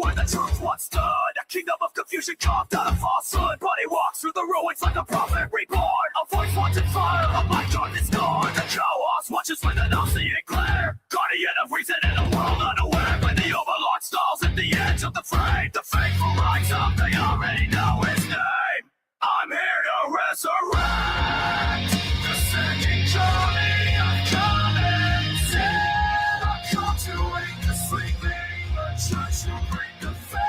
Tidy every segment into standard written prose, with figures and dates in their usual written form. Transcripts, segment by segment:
where the truth once stood. A kingdom of confusion carved out of falsehood. But he walks through the ruins like a prophet reborn. A voice once in fire, a mind on is gone. The chaos watches with an all-seeing glare. Guardian of reason in a world unaware. When the overlord stalls at the edge of the frame, the faithful rise up, they already know his name. I'm here to resurrect the second coming of common sin. I come to wake the sleeping, the church will bring the fed.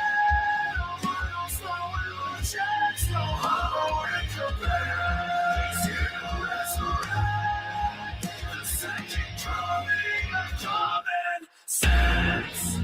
No slow illusions, no hollow in compare. He's here to resurrect the second coming of common sense.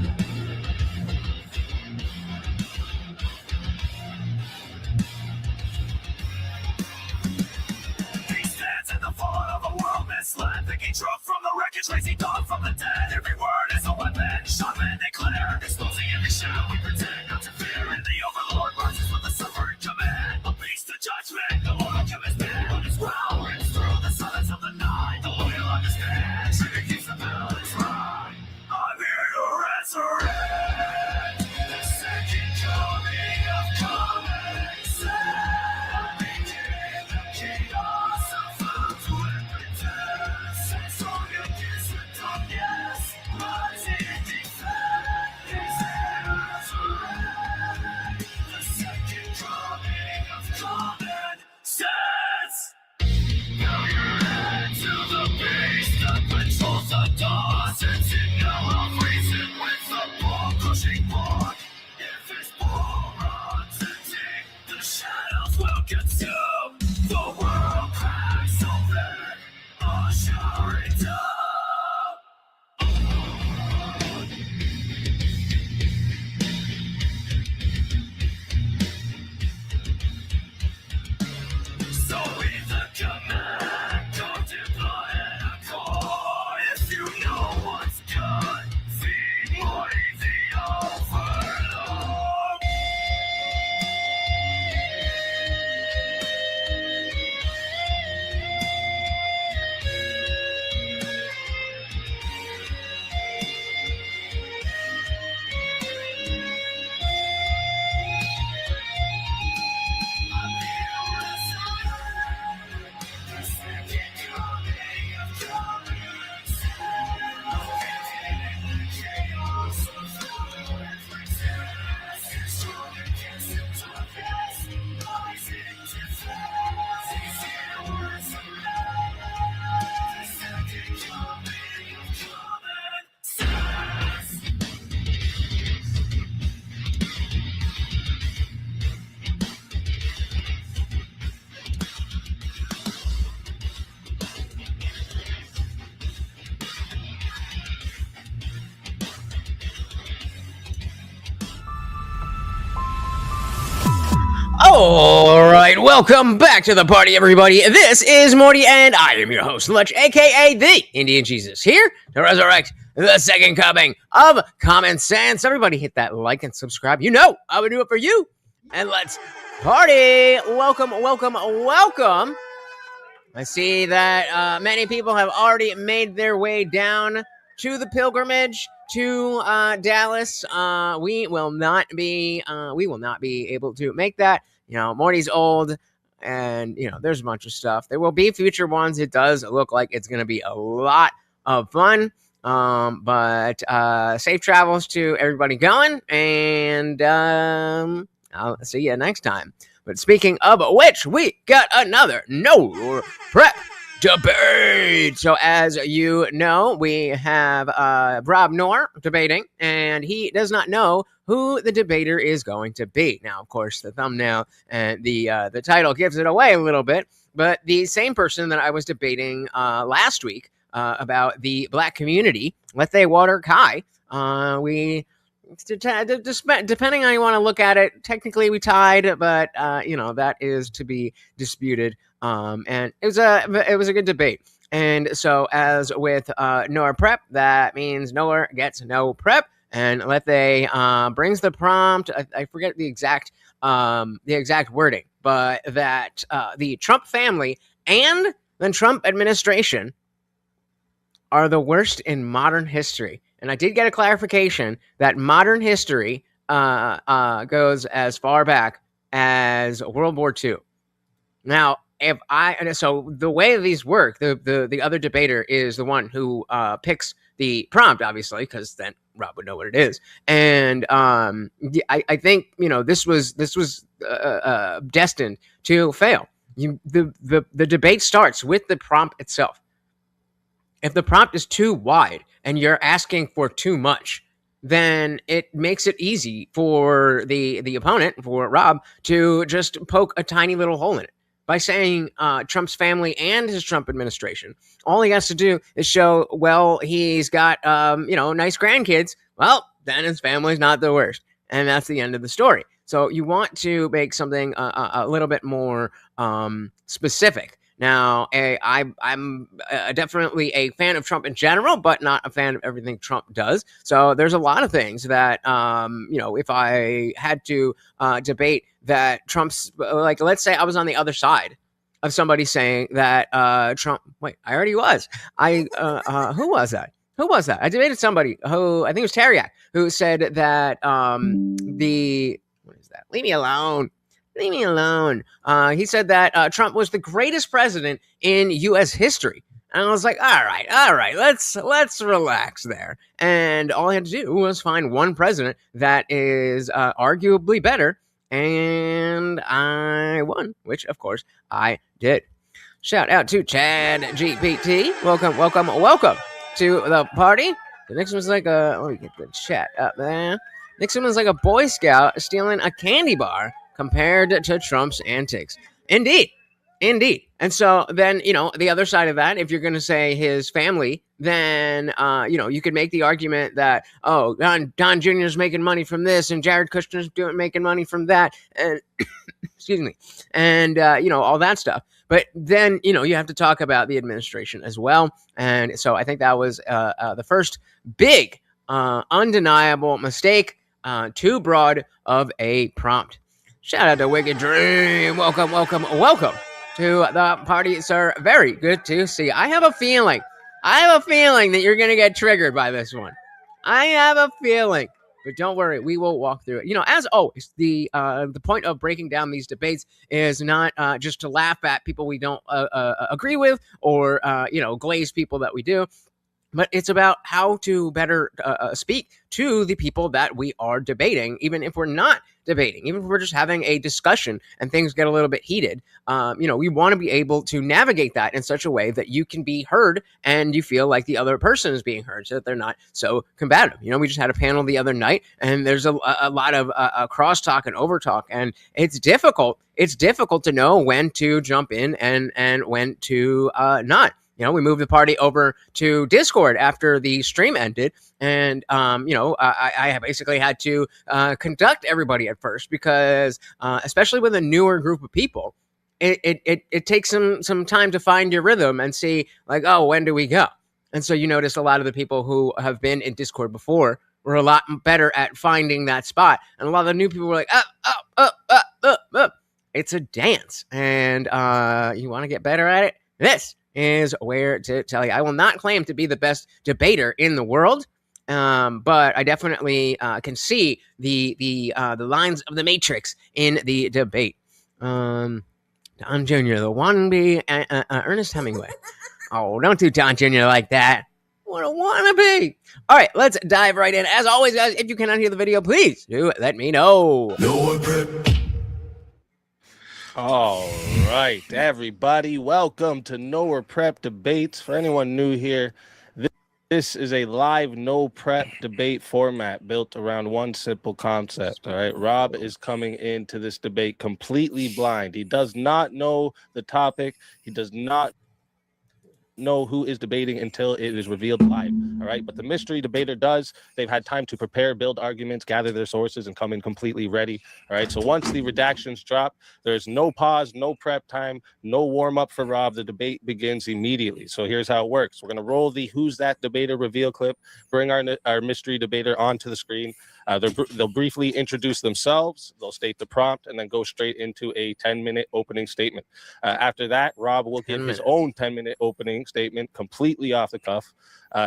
Misled, thinking truth from the wreckage, lazy dog from the dead. Every word is a weapon, shot men declare. Exposing every shadow we pretend not to fear. And the overlord rises with a suffering command. A beast of judgment, the mortal chemist man. On his growl rings through the silence of the night. The loyal understand, trigger keeps the bell is right. I'm here to resurrect the second coming of common sense. I'm making the chaos of found to All right, welcome back to the party, everybody. This is Morty, and I am your host, Lethe, aka the Indian Jesus, here to resurrect the second coming of common sense. Everybody hit that like and subscribe. You know I would do it for you. And let's party. Welcome, welcome, welcome. I see that many people have already made their way down to the pilgrimage to Dallas. We will not be able to make that. You know, Morty's old, and you know, there's a bunch of stuff. There will be future ones. It does look like it's going to be a lot of fun. But safe travels to everybody going, and I'll see you next time. But speaking of which, we got another Noerr Prep Debate. So as you know, we have Rob Noerr debating, and he does not know who the debater is going to be. Now, of course, the thumbnail and the title gives it away a little bit, but the same person that I was debating last week about the black community, LetheWaterKai, depending on how you want to look at it, technically we tied, but you know, that is to be disputed. And it was a good debate. And so, as with Noerr Prep, that means Noerr gets no prep, and Lethe brings the prompt. I forget the exact wording, but that the Trump family and the Trump administration are the worst in modern history. And I did get a clarification that modern history goes as far back as World War II. Now, so the way these work, the other debater is the one who picks the prompt, obviously, because then Rob would know what it is. And I think this was destined to fail. The debate starts with the prompt itself. If the prompt is too wide and you're asking for too much, then it makes it easy for the opponent, for Rob, to just poke a tiny little hole in it. By saying Trump's family and his Trump administration, all he has to do is show, well, he's got, nice grandkids. Well, then his family's not the worst. And that's the end of the story. So you want to make something a little bit more specific. Now, I'm definitely a fan of Trump in general, but not a fan of everything Trump does. So there's a lot of things that, if I had to debate that Trump's, like, let's say I was on the other side of somebody saying that Trump, wait, I already was. Who was that? Who was that? I debated somebody who, I think it was Teriak, who said that what is that? Leave me alone. Leave me alone. He said that Trump was the greatest president in U.S. history. And I was like, all right, let's relax there. And all I had to do was find one president that is arguably better, and I won, which of course I did. Shout out to Chad GPT. Welcome to the party. The next one's like let me get the chat up there. Next one's like a Boy Scout stealing a candy bar compared to Trump's antics. Indeed. And so then, the other side of that, if you're going to say his family, then, you could make the argument that, oh, Don Jr. is making money from this and Jared Kushner's making money from that. And excuse me. And, all that stuff. But then, you have to talk about the administration as well. And so I think that was the first big, undeniable mistake, too broad of a prompt. Shout out to Wicked Dream. Welcome to the party, sir. Very good to see. I have a feeling that you're going to get triggered by this one. I have a feeling. But don't worry, we will walk through it. As always, the point of breaking down these debates is not just to laugh at people we don't agree with or, glaze people that we do. But it's about how to better speak to the people that we are debating, even if we're not debating, even if we're just having a discussion and things get a little bit heated. We want to be able to navigate that in such a way that you can be heard and you feel like the other person is being heard so that they're not so combative. We just had a panel the other night and there's a lot of crosstalk and overtalk, and it's difficult. It's difficult to know when to jump in and when to not. We moved the party over to Discord after the stream ended. And, I basically had to conduct everybody at first because, especially with a newer group of people, it takes some time to find your rhythm and see, like, oh, when do we go? And so you notice a lot of the people who have been in Discord before were a lot better at finding that spot. And a lot of the new people were like, up. It's a dance. And you want to get better at it? This is where to tell you. I will not claim to be the best debater in the world, but I definitely can see the lines of the matrix in the debate. Don Jr., the wannabe Ernest Hemingway. Oh, don't do Don Jr. like that. What a wannabe. All right, let's dive right in. As always, guys, if you cannot hear the video, please do let me know. Noerr Prep. All right, everybody, welcome to Noerr Prep Debates. For anyone new here, this is a live no prep debate format built around one simple concept. All right, Rob is coming into this debate completely blind. He does not know the topic. He does not know who is debating until it is revealed live. All right, but the mystery debater does. They've had time to prepare, build arguments, gather their sources, and come in completely ready. All right, so once the redactions drop, there's no pause, no prep time, no warm up for Rob. The debate begins immediately. So here's how it works. We're going to roll the Who's That Debater reveal clip, bring our mystery debater onto the screen. They'll briefly introduce themselves, they'll state the prompt, and then go straight into a 10-minute opening statement. After that, Rob will give his own 10-minute opening statement, completely off the cuff.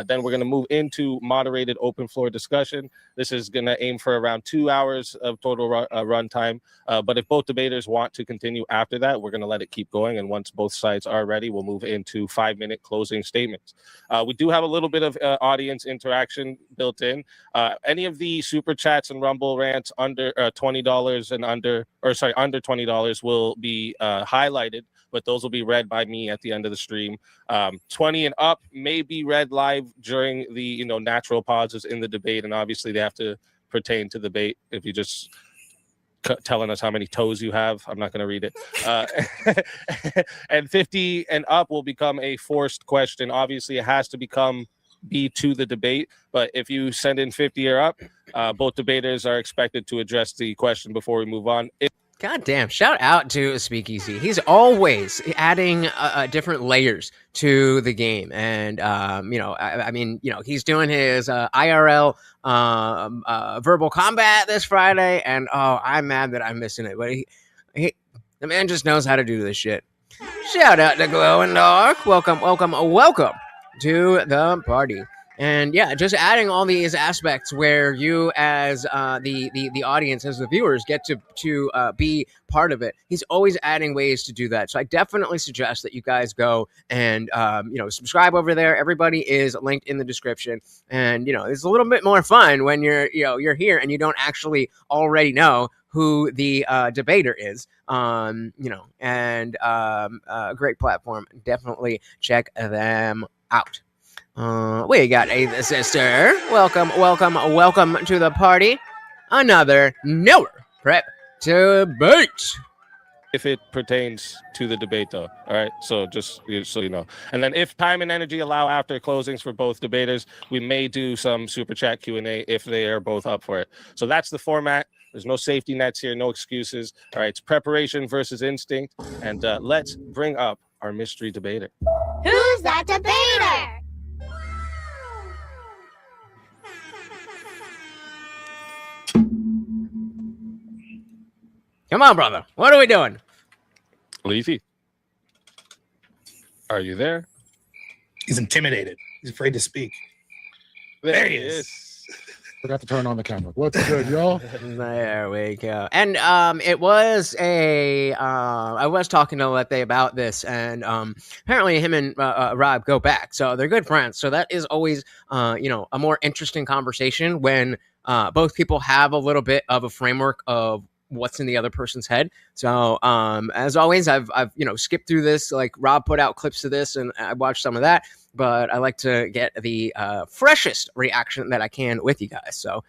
Then we're going to move into moderated open floor discussion. This is going to aim for around 2 hours of total run time. But if both debaters want to continue after that, we're going to let it keep going. And once both sides are ready, we'll move into 5-minute closing statements. We do have a little bit of audience interaction built in. Any of the super chats and Rumble rants under $20 and under $20 will be highlighted, but those will be read by me at the end of the stream. 20 and up may be read live during the natural pauses in the debate, and obviously they have to pertain to the debate. If you just telling us how many toes you have, I'm not going to read it. And 50 and up will become a forced question. Obviously, it has to be to the debate, but if you send in 50 or up, both debaters are expected to address the question before we move on. God damn, shout out to SpeakeaZy. He's always adding different layers to the game. And, he's doing his IRL verbal combat this Friday. And, I'm mad that I'm missing it. But the man just knows how to do this shit. Shout out to Glow and Dark. Welcome to the party. And yeah, just adding all these aspects where you as the audience, as the viewers, get to be part of it. He's always adding ways to do that. So I definitely suggest that you guys go and subscribe over there. Everybody is linked in the description. And it's a little bit more fun when you're here and you don't actually already know who the debater is. A great platform. Definitely check them out. We got a sister. Welcome to the party. Another Noerr Prep Debate. If it pertains to the debate, though. All right. So just so you know. And then if time and energy allow after closings for both debaters, we may do some super chat Q&A if they are both up for it. So that's the format. There's no safety nets here, no excuses. All right. It's preparation versus instinct. And let's bring up our mystery debater. Who's that debater? Come on, brother. What are we doing? Lethe, are you there? He's intimidated. He's afraid to speak. There he is. Forgot to turn on the camera. What's good, y'all? There we go. And it was I was talking to Lethe about this, and apparently him and Rob go back, so they're good friends. So that is always a more interesting conversation when both people have a little bit of a framework of what's in the other person's head. So as always, I've skipped through this. Like Rob put out clips of this and I watched some of that, but I like to get the freshest reaction that I can with you guys. So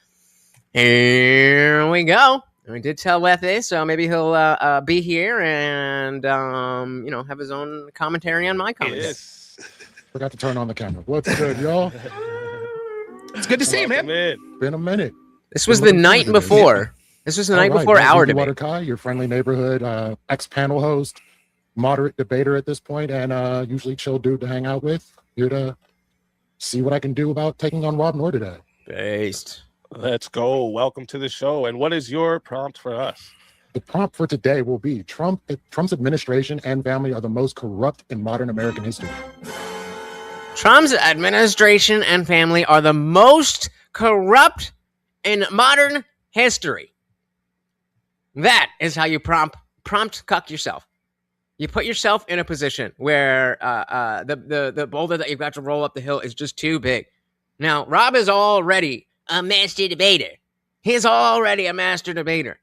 here we go. We did tell Lethe, so maybe he'll be here and have his own commentary on my commentary. Yes. Forgot to turn on the camera. What's good, y'all? It's good to see you, man. Been a minute. This was the night before. This was the night before our debate. LetheWaterKai, your friendly neighborhood ex-panel host, moderate debater at this point, and usually chill dude to hang out with. Here to see what I can do about taking on Rob Noerr today. Based. Let's go. Welcome to the show. And what is your prompt for us? The prompt for today will be Trump's administration and family are the most corrupt in modern American history. Trump's administration and family are the most corrupt in modern history. That is how you prompt cuck yourself. You put yourself in a position where the boulder that you've got to roll up the hill is just too big. Now, Rob is already a master debater. He's already a master debater.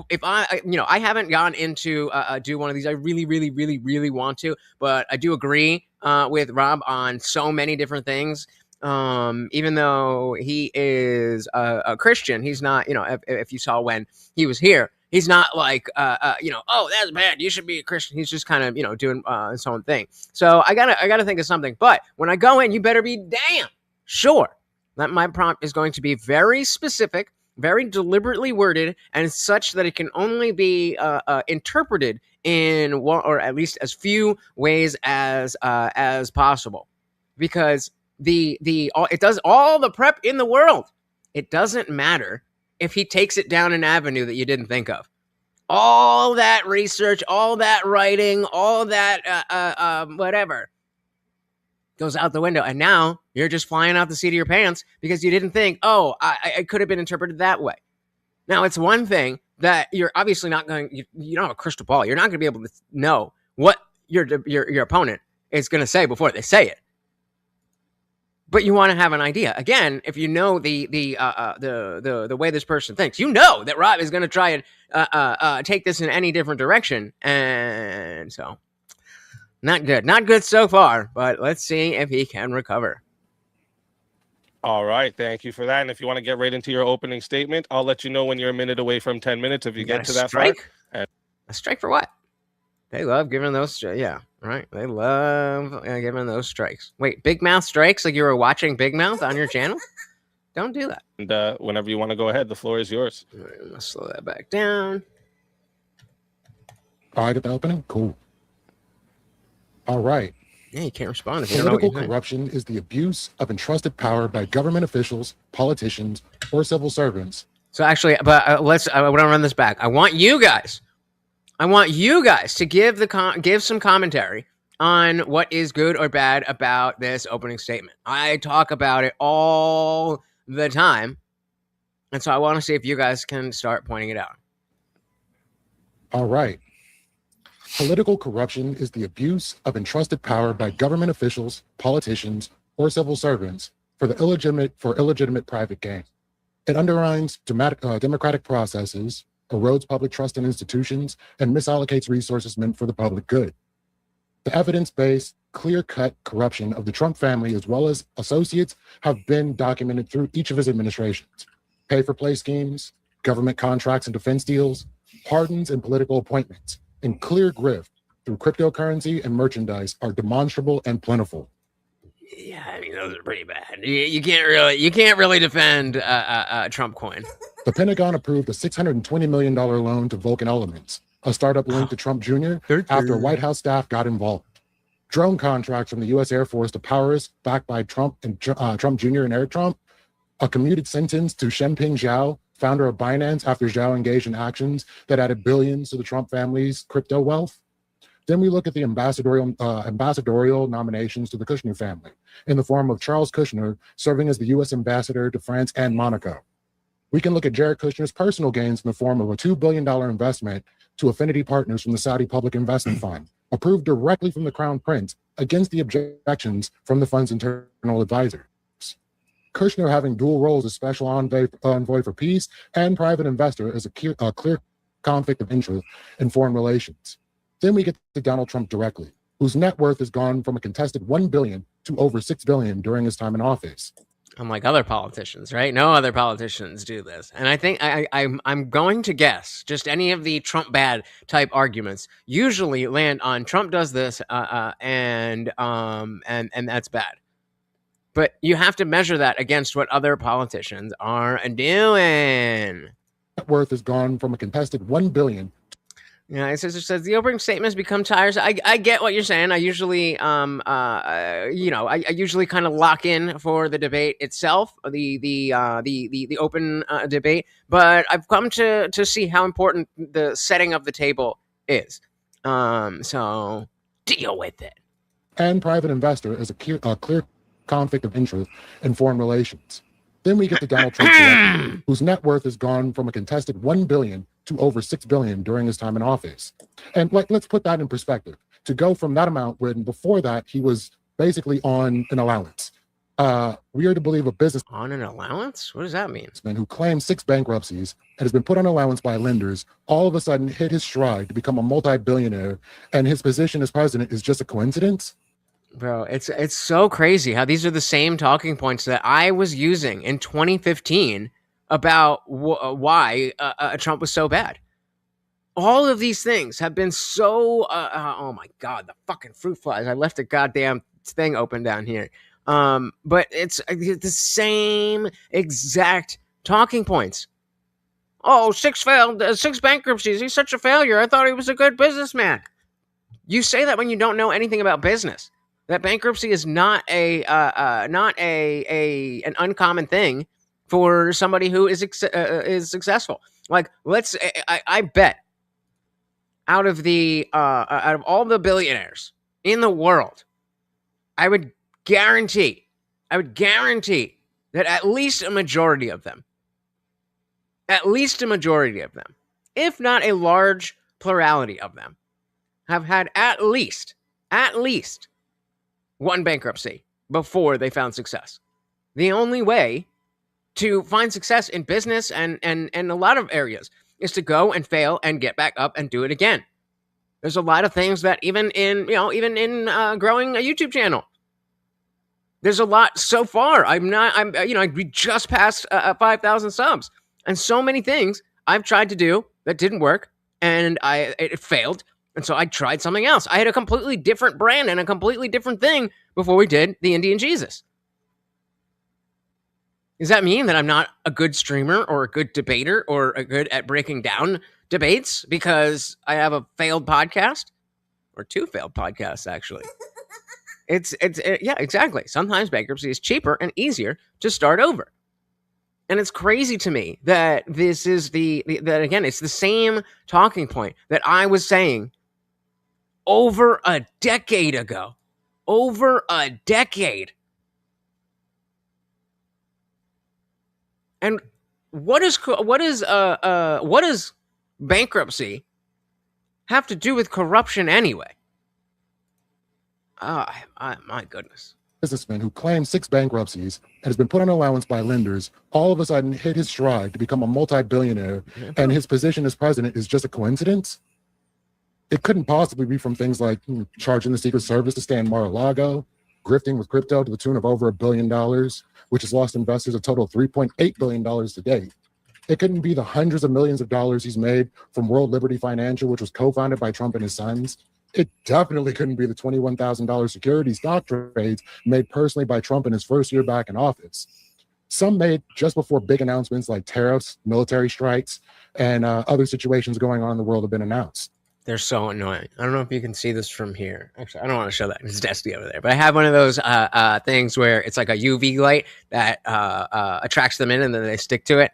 If I haven't gone into do one of these. I really, really, really, really want to, but I do agree with Rob on so many different things. Even though he is a Christian, he's not, if you saw when he was here, he's not like, oh, that's bad, you should be a Christian. He's just kind of, doing his own thing. So I gotta think of something. But when I go in, you better be damn sure that my prompt is going to be very specific, very deliberately worded, and such that it can only be interpreted in one, or at least as few ways as possible. Because it does all the prep in the world. It doesn't matter if he takes it down an avenue that you didn't think of. All that research, all that writing, all that whatever. goes out the window. And now you're just flying out the seat of your pants because you didn't think, oh, I could have been interpreted that way. Now, it's one thing that you're obviously not going, you don't have a crystal ball. You're not going to be able to know what your opponent is going to say before they say it. But you want to have an idea. Again, if you know the way this person thinks, you know that Rob is going to try and take this in any different direction. And so, not good. Not good so far, but let's see if he can recover. All right, thank you for that. And if you want to get right into your opening statement, I'll let you know when you're a minute away from 10 minutes if you get to that strike? far. A strike for what? They love giving those, yeah, right. They love giving those strikes. Wait, Big Mouth strikes like you were watching Big Mouth on your channel? Don't do that. And whenever you want to go ahead, the floor is yours. All right, I'm gonna slow that back down. All right, at the opening? Cool. All right. Yeah, you can't respond if you don't know what Political you're saying. corruption is the abuse of entrusted power by government officials, politicians, or civil servants. So actually, but I want to run this back. I want you guys to give some commentary on what is good or bad about this opening statement. I talk about it all the time, and so I want to see if you guys can start pointing it out. All right. Political corruption is the abuse of entrusted power by government officials, politicians, or civil servants for illegitimate private gain. It undermines democratic processes, erodes public trust in institutions, and misallocates resources meant for the public good. The evidence-based, clear-cut corruption of the Trump family as well as associates have been documented through each of his administrations. Pay-for-play schemes, government contracts and defense deals, pardons and political appointments, and clear grift through cryptocurrency and merchandise are demonstrable and plentiful. Yeah, I mean those are pretty bad. You can't really defend Trump coin. The Pentagon approved a $620 million loan to Vulcan Elements, a startup linked to Trump Jr. after White House staff got involved. Drone contracts from the U.S. Air Force to Powers, backed by Trump and Trump Jr. and Eric Trump. A commuted sentence to Shenping Zhao, founder of Binance, after Zhao engaged in actions that added billions to the Trump family's crypto wealth. Then we look at the ambassadorial nominations to the Kushner family in the form of Charles Kushner serving as the U.S. ambassador to France and Monaco. We can look at Jared Kushner's personal gains in the form of a $2 billion investment to Affinity Partners from the Saudi Public Investment Fund, approved directly from the Crown Prince against the objections from the fund's internal advisors. Kushner having dual roles as special envoy for peace and private investor is a clear conflict of interest in foreign relations. Then we get to Donald Trump directly, whose net worth has gone from a contested $1 billion to over $6 billion during his time in office. Unlike other politicians, right? No other politicians do this. And I think I'm going to guess just any of the Trump bad type arguments usually land on Trump does this and that's bad. But you have to measure that against what other politicians are doing. Net worth has gone from a contested $1 billion. Yeah, it says the opening statement has become tiresome. I get what you're saying. I usually, I usually kind of lock in for the debate itself, the open debate. But I've come to see how important the setting of the table is. So deal with it. And private investor is a clear conflict of interest in foreign relations. Then we get to Donald Trump directly, whose net worth has gone from a contested $1 billion to over $6 billion during his time in office. And let's put that in perspective. To go from that amount, when before that he was basically on an allowance. We are to believe a businessman on an allowance? What does that mean? Who claimed 6 bankruptcies and has been put on allowance by lenders, all of a sudden hit his stride to become a multi-billionaire, and his position as president is just a coincidence? Bro, it's so crazy how these are the same talking points that I was using in 2015 about why Trump was so bad. All of these things have been so, oh my God, the fucking fruit flies. I left a goddamn thing open down here. But it's the same exact talking points. Oh, 6 bankruptcies. He's such a failure. I thought he was a good businessman. You say that when you don't know anything about business. That bankruptcy is not an uncommon thing for somebody who is successful. Like, I bet out of all the billionaires in the world, I would guarantee that at least a majority of them, if not a large plurality of them, have had at least one bankruptcy before they found success. The only way to find success in business and a lot of areas is to go and fail and get back up and do it again. There's a lot of things that even in growing a YouTube channel, there's a lot so far. We just passed 5,000 subs, and so many things I've tried to do that didn't work, and it failed. And so I tried something else. I had a completely different brand and a completely different thing before we did the Indian Jesus. Does that mean that I'm not a good streamer or a good debater or a good at breaking down debates because I have a failed podcast? Or two failed podcasts, actually. Yeah, exactly. Sometimes bankruptcy is cheaper and easier to start over. And it's crazy to me that this is that again, it's the same talking point that I was saying over a decade ago. Over a decade. And what does bankruptcy have to do with corruption anyway? My goodness. Businessman who claimed 6 bankruptcies and has been put on allowance by lenders, all of a sudden hit his stride to become a multi-billionaire, and his position as president is just a coincidence? It couldn't possibly be from things like charging the Secret Service to stay in Mar-a-Lago, grifting with crypto to the tune of over $1 billion, which has lost investors a total of $3.8 billion to date. It couldn't be the hundreds of millions of dollars he's made from World Liberty Financial, which was co-founded by Trump and his sons. It definitely couldn't be the $21,000 security stock trades made personally by Trump in his first year back in office. Some made just before big announcements like tariffs, military strikes, and other situations going on in the world have been announced. They're so annoying. I don't know if you can see this from here. Actually, I don't want to show that. It's dusty over there. But I have one of those things where it's like a UV light that attracts them in and then they stick to it.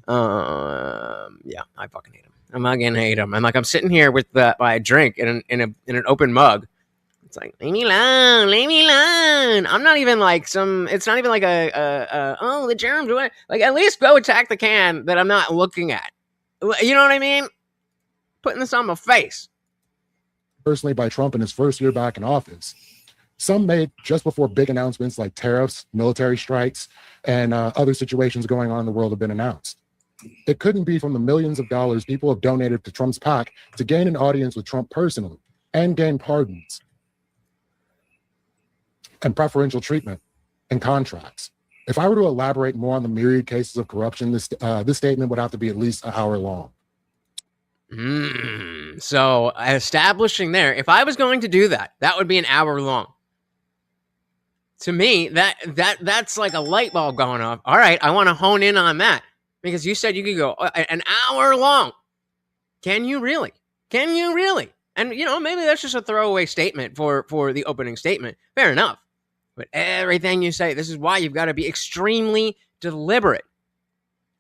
Yeah, I fucking hate them. I'm fucking hate them. And like I'm sitting here with my drink in an open mug. It's like, leave me alone, leave me alone. I'm not even like it's not even like the germs. Like at least go attack the can that I'm not looking at. You know what I mean? Putting this on my face. Personally by Trump in his first year back in office. Some made just before big announcements like tariffs, military strikes, and other situations going on in the world have been announced. It couldn't be from the millions of dollars people have donated to Trump's PAC to gain an audience with Trump personally and gain pardons and preferential treatment and contracts. If I were to elaborate more on the myriad cases of corruption, this statement would have to be at least an hour long. So establishing there, if I was going to do that, that would be an hour long. To me, that's like a light bulb going off. All right, I want to hone in on that because you said you could go an hour long. Can you really? Can you really? And maybe that's just a throwaway statement for the opening statement. Fair enough. But everything you say, this is why you've got to be extremely deliberate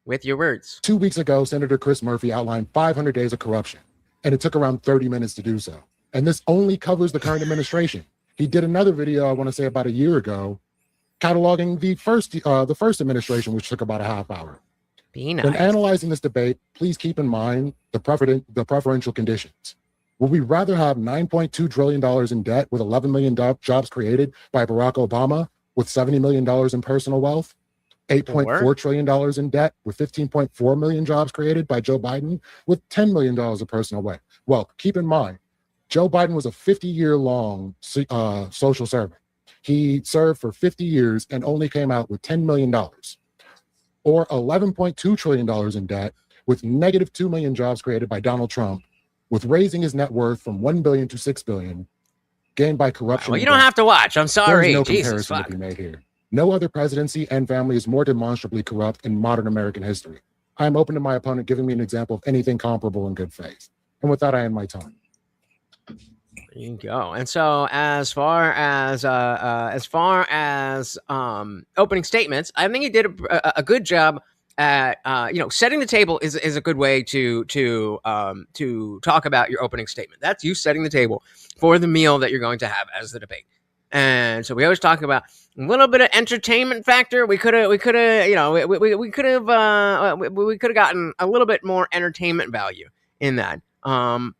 with your words. 2 weeks ago, Senator Chris Murphy outlined 500 days of corruption, and it took around 30 minutes to do so. And this only covers the current administration. He did another video, I want to say about a year ago, cataloging the first administration, which took about a half hour. Be nice. When analyzing this debate, please keep in mind the preferential conditions. Would we rather have $9.2 trillion in debt with 11 million jobs created by Barack Obama with $70 million in personal wealth? $8.4 trillion in debt with 15.4 million jobs created by Joe Biden with $10 million of personal wealth. Well, keep in mind, Joe Biden was a 50-year-long social servant. He served for 50 years and only came out with $10 million, or $11.2 trillion in debt with negative 2 million jobs created by Donald Trump, with raising his net worth from $1 billion to $6 billion, gained by corruption. Well, you don't have to watch. I'm sorry. There's no Jesus, comparison to be made here. No other presidency and family is more demonstrably corrupt in modern American history. I am open to my opponent giving me an example of anything comparable in good faith. And with that, I end my time. There you go. And so, as far as opening statements, I think he did a good job at setting the table is a good way to talk about your opening statement. That's you setting the table for the meal that you're going to have as the debate. And so we always talk about a little bit of entertainment factor. We could have, you know, we could have gotten a little bit more entertainment value in that.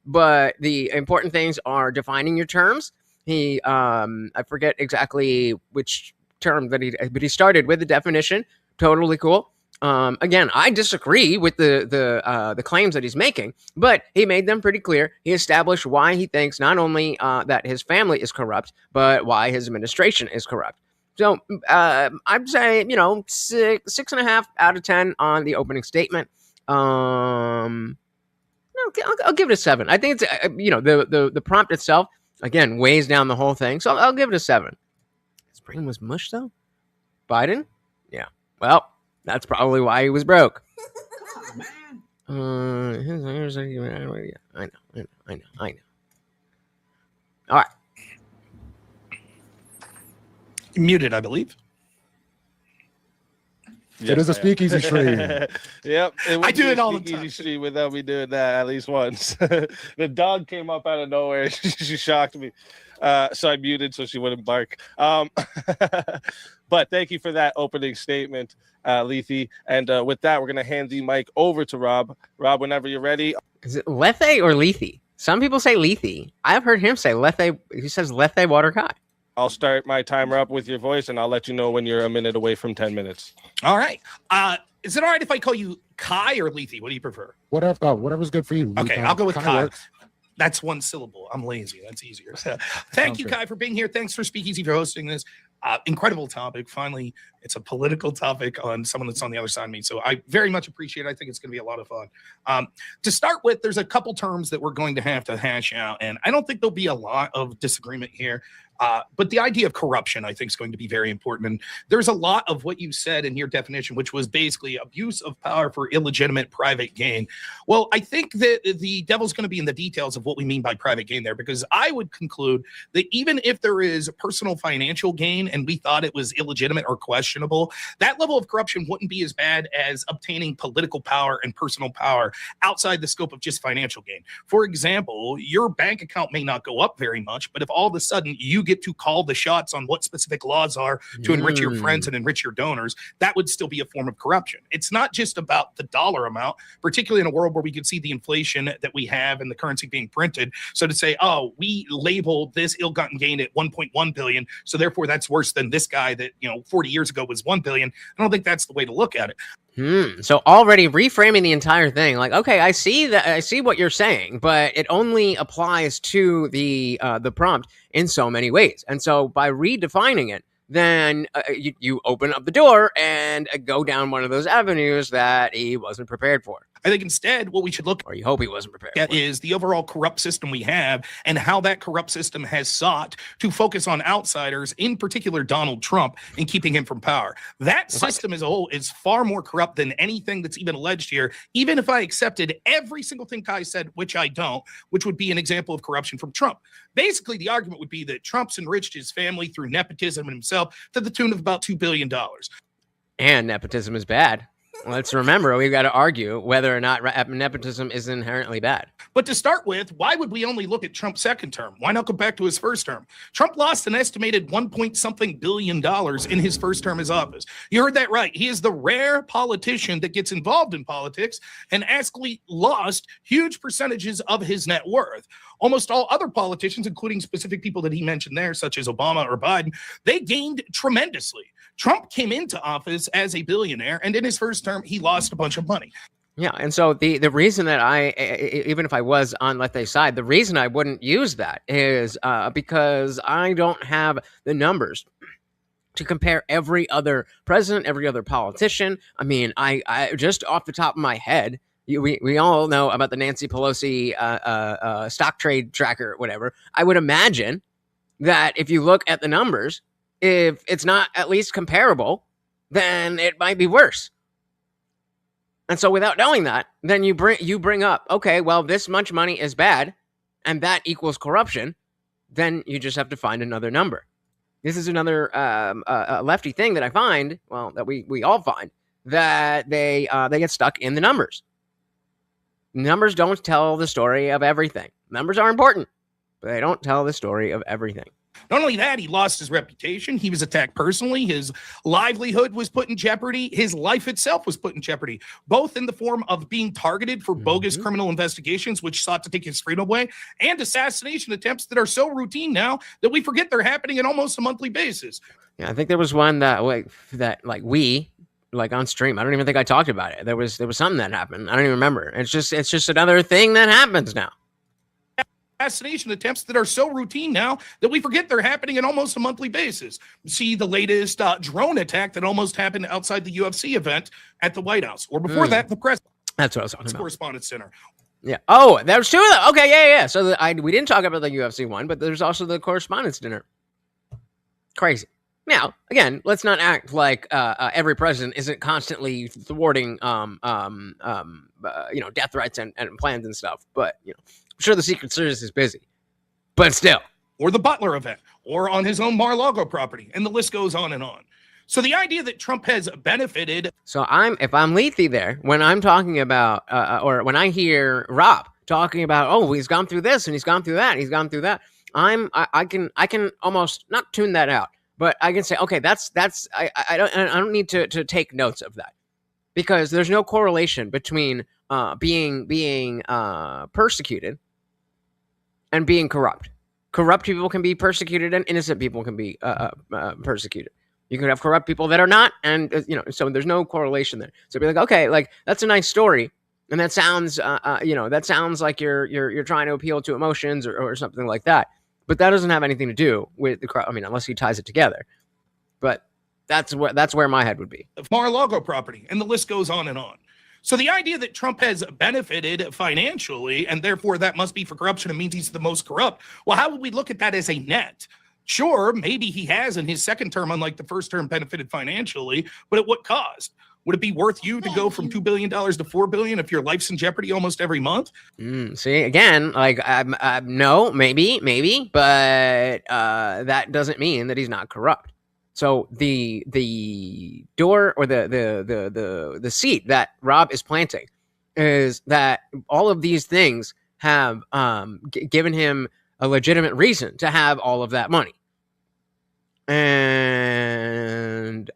But the important things are defining your terms. I forget exactly which term but he started with the definition. Totally cool. Again, I disagree with the claims that he's making, but he made them pretty clear. He established why he thinks not only that his family is corrupt, but why his administration is corrupt. So I'd say, you know, 6.5 out of 10 on the opening statement. I'll give it a 7. I think it's you know, the prompt itself again weighs down the whole thing, so I'll give it a 7. His brain was mush though. Biden, yeah. Well, that's probably why he was broke. Oh, man. I know. All right. You're muted, I believe. It is a speakeasy stream. Yep. I do it all the time. Speakeasy stream without me doing that at least once. The dog came up out of nowhere. She shocked me. So I muted so she wouldn't bark. But thank you for that opening statement, Lethe. And with that, we're going to hand the mic over to Rob. Rob, whenever you're ready. Is it Lethe or Lethe? Some people say Lethe. I've heard him say Lethe. He says LetheWaterKai. I'll start my timer up with your voice, and I'll let you know when you're a minute away from 10 minutes. All right. Is it all right if I call you Kai or Lethe? What do you prefer? Whatever's good for you. Okay, I'll go with Kai. Works. That's one syllable. I'm lazy. That's easier. Thank you, Kai, for being here. Thanks for SpeakeaZy for hosting this. Incredible topic. Finally, it's a political topic on someone that's on the other side of me. So I very much appreciate it. I think it's going to be a lot of fun. To start with, there's a couple terms that we're going to have to hash out, and I don't think there'll be a lot of disagreement here. But the idea of corruption, I think, is going to be very important. And there's a lot of what you said in your definition, which was basically abuse of power for illegitimate private gain. Well, I think that the devil's going to be in the details of what we mean by private gain there, because I would conclude that even if there is personal financial gain and we thought it was illegitimate or questionable, that level of corruption wouldn't be as bad as obtaining political power and personal power outside the scope of just financial gain. For example, your bank account may not go up very much, but if all of a sudden you get to call the shots on what specific laws are to enrich your friends and enrich your donors, that would still be a form of corruption. It's not just about the dollar amount, particularly in a world where we could see the inflation that we have and the currency being printed. So to say, oh, we label this ill-gotten gain at 1.1 billion, so therefore that's worse than this guy that, 40 years ago was 1 billion. I don't think that's the way to look at it. So already reframing the entire thing, like, okay, I see what you're saying, but it only applies to the prompt in so many ways. And so by redefining it, then you open up the door and go down one of those avenues that he wasn't prepared for. I think instead what we should look or you hope he wasn't prepared at is the overall corrupt system we have and how that corrupt system has sought to focus on outsiders, in particular Donald Trump, and keeping him from power. That system as a whole is far more corrupt than anything that's even alleged here, even if I accepted every single thing Kai said, which I don't, which would be an example of corruption from Trump. Basically, the argument would be that Trump's enriched his family through nepotism and himself to the tune of about $2 billion. And nepotism is bad. Let's remember, we've got to argue whether or not nepotism is inherently bad. But to start with, why would we only look at Trump's second term? Why not go back to his first term? Trump lost an estimated $1.something billion in his first term as office. You heard that right. He is the rare politician that gets involved in politics and actually lost huge percentages of his net worth. Almost all other politicians, including specific people that he mentioned there, such as Obama or Biden, they gained tremendously. Trump came into office as a billionaire, and in his first term, he lost a bunch of money. Yeah, and so the reason that even if I was on Lethe's side, the reason I wouldn't use that is because I don't have the numbers to compare every other president, every other politician. I mean, I just off the top of my head, we all know about the Nancy Pelosi stock trade tracker, whatever. I would imagine that if you look at the numbers, if it's not at least comparable, then it might be worse. And so without knowing that, then you bring up, okay, well, this much money is bad, and that equals corruption. Then you just have to find another number. This is another lefty thing that I find, well, that we all find, that they get stuck in the numbers. Numbers don't tell the story of everything. Numbers are important, but they don't tell the story of everything. Not only that, he lost his reputation. He was attacked personally. His livelihood was put in jeopardy. His life itself was put in jeopardy, both in the form of being targeted for bogus criminal investigations, which sought to take his freedom away, and assassination attempts that are so routine now that we forget they're happening on almost a monthly basis. Yeah, I think there was one that on stream. I don't even think I talked about it. There was something that happened. I don't even remember. It's just another thing that happens now. Assassination attempts that are so routine now that we forget they're happening on almost a monthly basis. See the latest drone attack that almost happened outside the UFC event at the White House, or before that, the press. That's what I was talking about. Correspondence Center. Yeah. Oh, there's two of them. Okay. Yeah. So we didn't talk about the UFC one, but there's also the Correspondence Dinner. Crazy. Now, again, let's not act like every president isn't constantly thwarting, death threats and plans and stuff. But I'm sure the Secret Service is busy. But still, or the Butler event, or on his own Mar-a-Lago property, and the list goes on and on. So the idea that Trump has benefited. So if I'm Lethe there, when I'm talking about, or when I hear Rob talking about, oh, he's gone through this and he's gone through that, and he's gone through that, I can almost not tune that out. But I can say, okay, I don't need to take notes of that, because there's no correlation between being persecuted and being corrupt. Corrupt people can be persecuted, and innocent people can be persecuted. You could have corrupt people that are not, and so there's no correlation there. So be like, okay, like that's a nice story, and that sounds like you're trying to appeal to emotions or something like that. But that doesn't have anything to do with the crowd. I mean, unless he ties it together. But that's where my head would be. Mar-a-Lago property, and the list goes on and on. So the idea that Trump has benefited financially, and therefore that must be for corruption, and means he's the most corrupt. Well, how would we look at that as a net? Sure, maybe he has in his second term, unlike the first term, benefited financially, but at what cost? Would it be worth you to go from $2 billion to $4 billion if your life's in jeopardy almost every month? See, again, like no, maybe, but that doesn't mean that he's not corrupt. So the door, or the seed that Rob is planting is that all of these things have given him a legitimate reason to have all of that money. And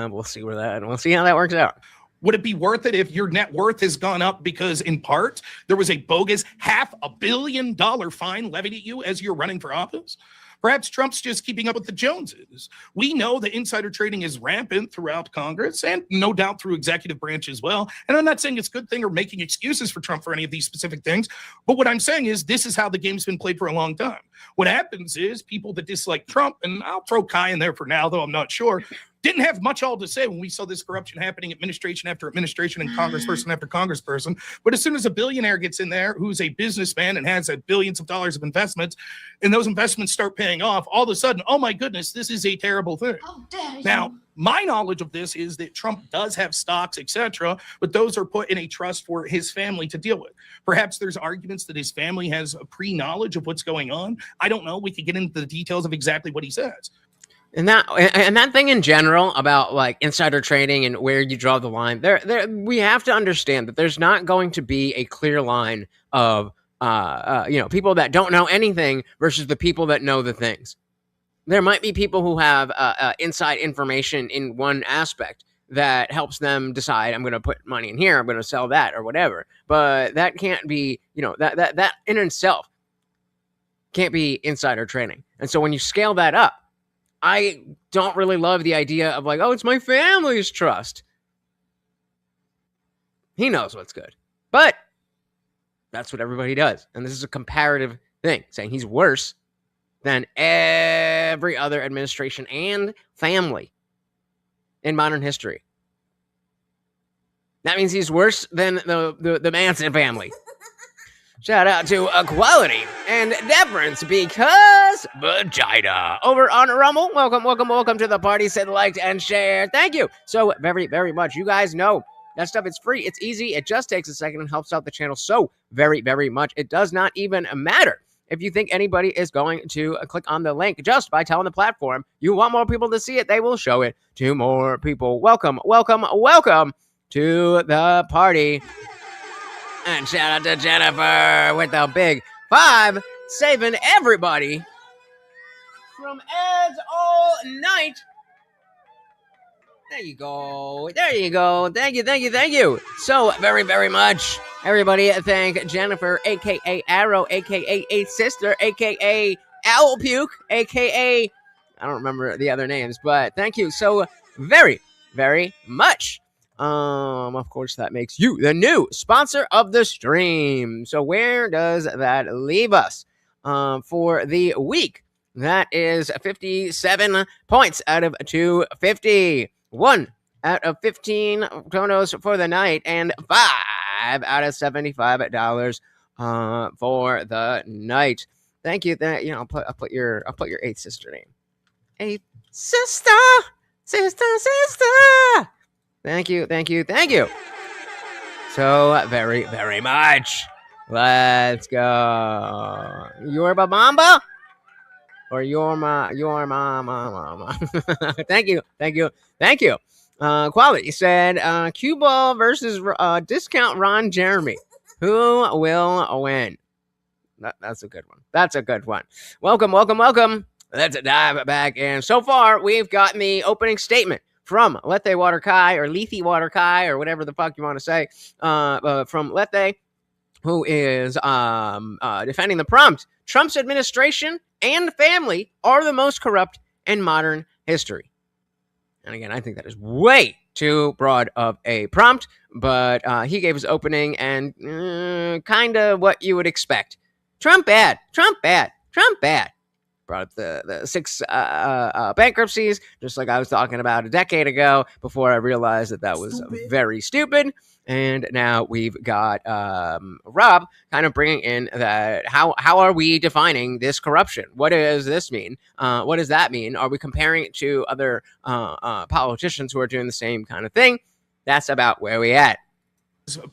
we'll see how that works out. Would it be worth it if your net worth has gone up because, in part, there was a bogus $500 million fine levied at you as you're running for office? Perhaps Trump's just keeping up with the Joneses. We know that insider trading is rampant throughout Congress, and no doubt through executive branch as well. And I'm not saying it's a good thing or making excuses for Trump for any of these specific things. But what I'm saying is this is how the game's been played for a long time. What happens is people that dislike Trump, and I'll throw Kai in there for now, though I'm not sure, didn't have much all to say when we saw this corruption happening, administration after administration and congressperson after congressperson. But as soon as a billionaire gets in there who's a businessman and has billions of dollars of investments, and those investments start paying off, all of a sudden, oh my goodness, this is a terrible thing. Oh, Daddy. Now, my knowledge of this is that Trump does have stocks, etc., but those are put in a trust for his family to deal with. Perhaps there's arguments that his family has a pre-knowledge of what's going on. I don't know. We could get into the details of exactly what he says. And that thing in general about like insider trading and where you draw the line, we have to understand that there's not going to be a clear line of people that don't know anything versus the people that know the things. There might be people who have inside information in one aspect that helps them decide, I'm going to put money in here, I'm going to sell that or whatever. But that can't be, that in itself can't be insider trading. And so when you scale that up, I don't really love the idea of like, oh, it's my family's trust. He knows what's good. But that's what everybody does. And this is a comparative thing, saying he's worse than every other administration and family in modern history. That means he's worse than the Manson family. Shout out to equality and deference because vagina. Over on Rumble, welcome to the party. Said, liked, and shared. Thank you so very, very much. You guys know that stuff is free. It's easy. It just takes a second and helps out the channel so very, very much. It does not even matter if you think anybody is going to click on the link. Just by telling the platform you want more people to see it, they will show it to more people. Welcome to the party. And shout out to Jennifer with the big 5, saving everybody from ads all night. There you go. There you go. Thank you, thank you, thank you so very, very much. Everybody, thank Jennifer, a.k.a. Arrow, a.k.a. Eighth Sister, a.k.a. Owl Puke, a.k.a. I don't remember the other names, but thank you so very, very much. Of course, that makes you the new sponsor of the stream. So where does that leave us for the week? That is 57 points out of 250. 1 out of 15 donos for the night, and 5 out of $75 for the night. Thank you. I'll put your eighth sister name. Eighth sister, sister, sister. Thank you, thank you, thank you. So very, very much. Let's go. You're Babamba? Or your mama. Thank you, thank you, thank you. Quality said, Cue Ball versus Discount Ron Jeremy. Who will win? That's a good one. That's a good one. Welcome, welcome, welcome. Let's dive back in. So far, we've gotten the opening statement from LetheWaterKai or LetheWaterKai or whatever the fuck you want to say, from Lethe, who is defending the prompt. Trump's administration and family are the most corrupt in modern history. And again, I think that is way too broad of a prompt, but he gave his opening and kind of what you would expect. Trump bad, Trump bad, Trump bad. Brought up the 6 bankruptcies, just like I was talking about a decade ago, before I realized that was very stupid. And now we've got Rob kind of bringing in that how are we defining this corruption? What does this mean? What does that mean? Are we comparing it to other politicians who are doing the same kind of thing? That's about where we at.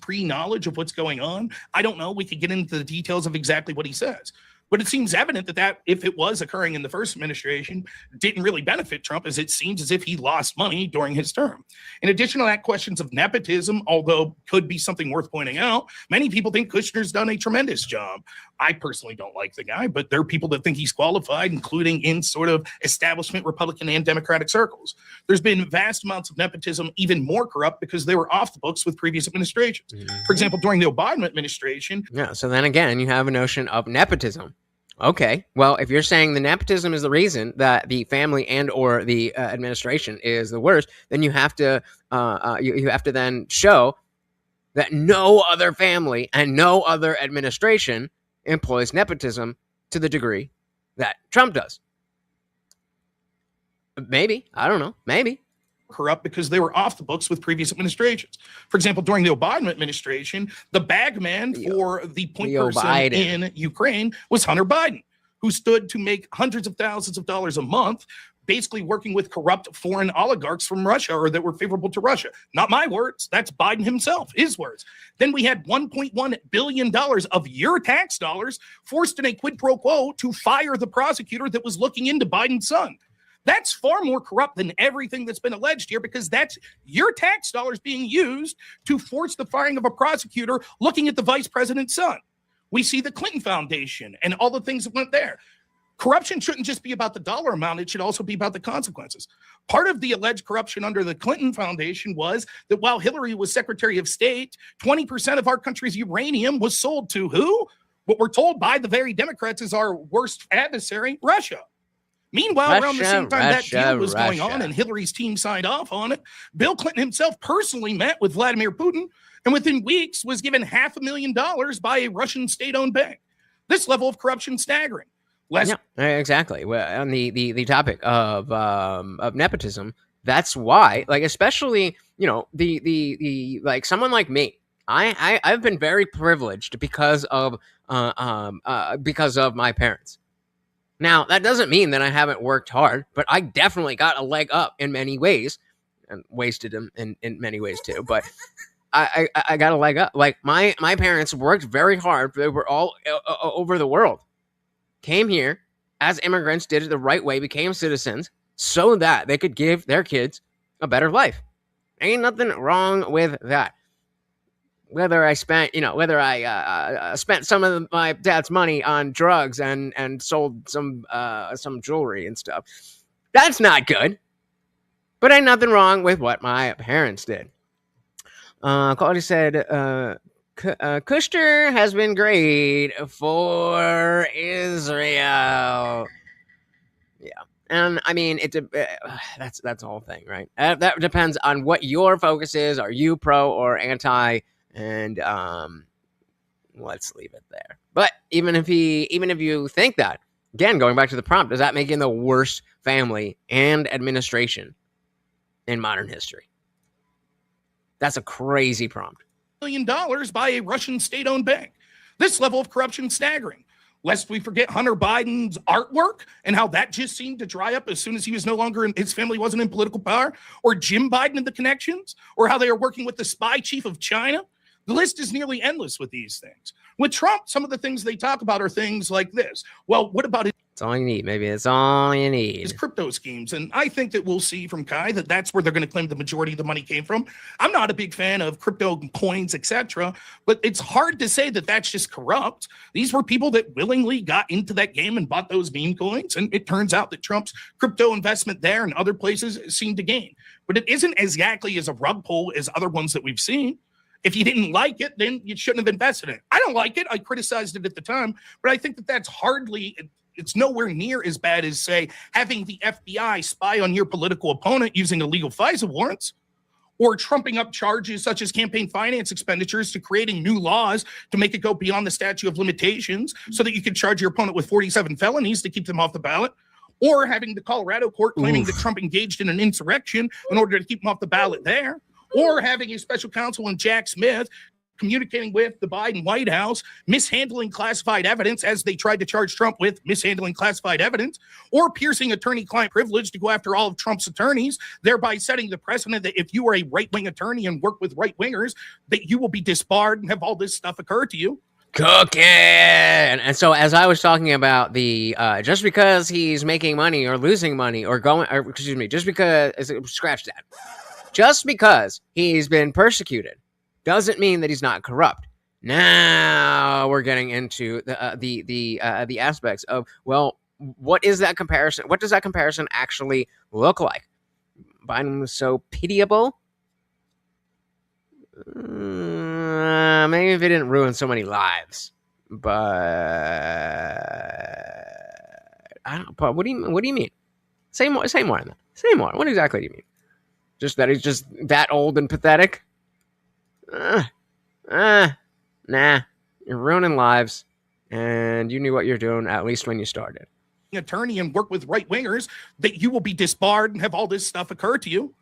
Pre-knowledge of what's going on. I don't know. We could get into the details of exactly what he says. But it seems evident that if it was occurring in the first administration, didn't really benefit Trump, as it seems as if he lost money during his term. In addition to that, questions of nepotism, although could be something worth pointing out, many people think Kushner's done a tremendous job. I personally don't like the guy, but there are people that think he's qualified, including in sort of establishment Republican and Democratic circles. There's been vast amounts of nepotism, even more corrupt, because they were off the books with previous administrations. For example, during the Obama administration. Yeah, so then again, you have a notion of nepotism. Okay, well, if you're saying the nepotism is the reason that the family and or the administration is the worst, then you have to you have to then show that no other family and no other administration employs nepotism to the degree that Trump does. Maybe, I don't know, maybe. Corrupt because they were off the books with previous administrations. For example, during the Obama administration, the bag man for the point person in Ukraine was Hunter Biden, who stood to make hundreds of thousands of dollars a month, basically working with corrupt foreign oligarchs from Russia or that were favorable to Russia. Not my words. That's Biden himself, his words. Then we had $1.1 billion of your tax dollars forced in a quid pro quo to fire the prosecutor that was looking into Biden's son. That's far more corrupt than everything that's been alleged here, because that's your tax dollars being used to force the firing of a prosecutor looking at the vice president's son. We see the Clinton Foundation and all the things that went there. Corruption shouldn't just be about the dollar amount. It should also be about the consequences. Part of the alleged corruption under the Clinton Foundation was that while Hillary was Secretary of State, 20% of our country's uranium was sold to who? What we're told by the very Democrats is our worst adversary, Russia. Meanwhile, around the same time that deal was going on and Hillary's team signed off on it, Bill Clinton himself personally met with Vladimir Putin and within weeks was given $500,000 by a Russian state-owned bank. This level of corruption staggering. Yeah, exactly. Well, on the topic of nepotism, that's why, like, especially, you know, the like someone like me, I've been very privileged because of my parents. Now, that doesn't mean that I haven't worked hard, but I definitely got a leg up in many ways, and wasted them in many ways too. But I got a leg up. Like my parents worked very hard. They were all over the world, came here as immigrants, did it the right way, became citizens, so that they could give their kids a better life. Ain't nothing wrong with that. whether I spent, whether I spent some of my dad's money on drugs and sold some jewelry and stuff. That's not good. But ain't nothing wrong with what my parents did. Quality said, Kushner has been great for Israel. Yeah. And I mean, that's the whole thing, right? That depends on what your focus is. Are you pro or anti? And let's leave it there. But even if you think that, again, going back to the prompt, does that make him the worst family and administration in modern history? That's a crazy prompt. $1 million by a Russian state-owned bank. This level of corruption staggering. Lest we forget Hunter Biden's artwork and how that just seemed to dry up as soon as he was no longer his family wasn't in political power, or Jim Biden and the connections, or how they are working with the spy chief of China. The list is nearly endless with these things. With Trump, some of the things they talk about are things like this. Well, what about It's all you need. Maybe it's all you need. his crypto schemes? And I think that we'll see from Kai that that's where they're going to claim the majority of the money came from. I'm not a big fan of crypto coins, etc., but it's hard to say that that's just corrupt. These were people that willingly got into that game and bought those meme coins, and it turns out that Trump's crypto investment there and other places seemed to gain. But it isn't exactly as a rug pull as other ones that we've seen. If you didn't like it, then you shouldn't have invested in it. I don't like it. I criticized it at the time, but I think that that's hardly... It's nowhere near as bad as, say, having the FBI spy on your political opponent using illegal FISA warrants, or trumping up charges such as campaign finance expenditures to creating new laws to make it go beyond the statute of limitations so that you can charge your opponent with 47 felonies to keep them off the ballot, or having the Colorado court claiming that Trump engaged in an insurrection in order to keep him off the ballot there, or having a special counsel in Jack Smith communicating with the Biden White House, mishandling classified evidence as they tried to charge Trump with mishandling classified evidence, or piercing attorney-client privilege to go after all of Trump's attorneys, thereby setting the precedent that if you are a right-wing attorney and work with right-wingers, that you will be disbarred and have all this stuff occur to you. Cooking. And so as I was talking about the just because he's making money or losing money or just because scratch that. Just because he's been persecuted doesn't mean that he's not corrupt. Now we're getting into the aspects of, well, what is that comparison? What does that comparison actually look like? Biden was so pitiable. Maybe if he didn't ruin so many lives, but I don't. What do you mean? Say more on that. Say more. What exactly do you mean? Just that he's just that old and pathetic? Nah. You're ruining lives, and you knew what you're doing at least when you started. Attorney and work with right wingers, that you will be disbarred and have all this stuff occur to you.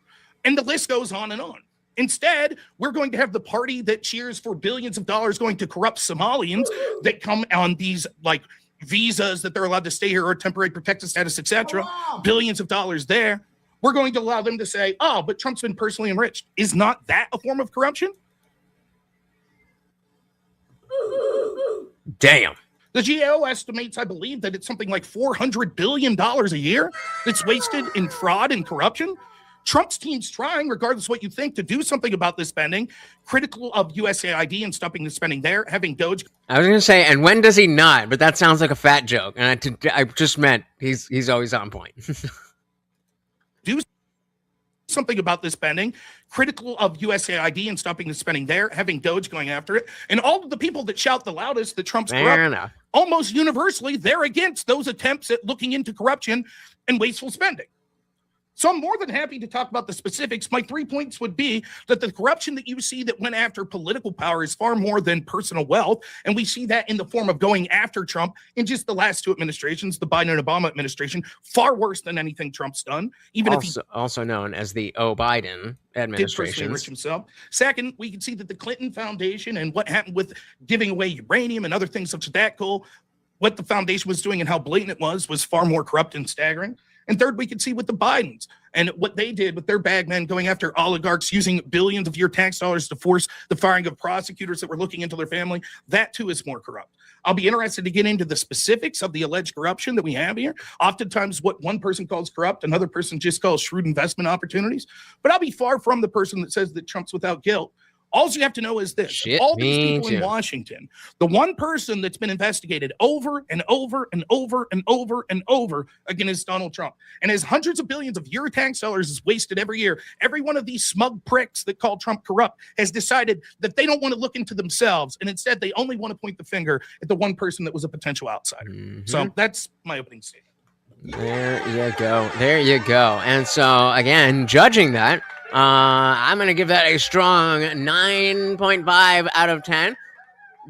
And the list goes on and on. Instead, we're going to have the party that cheers for billions of dollars going to corrupt Somalians that come on these like visas that they're allowed to stay here or temporary protected status, etc. Billions of dollars there. We're going to allow them to say, oh, but Trump's been personally enriched. Is not that a form of corruption? Damn. The GAO estimates, I believe, that it's something like $400 billion a year that's wasted in fraud and corruption. Trump's team's trying, regardless of what you think, to do something about this spending, critical of USAID and stopping the spending there, having Doge. I was going to say, and when does he not? But that sounds like a fat joke. And I just meant he's always on point. Do something about this spending, critical of USAID and stopping the spending there, having Doge going after it. And all of the people that shout the loudest that Trump's corrupt, almost universally, they're against those attempts at looking into corruption and wasteful spending. So I'm more than happy to talk about the specifics. My 3 points would be that the corruption that you see that went after political power is far more than personal wealth. And we see that in the form of going after Trump in just the last two administrations, the Biden and Obama administration, far worse than anything Trump's done. Even also known as the Biden administration. Rich himself. Second, we can see that the Clinton Foundation and what happened with giving away uranium and other things such as that goal, what the foundation was doing and how blatant it was far more corrupt and staggering. And third, we can see with the Bidens and what they did with their bagmen going after oligarchs, using billions of your tax dollars to force the firing of prosecutors that were looking into their family. That, too, is more corrupt. I'll be interested to get into the specifics of the alleged corruption that we have here. Oftentimes, what one person calls corrupt, another person just calls shrewd investment opportunities. But I'll be far from the person that says that Trump's without guilt. All you have to know is this. Shit, All these me people in too. Washington, the one person that's been investigated over and over and over and over and over again is Donald Trump. And his hundreds of billions of your tax dollars is wasted every year. Every one of these smug pricks that call Trump corrupt has decided that they don't want to look into themselves. And instead, they only want to point the finger at the one person that was a potential outsider. So that's my opening statement. There you go. There you go. And so, again, judging that, I'm going to give that a strong 9.5 out of 10.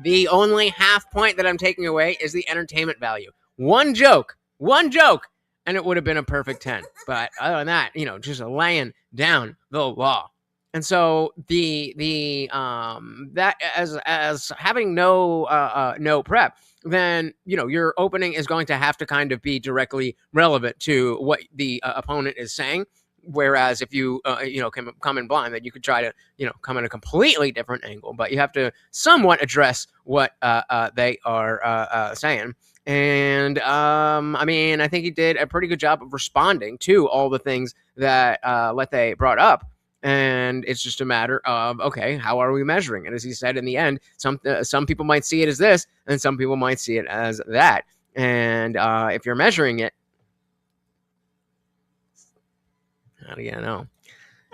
The only half point that I'm taking away is the entertainment value. One joke, and it would have been a perfect 10. But other than that, just laying down the law. And so that as having no prep, then your opening is going to have to kind of be directly relevant to what the opponent is saying. Whereas if you come in blind, then you could try to come at a completely different angle, but you have to somewhat address what they are saying. And I think he did a pretty good job of responding to all the things that Lethe brought up. And it's just a matter of, okay, how are we measuring it? As he said in the end, some people might see it as this, and some people might see it as that. And if you're measuring it, how do you know?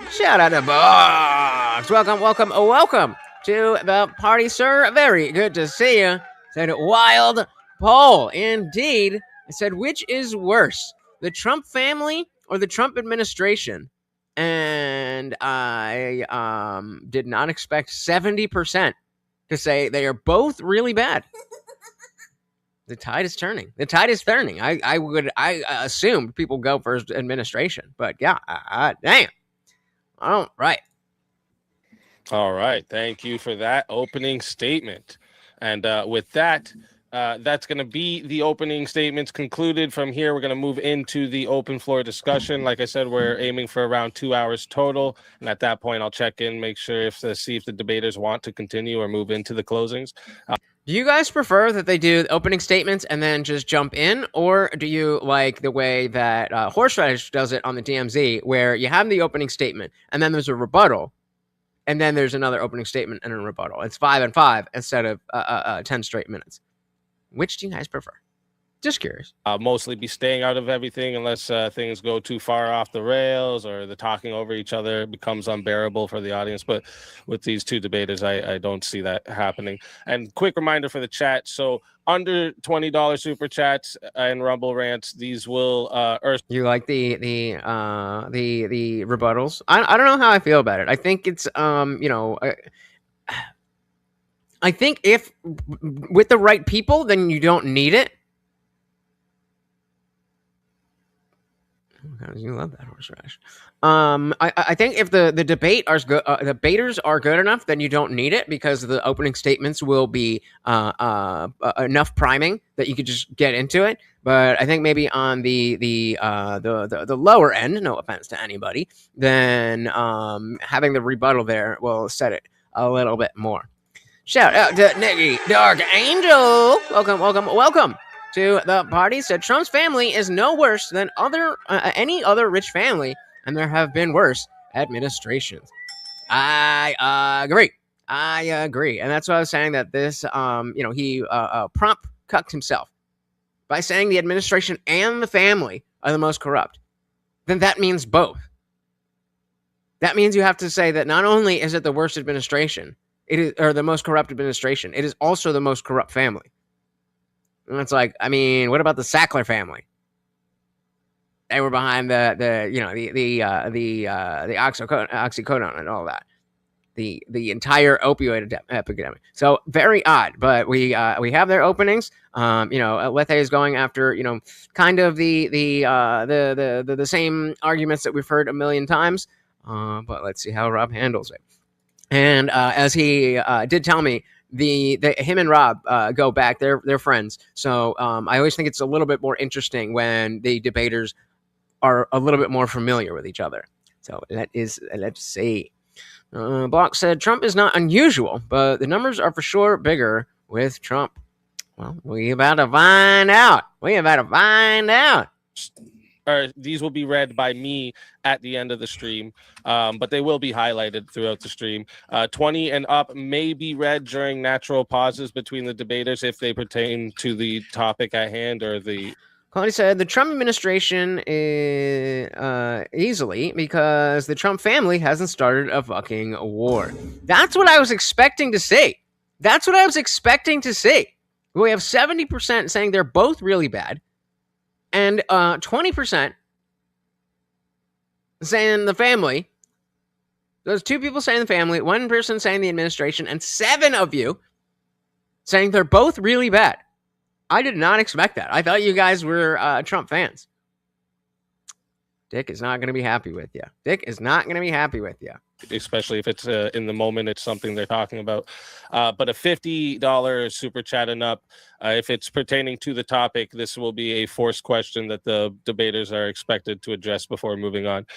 Shout out to Box. Welcome to the party, sir. Very good to see you. Said wild poll. Indeed. I said, which is worse, the Trump family or the Trump administration? And I did not expect 70% to say they are both really bad. The tide is turning. I assumed people go for administration, but yeah, damn. All right. Thank you for that opening statement. And with that, that's going to be the opening statements concluded. From here, we're going to move into the open floor discussion. Like I said, we're aiming for around 2 hours total. And at that point, I'll check in, make sure see if the debaters want to continue or move into the closings. Do you guys prefer that they do opening statements and then just jump in? Or do you like the way that Horseradish does it on the DMZ, where you have the opening statement and then there's a rebuttal and then there's another opening statement and a rebuttal? It's 5 and 5 instead of 10 straight minutes. Which do you guys prefer? Just curious. I'll mostly be staying out of everything unless things go too far off the rails or the talking over each other becomes unbearable for the audience. But with these two debaters, I don't see that happening. And quick reminder for the chat. So under $20 super chats and Rumble rants, these will You like the rebuttals? I don't know how I feel about it. I think it's I think if with the right people, then you don't need it. You love that horseradish. I think if the debaters are good enough, then you don't need it because the opening statements will be enough priming that you could just get into it. But I think maybe on the lower end, no offense to anybody, then having the rebuttal there will set it a little bit more. Shout out to Nikki Dark Angel. Welcome to the party. Said Trump's family is no worse than any other rich family, and there have been worse administrations. I agree, and that's why I was saying that this, he prompt cucked himself by saying the administration and the family are the most corrupt. Then that means both. That means you have to say that not only is it the worst administration, or the most corrupt administration, it is also the most corrupt family. And it's like, what about the Sackler family? They were behind the oxycodone and all that, the entire opioid epidemic. So very odd, but we have their openings. Lethe is going after kind of the same arguments that we've heard a million times. But let's see how Rob handles it. And as he did tell me, him and Rob go back. They're friends. So I always think it's a little bit more interesting when the debaters are a little bit more familiar with each other. So let's see. Block said Trump is not unusual, but the numbers are for sure bigger with Trump. Well, we about to find out. All these will be read by me at the end of the stream, but they will be highlighted throughout the stream. 20 and up may be read during natural pauses between the debaters if they pertain to the topic at hand or the. Claudia said the Trump administration is easily because the Trump family hasn't started a fucking war. That's what I was expecting to see. That's what I was expecting to see. We have 70% saying they're both really bad, and 20% saying the family. There's 2 people saying the family, 1 person saying the administration, and 7 of you saying they're both really bad. I did not expect that. I thought you guys were Trump fans. Dick is not going to be happy with you. Dick is not going to be happy with you. Especially if it's in the moment, it's something they're talking about. But a $50 super chat and up, if it's pertaining to the topic, this will be a forced question that the debaters are expected to address before moving on.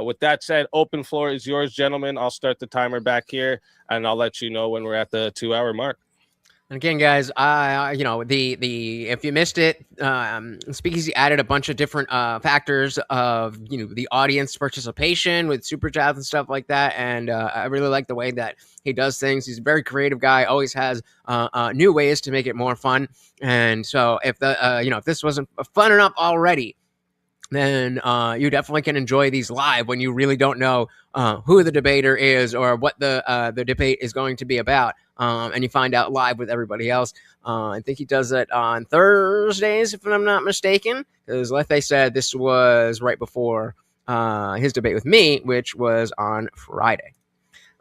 With that said, open floor is yours, gentlemen. I'll start the timer back here, and I'll let you know when we're at the 2-hour mark. And again, guys, you know, the if you missed it, SpeakeaZy added a bunch of different factors of, you know, the audience participation with super chats and stuff like that. And I really like the way that he does things. He's a very creative guy. Always has new ways to make it more fun. And so if if this wasn't fun enough already, then you definitely can enjoy these live when you really don't know who the debater is or what the debate is going to be about. And you find out live with everybody else. I think he does it on Thursdays, if I'm not mistaken, because Lethe said this was right before his debate with me, which was on Friday.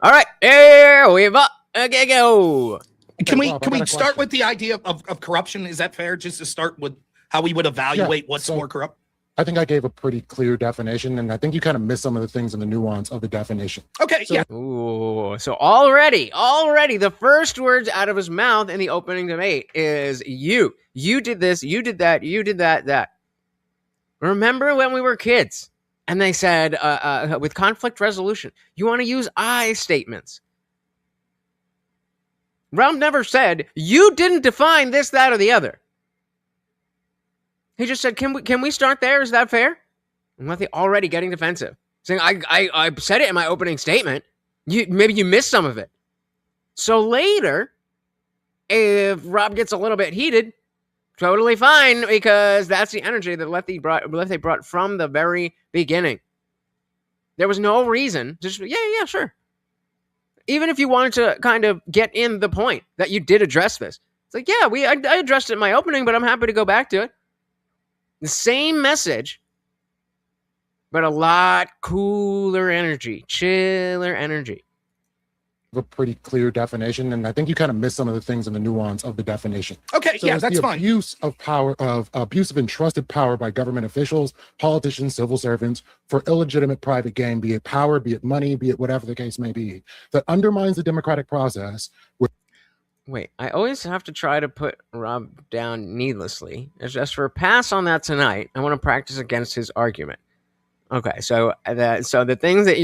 All right, there we go. Okay, go. Can we start with the idea of corruption? Is that fair? Just to start with how we would evaluate what's more corrupt? I think I gave a pretty clear definition, and I think you kind of missed some of the things in the nuance of the definition. Okay, So- yeah. Ooh, so already, the first words out of his mouth in the opening debate is you. You did this, you did that, you did that. Remember when we were kids and they said, with conflict resolution, you want to use I statements. Rob never said, you didn't define this, that, or the other. He just said, can we start there? Is that fair? And Lethe already getting defensive, saying, I said it in my opening statement. Maybe you missed some of it. So later, if Rob gets a little bit heated, totally fine, because that's the energy that Lethe brought from the very beginning. There was no reason to just, yeah, sure. Even if you wanted to kind of get in the point that you did address this. It's like, yeah, I addressed it in my opening, but I'm happy to go back to it. The same message, but a lot cooler energy, chiller energy. A pretty clear definition, and I think you kind of missed some of the things in the nuance of the definition. Okay, So yeah, it's that's the fine. abuse of power, abuse of entrusted power by government officials, politicians, civil servants for illegitimate private gain, be it power, be it money, be it whatever the case may be, that undermines the democratic process. Wait, I always have to try to put Rob down needlessly. It's just for a pass on that tonight. I want to practice against his argument. Okay, so the things that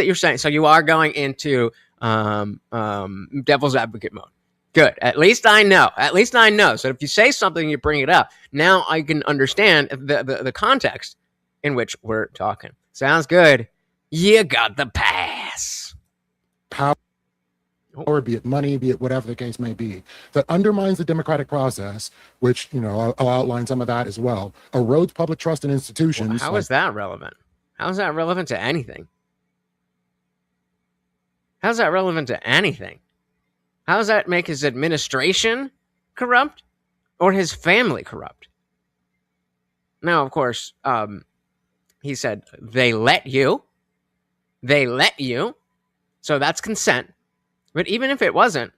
you're saying. So you are going into devil's advocate mode. Good. At least I know. So if you say something, you bring it up. Now I can understand the context in which we're talking. Sounds good. You got the pass. Power, be it money, be it whatever the case may be, that undermines the democratic process, which, I'll outline some of that as well, erodes public trust in institutions. Well, how is that relevant? How is that relevant to anything? How's that relevant to anything? How does that make his administration corrupt or his family corrupt? Now, of course, he said, they let you. So that's consent. But even if it wasn't,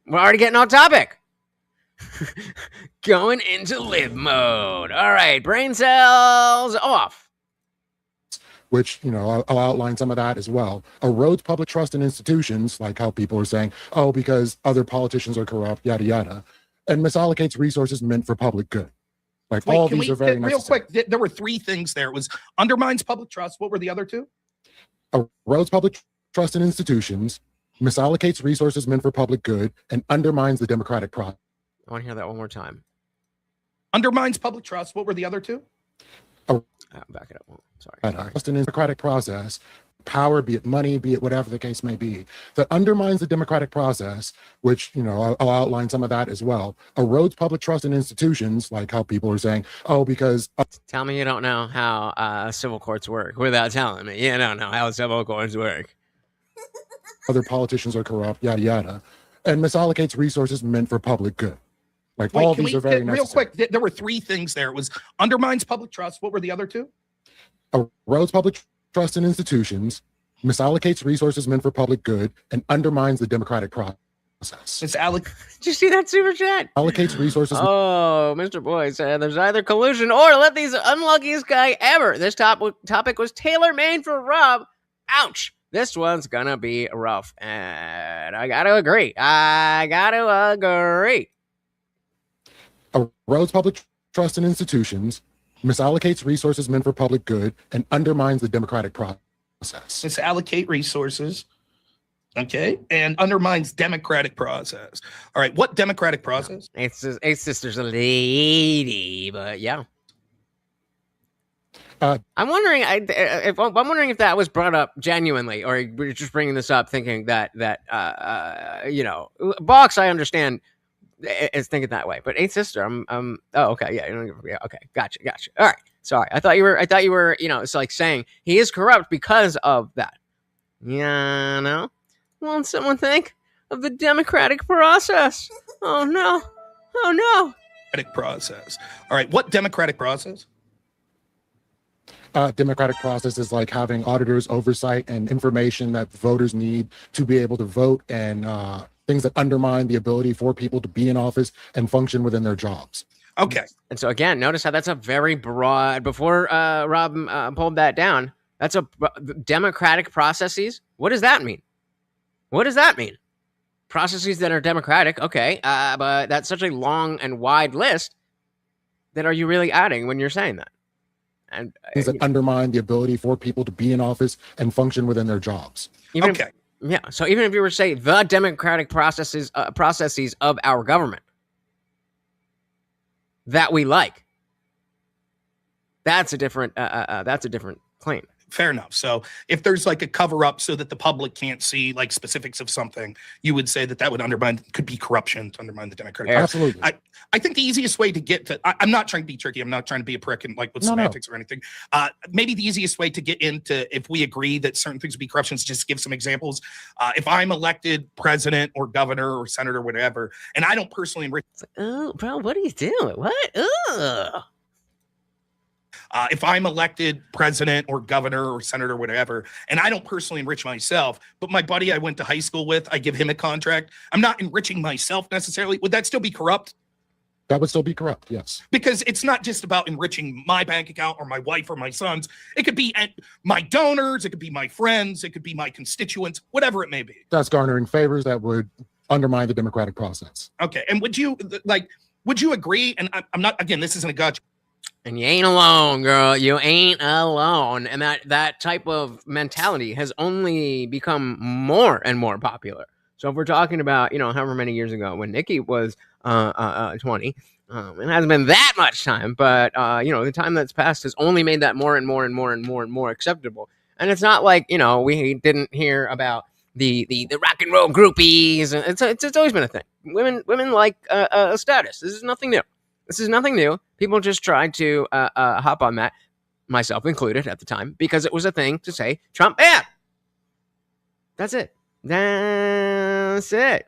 we're already getting off topic. Going into live mode. All right, brain cells off. Which, I'll outline some of that as well, erodes public trust in institutions, like how people are saying, because other politicians are corrupt, yada, yada, and misallocates resources meant for public good. Like, all these are very necessary. Real quick, there were 3 things there. It was undermines public trust. What were the other 2? Erodes public trust in institutions, misallocates resources meant for public good, and undermines the democratic process. I want to hear that one more time. Undermines public trust. What were the other two? Back it up. Sorry. Just an democratic process, power, be it money, be it whatever the case may be, that undermines the democratic process, which, I'll outline some of that as well, erodes public trust in institutions, like how people are saying, because... Tell me you don't know how civil courts work without telling me. You don't know how civil courts work. Other politicians are corrupt, yada, yada, and misallocates resources meant for public good. Like, all these are very necessary. Real quick, there were three things there. It was undermines public trust. What were the other two? Erodes public trust in institutions, misallocates resources meant for public good, and undermines the democratic process. Did you see that super chat? Allocates resources. Oh, Mr. Boy said there's either collusion or Lethe's unluckiest guy ever. This topic was tailor-made for Rob. Ouch. This one's gonna be rough. And I gotta agree. Erodes public trust in institutions, misallocates resources meant for public good, and undermines the democratic process. Misallocate resources, okay, and undermines democratic process. All right, what democratic process? It's sister's a lady, but yeah. I'm wondering if that was brought up genuinely, or we're just bringing this up thinking that Box, I understand, is thinking that way, but Eighth Sister, okay, yeah, okay, gotcha. All right, sorry, I thought you were, it's like saying he is corrupt because of that. Yeah, no. Won't someone think of the democratic process? Oh no. Democratic process. All right, what democratic process? Democratic process is like having auditors oversight and information that voters need to be able to vote, and things that undermine the ability for people to be in office and function within their jobs. Okay. And so again, notice how that's a very broad, before Rob pulled that down, that's a democratic processes. What does that mean? Processes that are democratic, okay, but that's such a long and wide list that are you really adding when you're saying that? And things that undermine the ability for people to be in office and function within their jobs. Okay. So even if you were to say the democratic processes of our government that we like, that's a different claim. Fair enough. So if there's like a cover up so that the public can't see like specifics of something, you would say that would could be corruption to undermine the democratic process. Absolutely. I think the easiest way to get to, I'm not trying to be tricky. I'm not trying to be a prick and like with semantics or anything. Maybe the easiest way to get into, if we agree that certain things would be corruption, is just give some examples. If I'm elected president or governor or senator, or whatever, and I don't personally enrich. Oh, bro, what are you doing? What? Ugh. If I'm elected president or governor or senator or whatever, and I don't personally enrich myself, but my buddy I went to high school with, I give him a contract, I'm not enriching myself necessarily. Would that still be corrupt? That would still be corrupt, yes. Because it's not just about enriching my bank account or my wife or my sons. It could be my donors, it could be my friends, it could be my constituents, whatever it may be. That's garnering favors that would undermine the democratic process. Okay, and would you agree, and I'm not, again, this isn't a gotcha. And you ain't alone, girl. You ain't alone. And that type of mentality has only become more and more popular. So if we're talking about, however many years ago when Nikki was 20, it hasn't been that much time, but the time that's passed has only made that more and more and more and more and more acceptable. And it's not like, we didn't hear about the rock and roll groupies. It's always been a thing. Women like status. This is nothing new. People just tried to hop on that, myself included at the time, because it was a thing to say Trump bad. That's it. Box said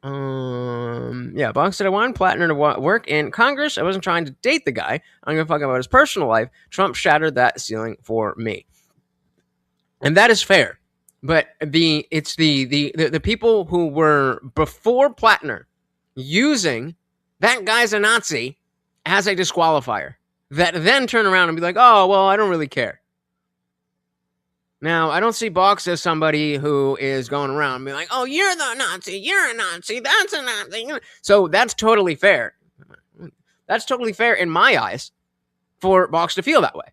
I wanted Plattner to work in Congress. I wasn't trying to date the guy. I don't give a fuck about his personal life. Trump shattered that ceiling for me. And that is fair. But it's the people who were before Plattner using that guy's a Nazi as a disqualifier that then turn around and be like, oh, well, I don't really care. Now, I don't see Box as somebody who is going around and being like, oh, you're the Nazi, you're a Nazi, that's a Nazi. So that's totally fair. That's totally fair in my eyes for Box to feel that way.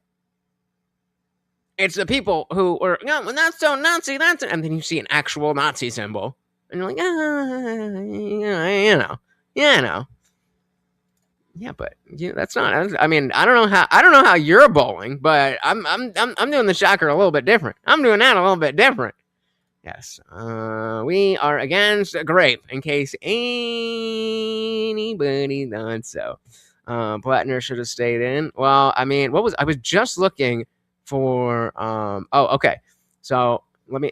It's the people who are, well, that's so Nazi, and then you see an actual Nazi symbol, and you're like, I know. Yeah, but that's not. I mean, I don't know how you're bowling, but I'm doing the shocker a little bit different. I'm doing that a little bit different. Yes, we are against grape. In case anybody thought so, Plattner should have stayed in. Well, I mean, I was just looking for. Oh, okay. So let me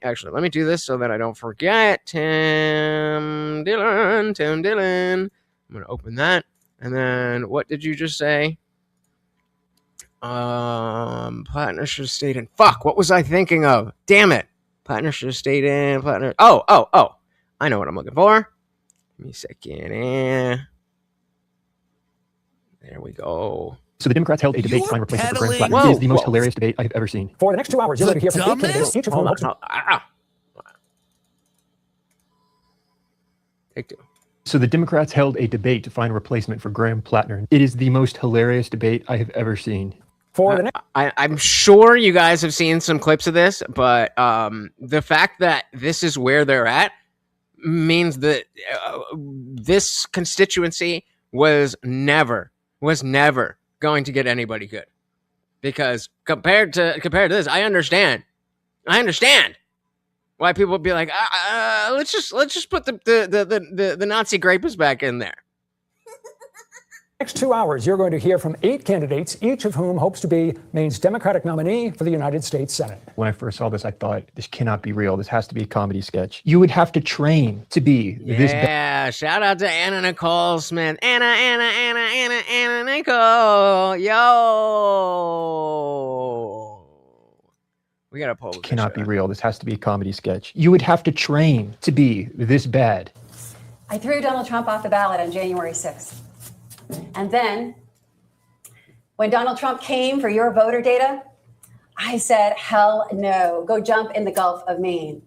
do this so that I don't forget. Tim Dillon. I'm gonna open that. And then what did you just say? Plattner should have stayed in. Fuck, what was I thinking of? Damn it. Plattner should have stayed in. Plattner. Oh. I know what I'm looking for. Give me a second. There we go. So the Democrats held a debate to find replacement for Graham Plattner. It is the most hilarious debate I've ever seen. For the next 2 hours, you're going to hear from 8 candidates, each of whom hopes to... Take 2. So the Democrats held a debate to find a replacement for Graham Plattner. It is the most hilarious debate I have ever seen. For the next... I'm sure you guys have seen some clips of this, but the fact that this is where they're at means that this constituency was never going to get anybody good. Because compared to this, I understand why people would be like, let's just put the Nazi grapers back in there. Next 2 hours, you're going to hear from 8 candidates, each of whom hopes to be Maine's Democratic nominee for the United States Senate. When I first saw this, I thought, this cannot be real. This has to be a comedy sketch. You would have to train to be this bad. Yeah, shout out to Anna Nicole Smith. Anna Nicole. Yo. We got to poll this. Cannot be real. This has to be a comedy sketch. You would have to train to be this bad. I threw Donald Trump off the ballot on January 6th. And then when Donald Trump came for your voter data, I said, hell no, go jump in the Gulf of Maine.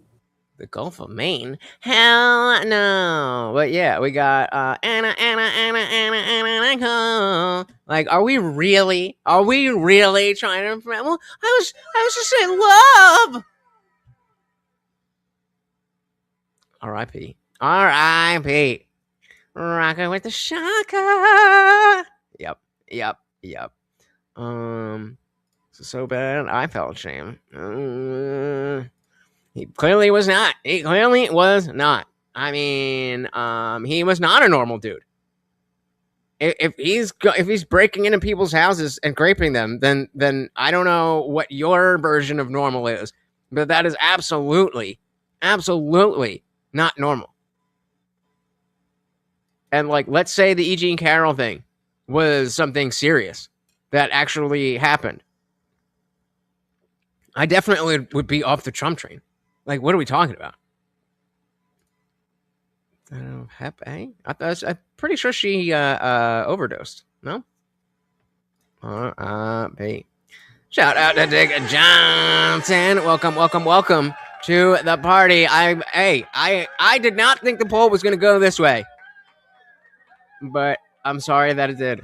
The Gulf of Maine? Hell no. But yeah, we got Anna. Like, are we really trying to... Well, I was just saying love. R.I.P. R.I.P. Rockin' with the Shaka. Yep. So bad, I felt shame. He clearly was not. I mean, he was not a normal dude. If he's breaking into people's houses and graping them, then I don't know what your version of normal is, but that is absolutely not normal. And like, let's say the E. Jean Carroll thing was something serious that actually happened. I definitely would be off the Trump train. Like, what are we talking about? I'm pretty sure she overdosed. No? R.I.P. Shout out to Dick Johnson. Welcome to the party. I did not think the poll was going to go this way. But I'm sorry that it did.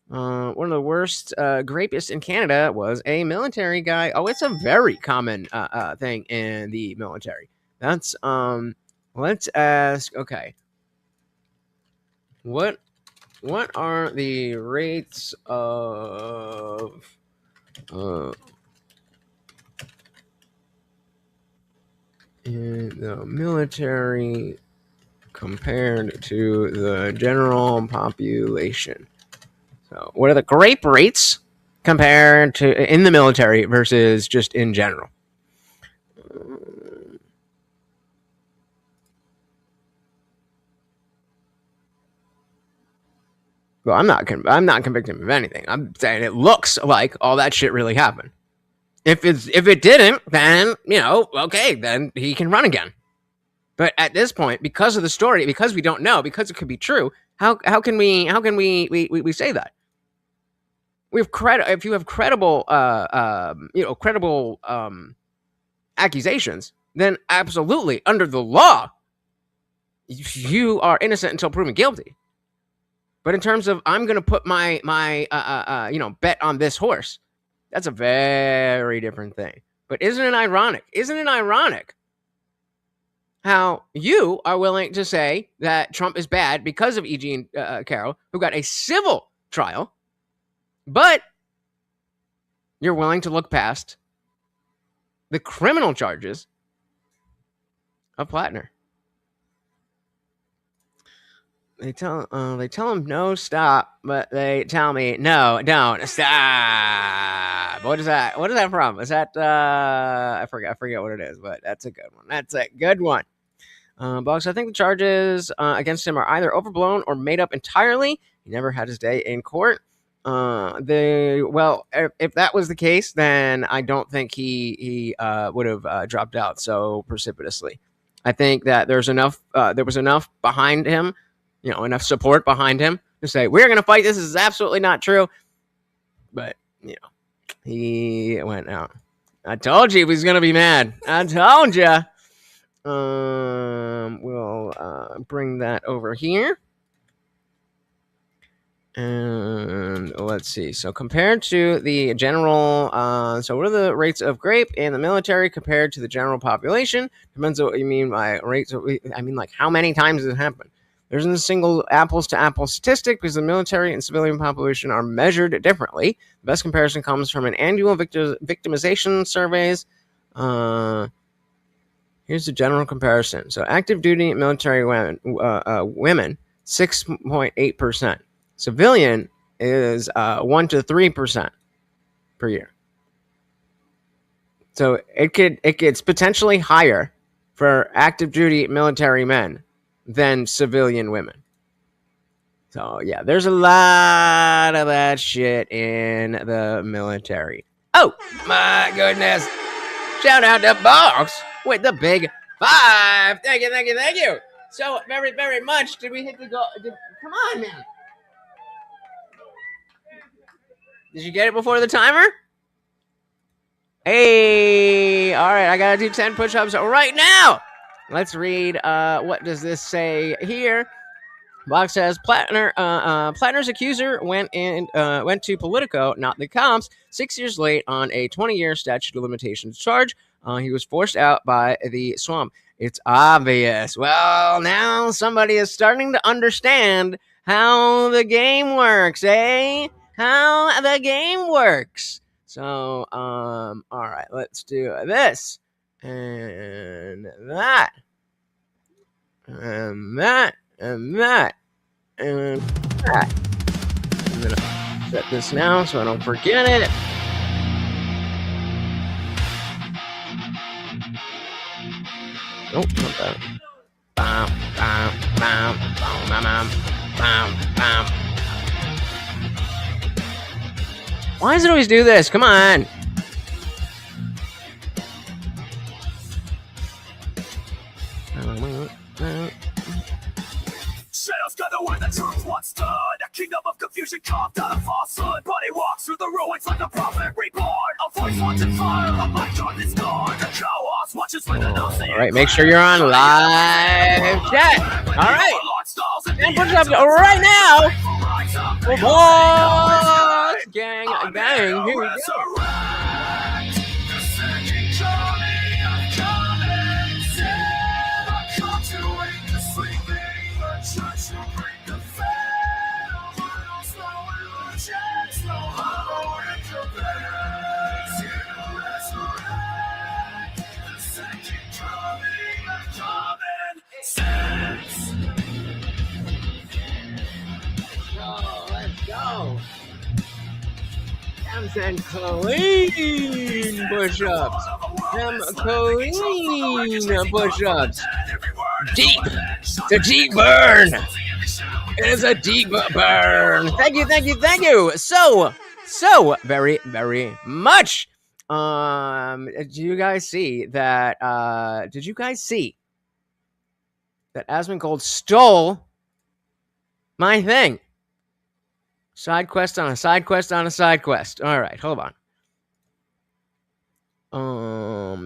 One of the worst grapists in Canada was a military guy. Oh, it's a very common thing in the military. That's let's ask, okay. What are the rates of in the military compared to the general population? So, what are the grape rates compared to in the military versus just in general? Well, I'm not convicting him of anything. I'm saying it looks like all that shit really happened. If it didn't, then okay, then he can run again. But at this point, because of the story, because we don't know, because it could be true, how can we say that? If you have credible accusations, then absolutely under the law, you are innocent until proven guilty. But in terms of I'm going to put my bet on this horse, that's a very different thing. But isn't it ironic? how you are willing to say that Trump is bad because of E. Jean Carroll, who got a civil trial, but you're willing to look past the criminal charges of Plattner. They tell him no, stop, but they tell me no, don't stop. What is that? What is that from? Is that I forget what it is, but that's a good one. That's a good one. Box, I think the charges against him are either overblown or made up entirely. He never had his day in court. If that was the case, then I don't think he would have dropped out so precipitously. I think that there was enough behind him, enough support behind him to say, we're going to fight. This is absolutely not true. But, he went out. I told you he was going to be mad. I told you. We'll bring that over here. And let's see. So compared to the general, so what are the rates of grape in the military compared to the general population? Depends on what you mean by rates. I mean, like, how many times does it happen? There isn't a single apples-to-apples statistic because the military and civilian population are measured differently. The best comparison comes from an annual victimization surveys. Here's the general comparison. So active duty military women 6.8%. Civilian is 1 to 3% per year. So it gets potentially higher for active duty military men than civilian women. So yeah, there's a lot of that shit in the military. Oh my goodness. Shout out to Box with the big 5. Thank you. So very, very much. Did we hit the goal? Come on, man. Did you get it before the timer? Hey, all right, I gotta do 10 push-ups right now. Let's read, what does this say here? Box says, Plattner's accuser went to Politico, not the cops, 6 years late on a 20-year statute of limitations charge. He was forced out by the swamp. It's obvious. Well, now somebody is starting to understand how the game works, eh? How the game works. So, all right, let's do this and that and that and that and that. I'm gonna set this now so I don't forget it. Oh, not that. Bam, bam, bam, bam, bam, bam, bam. Why does it always do this? Come on. Shadows gather where the truth once stood. A kingdom of confusion carved out of falsehood. Body walks through the ruins like a prophet reborn. A voice wants to fire, a mind joined is gone. The chaos watches with an All right, make sure you're on live chat. All right. And push up right now. Oh, boy. Gang, here we go. Let's go. Them clean push-ups. Them clean push-ups. Deep. It's a deep burn. It is a deep burn. Thank you. So very, very much. Did you guys see that? Did you guys see that Asmongold stole my thing? Side quest on a side quest on a side quest. All right, hold on.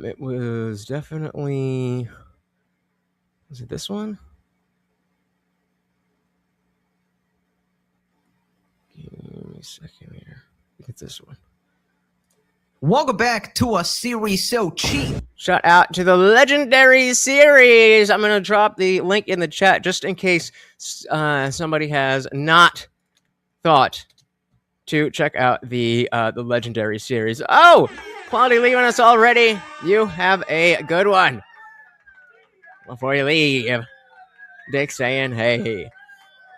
It was definitely. Was it this one? Give me a second here. Look at this one. Welcome back to a series so cheap. Shout out to the Legendary series. I'm going to drop the link in the chat just in case somebody has not thought to check out the Legendary series. Oh, Quality leaving us already. You have a good one. Before you leave, Dick saying, hey.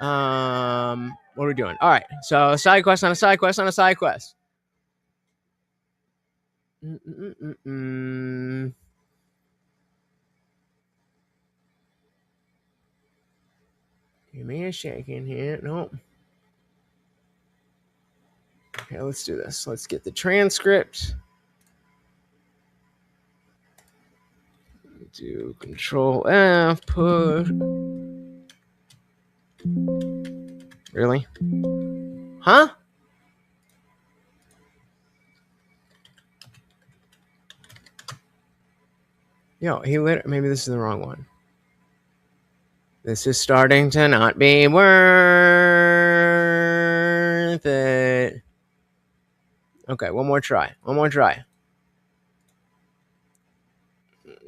What are we doing? All right, so side quest on a side quest on a side quest. Give me a shake in here. Nope. Okay, let's do this. Let's get the transcript. Do Control F, push. Really? Huh? Yo, maybe this is the wrong one. This is starting to not be worth it. Okay, one more try. One more try.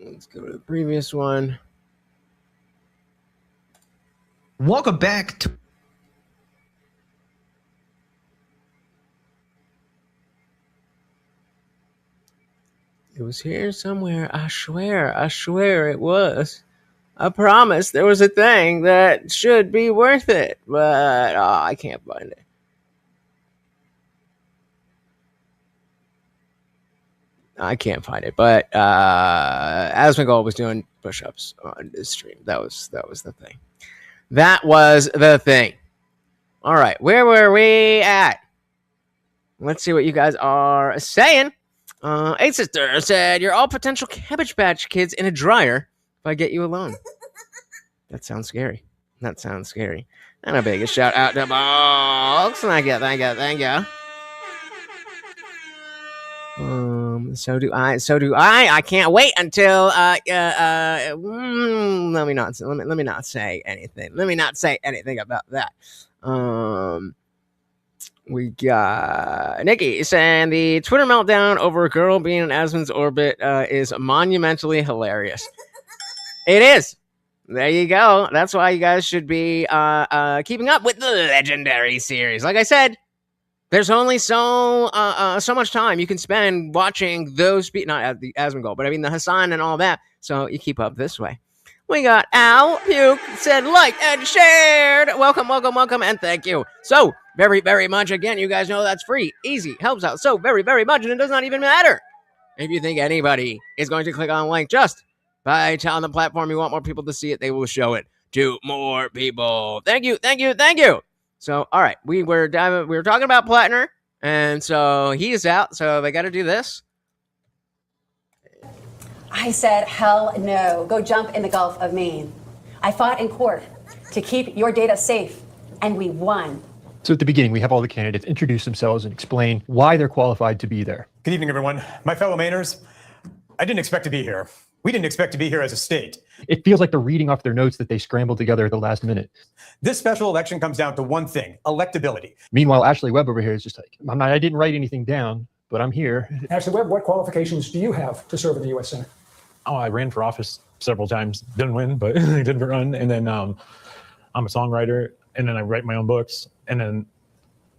Let's go to the previous one. Welcome back to... It was here somewhere. I swear it was. I promise there was a thing that should be worth it, but I can't find it. I can't find it, but Asmongold was doing push-ups on this stream. That was the thing. That was the thing. All right, where were we at? Let's see what you guys are saying. Hey, sister said, you're all potential Cabbage Patch Kids in a dryer if I get you alone. That sounds scary. That sounds scary. And a big shout out to Box. Thank you. So do I. I can't wait until let me not say anything. Let me not say anything about that. We got Nikki saying the Twitter meltdown over a girl being in Asmon's orbit is monumentally hilarious. It is. There you go. That's why you guys should be keeping up with the Legendary series. Like I said, there's only so much time you can spend watching those, not at the Asmongold, but I mean the Hassan and all that. So you keep up this way. We got Al Puke said liked and shared. Welcome, and thank you so very, very much. Again, you guys know that's free, easy, helps out so very, very much, and it does not even matter if you think anybody is going to click on a link. Just by telling the platform you want more people to see it, they will show it to more people. Thank you. So, all right, we were talking about Plattner, and so he's out. So they got to do this. I said, hell no. Go jump in the Gulf of Maine. I fought in court to keep your data safe, and we won. So at the beginning, we have all the candidates introduce themselves and explain why they're qualified to be there. Good evening, everyone. My fellow Mainers, I didn't expect to be here. We didn't expect to be here as a state. It feels like they're reading off their notes that they scrambled together at the last minute. This special election comes down to one thing, electability. Meanwhile, Ashley Webb over here is just like, I didn't write anything down, but I'm here. Ashley Webb, what qualifications do you have to serve in the U.S. Senate? Oh, I ran for office several times. Didn't win, but I did run. And then I'm a songwriter, and then I write my own books. And then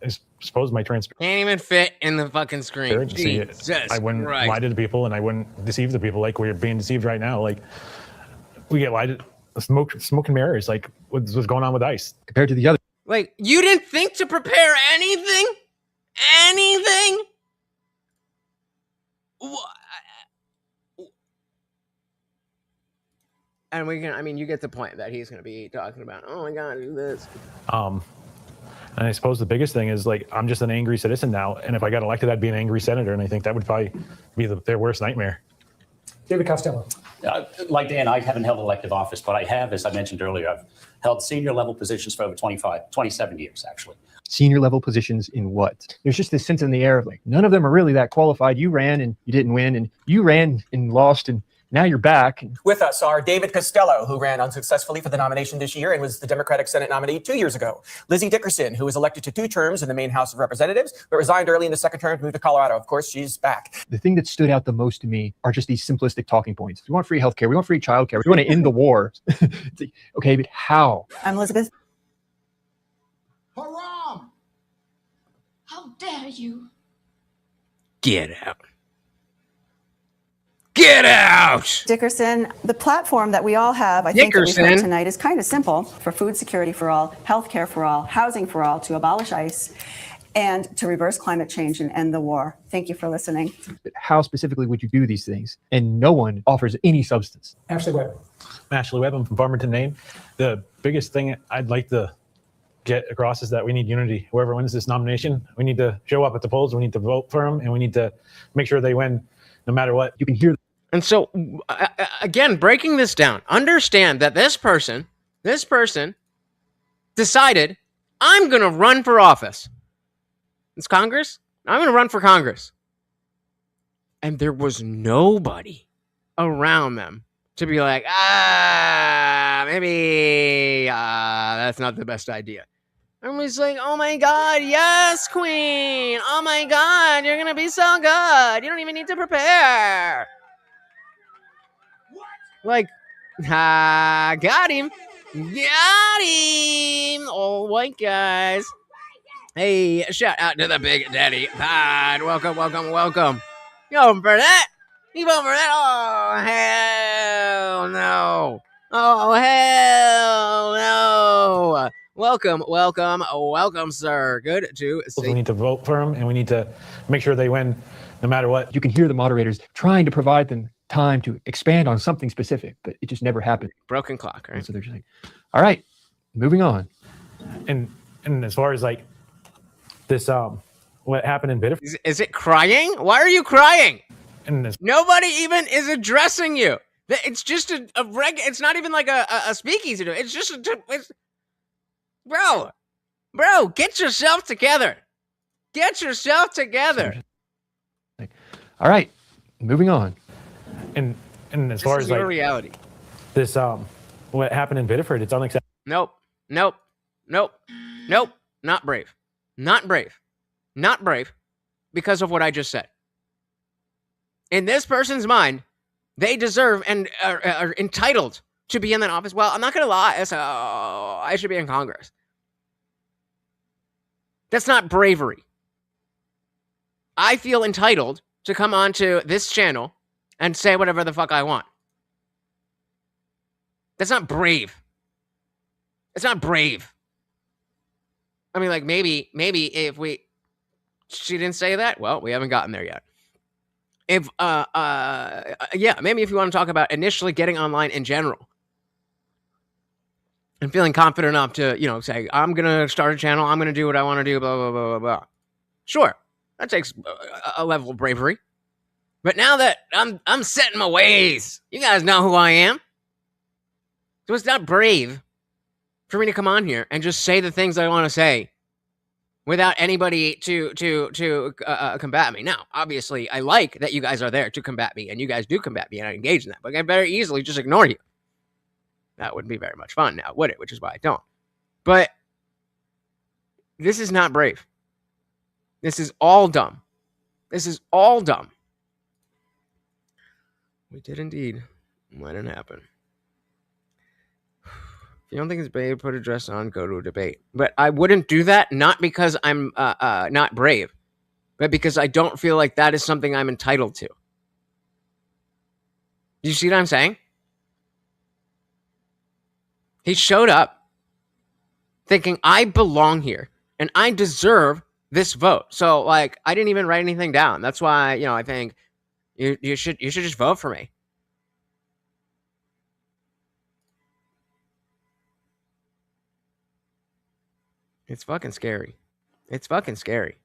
I suppose my transcript can't even fit in the fucking screen. Jesus I wouldn't Christ. lie to the people, and I wouldn't deceive the people like we're being deceived right now. Like we get lied to, smoke and mirrors. Like what's going on with ICE compared to the other. Like you didn't think to prepare anything? And you get the point that he's going to be talking about, oh my God, do this. And I suppose the biggest thing is like, I'm just an angry citizen now. And if I got elected, I'd be an angry senator. And I think that would probably be their worst nightmare. David Costello. Like Dan, I haven't held elective office, but I have, as I mentioned earlier, I've held senior level positions for over 27 years, actually. Senior level positions in what? There's just this sense in the air of like, none of them are really that qualified. You ran and you didn't win, and you ran and lost, and now you're back. With us are David Costello, who ran unsuccessfully for the nomination this year and was the Democratic Senate nominee 2 years ago. Lizzie Dickerson, who was elected to 2 terms in the Maine House of Representatives, but resigned early in the 2nd term to move to Colorado. Of course, she's back. The thing that stood out the most to me are just these simplistic talking points. We want free healthcare. We want free childcare. We want to end the war. It's like, okay, but how? I'm Elizabeth. Haram! How dare you? Get out. Get out! Dickerson, the platform that we all have, I think that we've heard Dickerson. tonight is kind of simple: for food security for all, healthcare for all, housing for all, to abolish ICE, and to reverse climate change and end the war. Thank you for listening. But how specifically would you do these things? And no one offers any substance. Ashley Webb. I'm Ashley Webb. I'm from Farmington, Maine. The biggest thing I'd like to get across is that we need unity. Whoever wins this nomination, we need to show up at the polls. We need to vote for them, and we need to make sure they win no matter what. You can hear. And so, again, breaking this down, understand that this person decided, I'm going to run for office. It's Congress. I'm going to run for Congress. And there was nobody around them to be like, maybe that's not the best idea. Everybody's like, oh my God, yes, queen. Oh my God, you're going to be so good. You don't even need to prepare. Like, got him. Got him. All white guys. Hey, shout out to the Big Daddy Pod. Welcome, welcome, welcome. You voting for that? You voting for that? Oh, hell no. Oh, hell no. Welcome, welcome, welcome, sir. Good to see you. We need to vote for them, and we need to make sure they win no matter what. You can hear the moderators trying to provide them time to expand on something specific, but it just never happened. Broken clock, right? And so they're just like, all right, moving on. And as far as like this, what happened in Biddeford. Is it crying? Why are you crying? And nobody even is addressing you. It's just a it's not even like a speakeasy. It's just bro, get yourself together. Get yourself together. All right, moving on. And as far as like reality, this what happened in Biddeford, it's unacceptable. Nope. Not brave. Not brave because of what I just said. In this person's mind, they deserve and are entitled to be in that office. Well, I'm not going to lie. So I should be in Congress. That's not bravery. I feel entitled to come onto this channel and say whatever the fuck I want. That's not brave. It's not brave. I mean, like, maybe if she didn't say that, well, we haven't gotten there yet. If, yeah, maybe if you want to talk about initially getting online in general and feeling confident enough to, say, I'm going to start a channel, I'm going to do what I want to do, blah, blah, blah, blah, blah. Sure, that takes a level of bravery. But now that I'm set in my ways, you guys know who I am. So it's not brave for me to come on here and just say the things I want to say without anybody to combat me. Now, obviously, I like that you guys are there to combat me, and you guys do combat me, and I engage in that. But I can very easily just ignore you. That wouldn't be very much fun now, would it? Which is why I don't. But this is not brave. This is all dumb. This is all dumb. We did indeed let it happen. If you don't think it's brave, put a dress on, go to a debate. But I wouldn't do that, not because I'm not brave, but because I don't feel like that is something I'm entitled to. Do you see what I'm saying? He showed up thinking I belong here and I deserve this vote. So, like, I didn't even write anything down. That's why, I think you should just vote for me. It's fucking scary. It's fucking scary.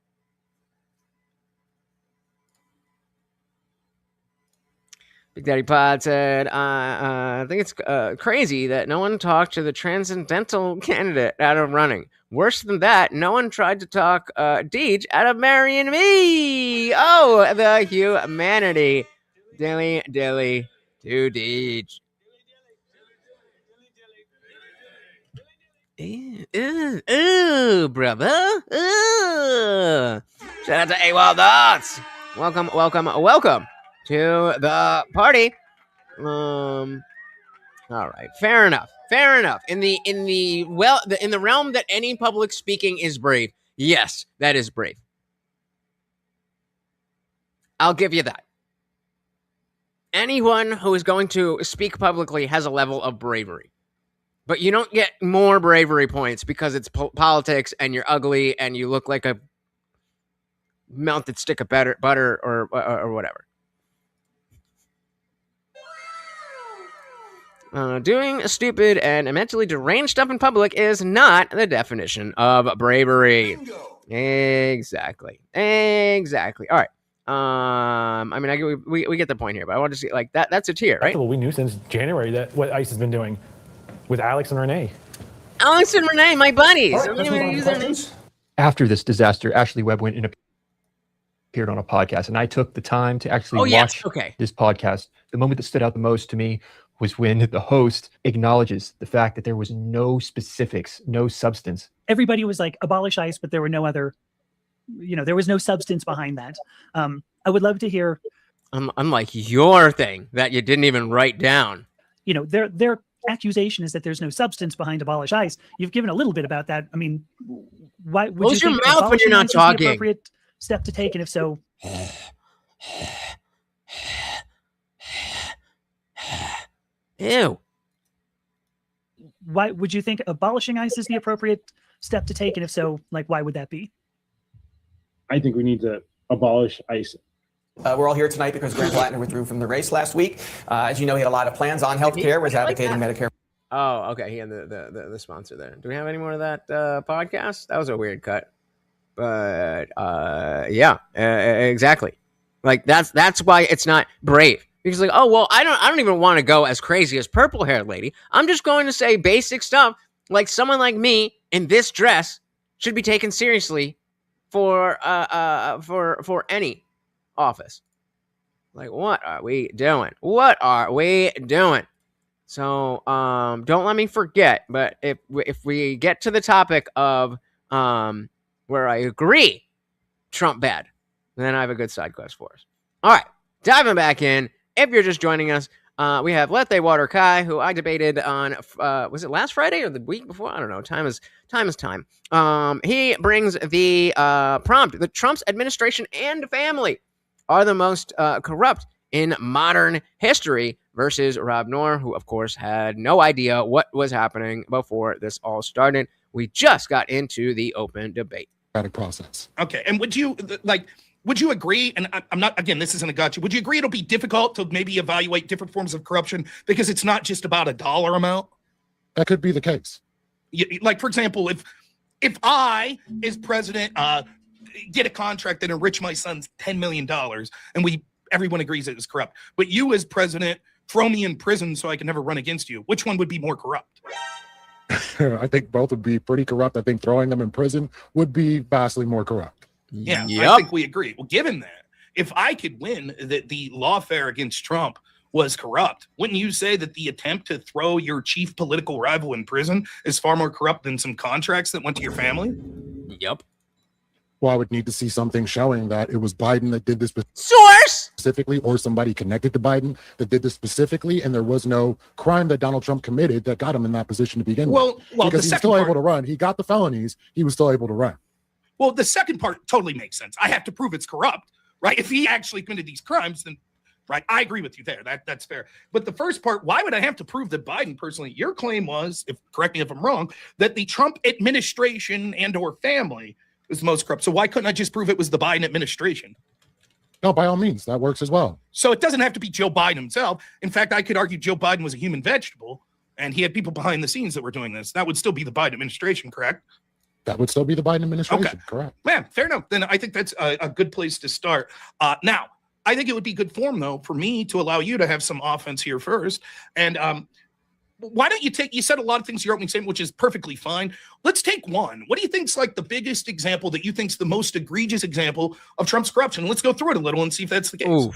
Big Daddy Pod said, I think it's crazy that no one talked to the transcendental candidate out of running. Worse than that, no one tried to talk Deej out of marrying me. Oh, the humanity. Dilly, dilly, Too deep. Ooh, brother. Ooh. Shout out to AWOL Dots. Welcome to the party. All right, fair enough. In the realm that any public speaking is brave. Yes, that is brave. I'll give you that. Anyone who is going to speak publicly has a level of bravery. But you don't get more bravery points because it's politics and you're ugly and you look like a melted stick of butter or whatever. Doing stupid and mentally deranged stuff in public is not the definition of bravery. Bingo. Exactly. All right. I mean, we get the point here, but I want to see like that. That's a tier, right? That's what we knew since January that what ICE has been doing with Alex and Renee. Alex and Renee, my buddies. All right, let's move on to questions. After this disaster, Ashley Webb went and appeared on a podcast, and I took the time to actually watch this podcast. The moment that stood out the most to me was when the host acknowledges the fact that there was no specifics, no substance. Everybody was like, abolish ICE, but there were no other, there was no substance behind that. I would love to hear. Unlike your thing that you didn't even write down. Their accusation is that there's no substance behind abolish ICE. You've given a little bit about that. I mean, why would Close you your think mouth when you're not abolishing ICE is talking. the appropriate step to take? And if so, ew. Why would you think abolishing ICE is the appropriate step to take? And if so, like, why would that be? I think we need to abolish ICE. We're all here tonight because Grant Blattner withdrew from the race last week. As you know, he had a lot of plans on health care, was advocating Medicare. Oh, okay. He had the sponsor there. Do we have any more of that podcast? That was a weird cut. But yeah, exactly. Like that's why it's not brave. Because like, oh well, I don't even want to go as crazy as purple haired lady. I'm just going to say basic stuff like someone like me in this dress should be taken seriously for any office. Like, what are we doing? So don't let me forget. But if we get to the topic of where I agree Trump bad, then I have a good side quest for us. All right, diving back in. If you're just joining us, we have LetheWaterKai, who I debated on, was it last Friday or the week before? I don't know. Time is time. He brings the prompt that Trump's administration and family are the most corrupt in modern history versus Rob Noerr, who, of course, had no idea what was happening before this all started. We just got into the open debate. Process. Okay. And would you agree, and I'm not, again, this isn't a gotcha, would you agree it'll be difficult to maybe evaluate different forms of corruption because it's not just about a dollar amount? That could be the case. Like, for example, if I, as president, get a contract that enrich my son's $10 million, and everyone agrees it was corrupt, but you as president throw me in prison so I can never run against you, which one would be more corrupt? I think both would be pretty corrupt. I think throwing them in prison would be vastly more corrupt. Yeah, I think we agree. Well, given that, if I could win that the lawfare against Trump was corrupt, wouldn't you say that the attempt to throw your chief political rival in prison is far more corrupt than some contracts that went to your family? Yep. Well, I would need to see something showing that it was Biden that did this specifically, or somebody connected to Biden that did this specifically, and there was no crime that Donald Trump committed that got him in that position to begin with. Well, because he was still able to run. He got the felonies. He was still able to run. Well, the second part totally makes sense. I have to prove it's corrupt, right? If he actually committed these crimes, then, right, I agree with you there. That's fair. But the first part, why would I have to prove that Biden personally? Your claim was, correct me if I'm wrong, that the Trump administration and or family was the most corrupt. So why couldn't I just prove it was the Biden administration? No, by all means, that works as well. So it doesn't have to be Joe Biden himself. In fact, I could argue Joe Biden was a human vegetable, and he had people behind the scenes that were doing this. That would still be the Biden administration, correct? That would still be the Biden administration, okay. Correct. Man, fair enough. Then I think that's a good place to start. Now, I think it would be good form, though, for me to allow you to have some offense here first. And why don't you said a lot of things in your opening statement, which is perfectly fine. Let's take one. What do you think's like the biggest example that you think's the most egregious example of Trump's corruption? Let's go through it a little and see if that's the case.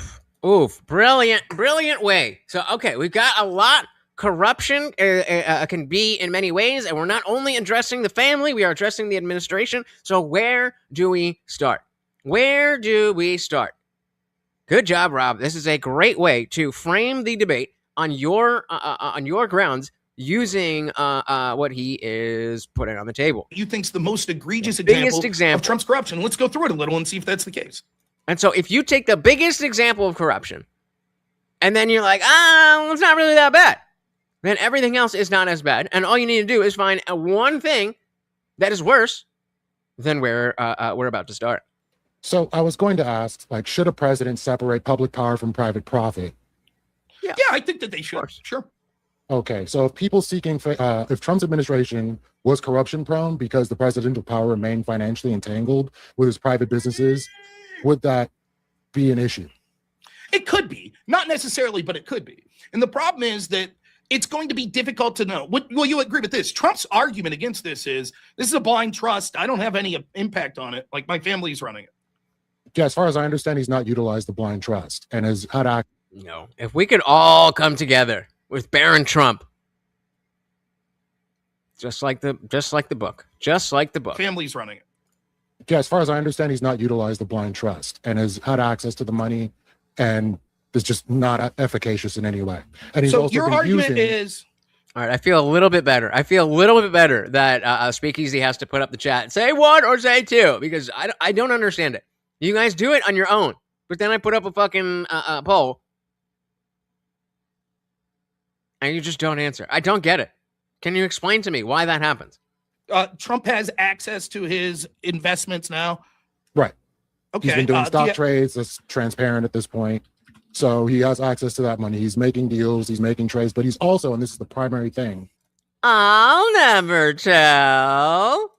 Oof, brilliant way. So, okay, we've got a lot. Corruption can be in many ways, and we're not only addressing the family, we are addressing the administration. So where do we start? Where do we start? Good job, Rob. This is a great way to frame the debate on your grounds using what he is putting on the table. You think's the most egregious biggest example of Trump's corruption. Let's go through it a little and see if that's the case. And so if you take the biggest example of corruption, and then you're like, it's not really that bad, then everything else is not as bad. And all you need to do is find one thing that is worse than where we're about to start. So I was going to ask, like, should a president separate public power from private profit? Yeah, I think that they should. Sure. Okay, so if people seeking, if Trump's administration was corruption prone because the presidential power remained financially entangled with his private businesses, would that be an issue? It could be. Not necessarily, but it could be. And the problem is that it's going to be difficult to know. Will you agree with this? Trump's argument against this is a blind trust. I don't have any impact on it. Like, my family's running it. Yeah, as far as I understand, he's not utilized the blind trust and has had act. No, if we could all come together with Barron Trump, just like the book. Family's running it. Yeah, as far as I understand, he's not utilized the blind trust and has had access to the money and is just not efficacious in any way. And he's so also your been argument using... is... All right, I feel a little bit better. That SpeakeaZy has to put up the chat. Say one or say two, because I don't understand it. You guys do it on your own, but then I put up a fucking poll, and you just don't answer. I don't get it. Can you explain to me why that happens? Trump has access to his investments now. Right. Okay. He's been doing stock trades. That's transparent at this point. So he has access to that money. He's making deals. He's making trades. But he's also, and this is the primary thing. I'll never tell.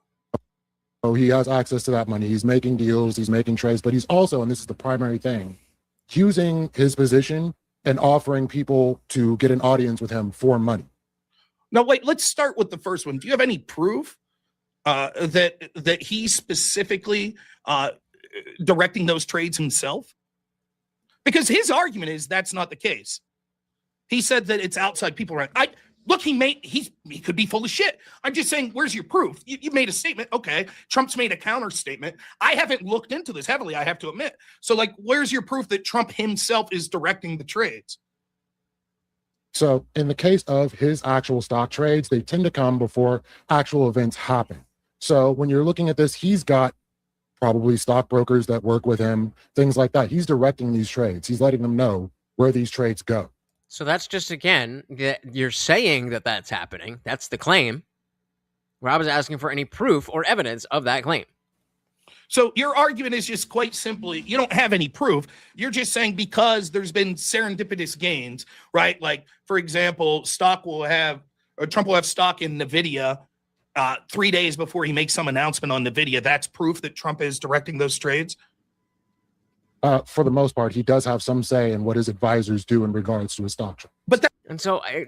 So he has access to that money. He's making deals. He's making trades. But he's also, and this is the primary thing, using his position and offering people to get an audience with him for money. Now, wait, let's start with the first one. Do you have any proof that he's specifically directing those trades himself? Because his argument is that's not the case. He said that it's outside people. Right? Look, he could be full of shit. I'm just saying, where's your proof? You made a statement. Okay, Trump's made a counter statement. I haven't looked into this heavily, I have to admit. So, like, where's your proof that Trump himself is directing the trades? So in the case of his actual stock trades, they tend to come before actual events happen. So when you're looking at this, he's got probably stockbrokers that work with him, things like that. He's directing these trades. He's letting them know where these trades go. So that's just, again, that you're saying that that's happening. That's the claim. Rob is asking for any proof or evidence of that claim. So your argument is just quite simply, you don't have any proof. You're just saying because there's been serendipitous gains, right? Like, for example, Trump will have stock in NVIDIA 3 days before he makes some announcement on NVIDIA. That's proof that Trump is directing those trades? For the most part, he does have some say in what his advisors do in regards to his stock trade. And so I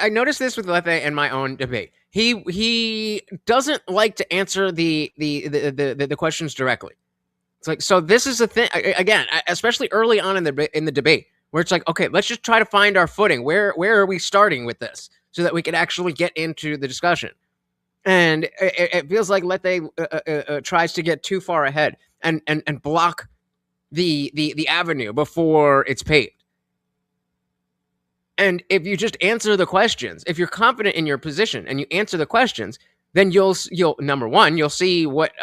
noticed this with Lethe in my own debate. He doesn't like to answer the questions directly. It's like, so this is the thing again, especially early on in the debate, where it's like, okay, let's just try to find our footing. Where are we starting with this so that we can actually get into the discussion? And it feels like Lethe tries to get too far ahead and block the avenue before it's paved. And if you just answer the questions, if you're confident in your position and you answer the questions, then you'll number one, you'll see what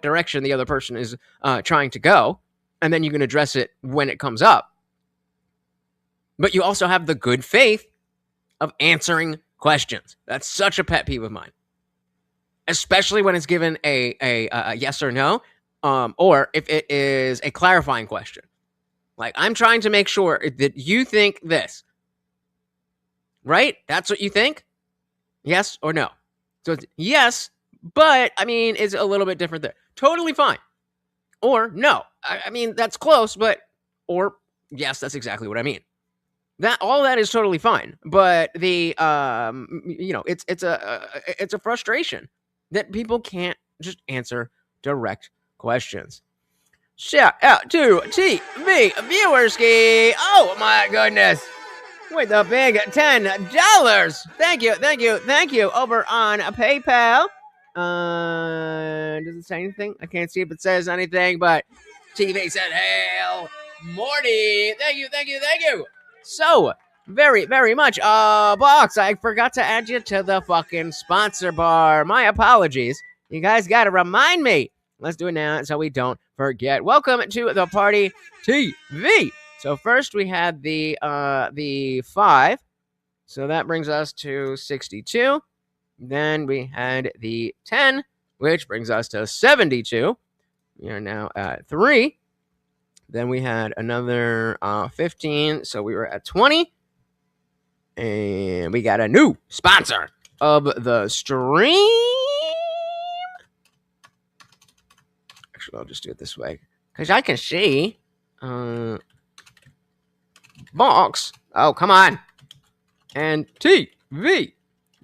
direction the other person is trying to go, and then you can address it when it comes up. But you also have the good faith of answering questions. That's such a pet peeve of mine, especially when it's given a yes or no, or if it is a clarifying question. Like, I'm trying to make sure that you think this. Right? That's what you think? Yes or no? So it's yes, but I mean, it's a little bit different there. Totally fine. Or no. I mean, that's close, but, or yes, that's exactly what I mean. All that is totally fine. But the, it's a frustration that people can't just answer direct questions. Shout out to TV Viewerski. Oh my goodness. With a big $10. Thank you. Over on PayPal. Does it say anything? I can't see if it says anything, but TV said, hail Morty. Thank you. So, very much. Box, I forgot to add you to the fucking sponsor bar. My apologies. You guys got to remind me. Let's do it now so we don't forget. Welcome to the party, TV. So first we had the 5. So that brings us to 62. Then we had the 10, which brings us to 72. We are now at 3. Then we had another 15. So we were at 20. And we got a new sponsor of the stream. Actually, I'll just do it this way because I can see Box. Oh, come on. And TV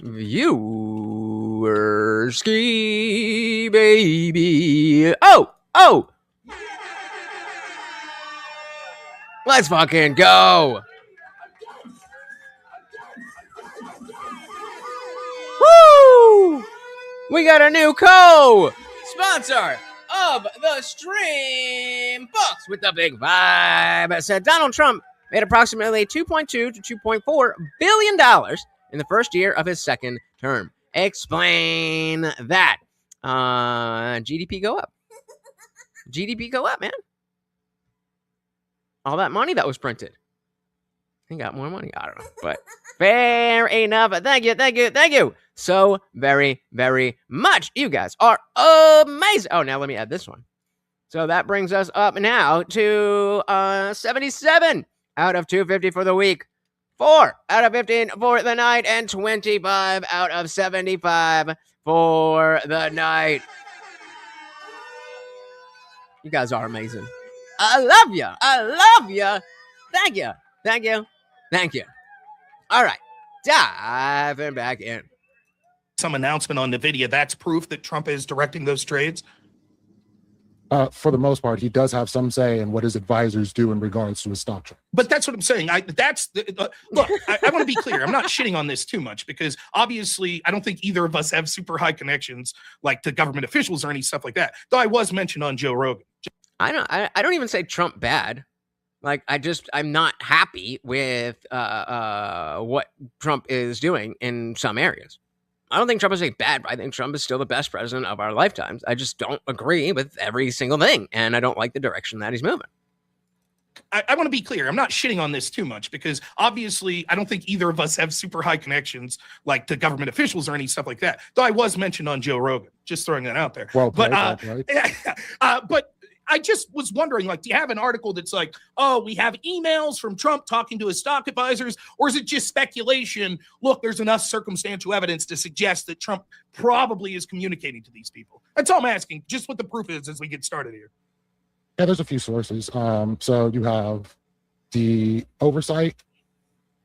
Viewerski, baby. Oh. Let's fucking go. Woo! We got a new co-sponsor of the stream. Box with the big vibe. Said Donald Trump made approximately $2.2 to $2.4 billion in the first year of his second term. Explain that. GDP go up. GDP go up, man. All that money that was printed. He got more money. I don't know, but fair enough. Thank you. So very much. You guys are amazing. Oh, now let me add this one. So that brings us up now to 77 out of 250 for the week, 4 out of 15 for the night, and 25 out of 75 for the night. You guys are amazing. I love you. Thank you. All right, diving back in. Some announcement on NVIDIA, that's proof that Trump is directing those trades? For the most part, he does have some say in what his advisors do in regards to his stock trade. But that's what I'm saying. Look, I want to be clear. I'm not shitting on this too much because obviously I don't think either of us have super high connections like to government officials or any stuff like that. Though I was mentioned on Joe Rogan. I don't even say Trump bad. Like, I'm not happy with what Trump is doing in some areas. I don't think Trump is bad, but I think Trump is still the best president of our lifetimes. I just don't agree with every single thing, and I don't like the direction that he's moving. I want to be clear. I'm not shitting on this too much because obviously I don't think either of us have super high connections like to government officials or any stuff like that. Though I was mentioned on Joe Rogan, just throwing that out there. Well, but right. I just was wondering, like, do you have an article that's like, oh, we have emails from Trump talking to his stock advisors, or is it just speculation? Look, there's enough circumstantial evidence to suggest that Trump probably is communicating to these people. That's all I'm asking, just what the proof is as we get started here. Yeah, there's a few sources. So you have the oversight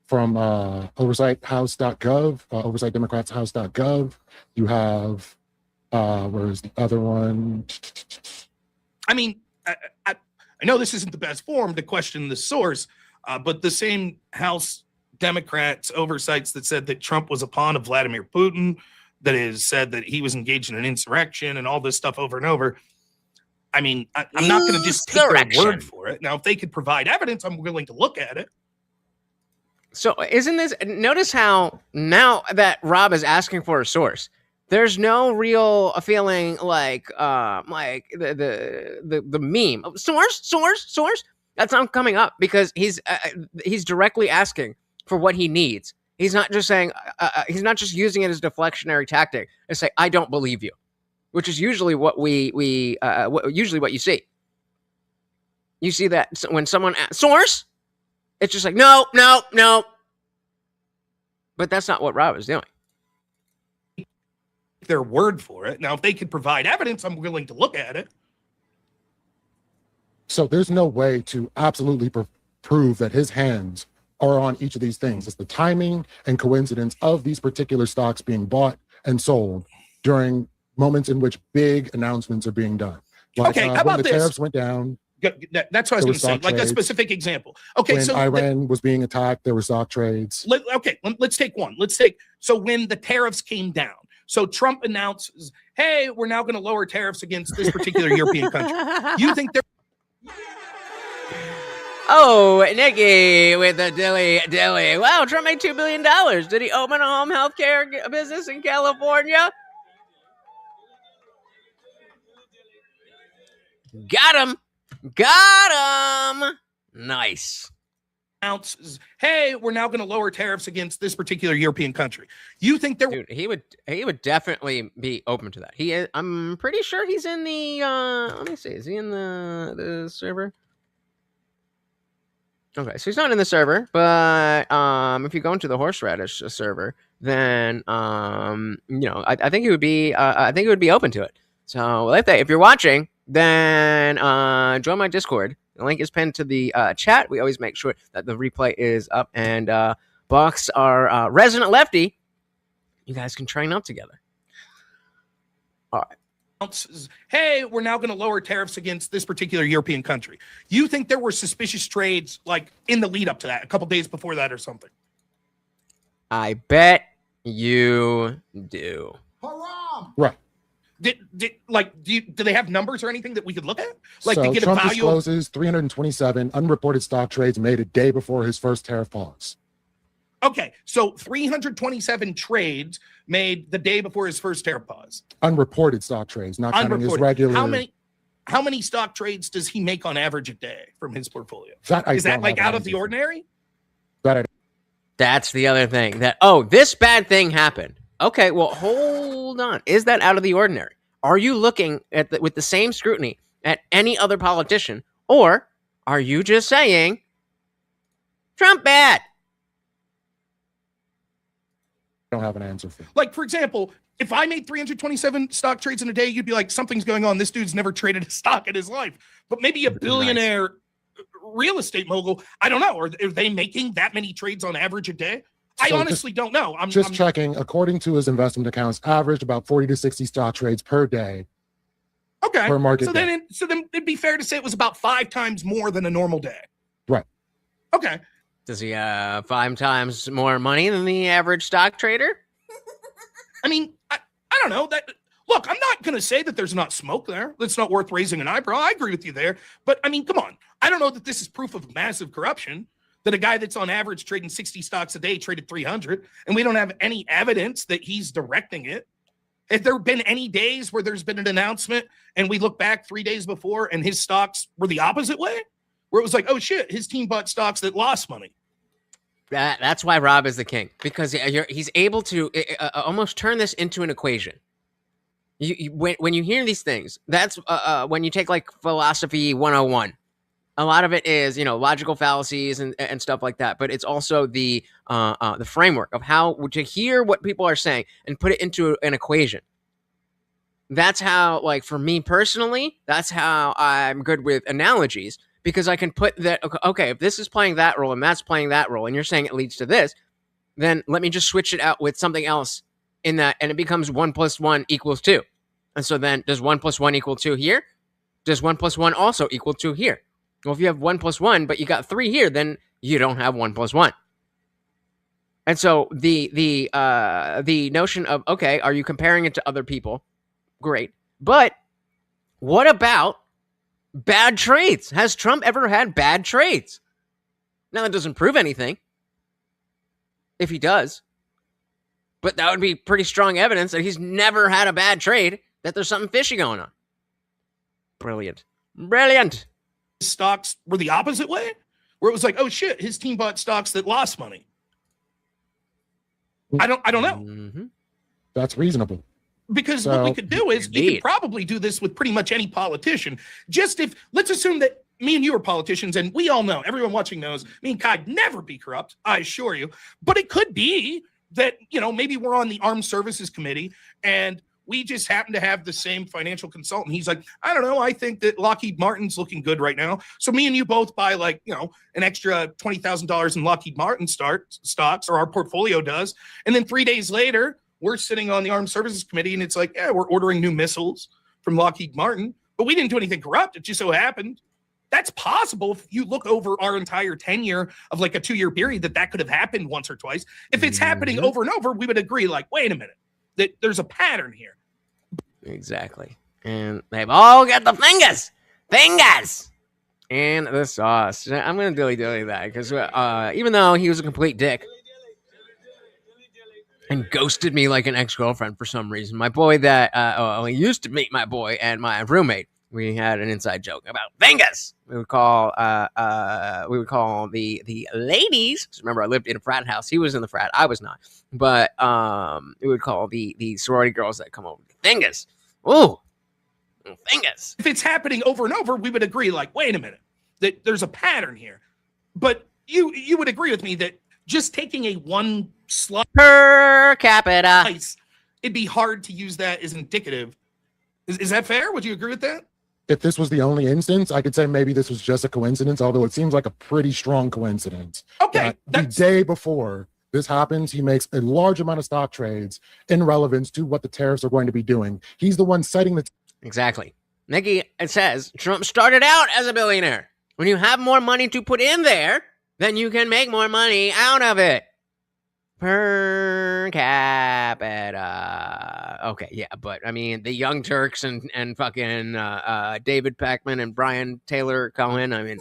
from oversighthouse.gov, oversightdemocratshouse.gov. You have, where's the other one? I mean, I know this isn't the best forum to question the source, but the same House Democrats oversights that said that Trump was a pawn of Vladimir Putin, that is said that he was engaged in an insurrection and all this stuff over and over. I mean, I'm not going to just take their word for it. Now, if they could provide evidence, I'm willing to look at it. So isn't this, notice how now that Rob is asking for a source, there's no real feeling like the meme source. That's not coming up because he's directly asking for what he needs. He's not just saying he's not just using it as a deflectionary tactic to say I don't believe you, which is usually what usually what you see. You see that when someone source, it's just like no. But that's not what Rob is doing. Their word for it. Now, if they could provide evidence, I'm willing to look at it. So there's no way to absolutely prove that his hands are on each of these things. It's the timing and coincidence of these particular stocks being bought and sold during moments in which big announcements are being done. Like, okay, how when about the this? Tariffs went down. That's what I was going to say. Like a specific example. Okay, when so Iran was being attacked, there were stock trades. Let's take one. So when the tariffs came down, so Trump announces, "Hey, we're now going to lower tariffs against this particular European country." You think they're Oh, Nikki with the dilly. Wow, Trump made $2 billion. Did he open a home health care business in California? Got him. Nice. Announces, "Hey, we're now going to lower tariffs against this particular European country." You think there? Dude, he would definitely be open to that. He is. I'm pretty sure he's in the. Let me see. Is he in the server? Okay, so he's not in the server, but if you go into the horseradish server, then I think he would be. I think he would be open to it. So Lethe, if you're watching, then join my Discord. The link is pinned to the chat. We always make sure that the replay is up. And Box, our resident lefty, you guys can train up together. All right. "Hey, we're now going to lower tariffs against this particular European country." You think there were suspicious trades like in the lead up to that, a couple days before that or something? I bet you do. Haram! Right. Do they have numbers or anything that we could look at? Like So to get Trump a value? discloses 327 unreported stock trades made a day before his first tariff pause. Okay, so 327 trades made the day before his first tariff pause. Unreported stock trades, not counting his Unreported. regular. How many stock trades does he make on average a day from his portfolio? Is that like out of the ordinary? That's the other thing. This bad thing happened. Okay, well, hold on. Is that out of the ordinary? Are you looking at with the same scrutiny at any other politician, or are you just saying Trump bad? Don't have an answer for. Like, for example, if I made 327 stock trades in a day, you'd be like, something's going on. This dude's never traded a stock in his life. But maybe a billionaire real estate mogul, I don't know. Are they making that many trades on average a day? I honestly don't know. I'm checking. According to his investment accounts, averaged about 40 to 60 stock trades per day. Okay. Per market so day. then it'd be fair to say it was about 5 times more than a normal day. Right. Okay. Does he have 5 times more money than the average stock trader? I mean, I don't know. Look, I'm not going to say that there's not smoke there. That's not worth raising an eyebrow. I agree with you there. But, I mean, come on. I don't know that this is proof of massive corruption, that a guy that's on average trading 60 stocks a day traded 300, and we don't have any evidence that he's directing it. Have there been any days where there's been an announcement and we look back 3 days before and his stocks were the opposite way? Where it was like, oh, shit, his team bought stocks that lost money. That's why Rob is the king, because he's able to almost turn this into an equation. When you hear these things, that's when you take like philosophy 101. A lot of it is, logical fallacies and stuff like that. But it's also the framework of how to hear what people are saying and put it into an equation. That's how, like, for me personally, that's how I'm good with analogies. Because I can put that, okay, if this is playing that role and that's playing that role, and you're saying it leads to this, then let me just switch it out with something else in that, and it becomes 1 + 1 = 2. And so then, does 1 + 1 = 2 here? Does 1 + 1 also equal 2 here? Well, if you have 1 + 1, but you got 3 here, then you don't have 1 + 1. And so the notion of, okay, are you comparing it to other people? Great. But what about bad trades? Has Trump ever had bad trades? Now, that doesn't prove anything if he does, but that would be pretty strong evidence that he's never had a bad trade, that there's something fishy going on. Brilliant. Stocks were the opposite way, where it was like, oh shit, his team bought stocks that lost money. I don't know. Mm-hmm. That's reasonable. Because what we could do is you could probably do this with pretty much any politician. Just if, let's assume that me and you are politicians, and we all know, everyone watching knows, me and Kai'd never be corrupt, I assure you. But it could be that, maybe we're on the Armed Services Committee and we just happen to have the same financial consultant. He's like, I don't know, I think that Lockheed Martin's looking good right now. So me and you both buy an extra $20,000 in Lockheed Martin stocks, or our portfolio does. And then 3 days later, we're sitting on the Armed Services Committee and it's like, yeah, we're ordering new missiles from Lockheed Martin. but we didn't do anything corrupt. It just so happened. That's possible if you look over our entire tenure of like a 2-year period that could have happened once or twice. If it's happening over and over, we would agree like, wait a minute, that there's a pattern here. Exactly. And they've all got the fingers and the sauce. I'm going to dilly-dilly that because even though he was a complete dick and ghosted me like an ex-girlfriend for some reason, my boy that he used to meet my boy and my roommate, we had an inside joke about fingers. We would call the ladies. Remember, I lived in a frat house. He was in the frat. I was not. But we would call the sorority girls that come over fingers. Ooh, fingers. If it's happening over and over, we would agree like, wait a minute, that there's a pattern here. But you would agree with me that just taking a one slot per capita, it'd be hard to use that as indicative. Is that fair? Would you agree with that? If this was the only instance, I could say maybe this was just a coincidence, although it seems like a pretty strong coincidence. Okay. The day before this happens, he makes a large amount of stock trades in relevance to what the tariffs are going to be doing. He's the one setting the... Exactly. Nikki, it says, Trump started out as a billionaire. When you have more money to put in there, then you can make more money out of it. Per capita. Okay, yeah, but I mean, the Young Turks and fucking David Pakman and Brian Taylor Cohen, I mean...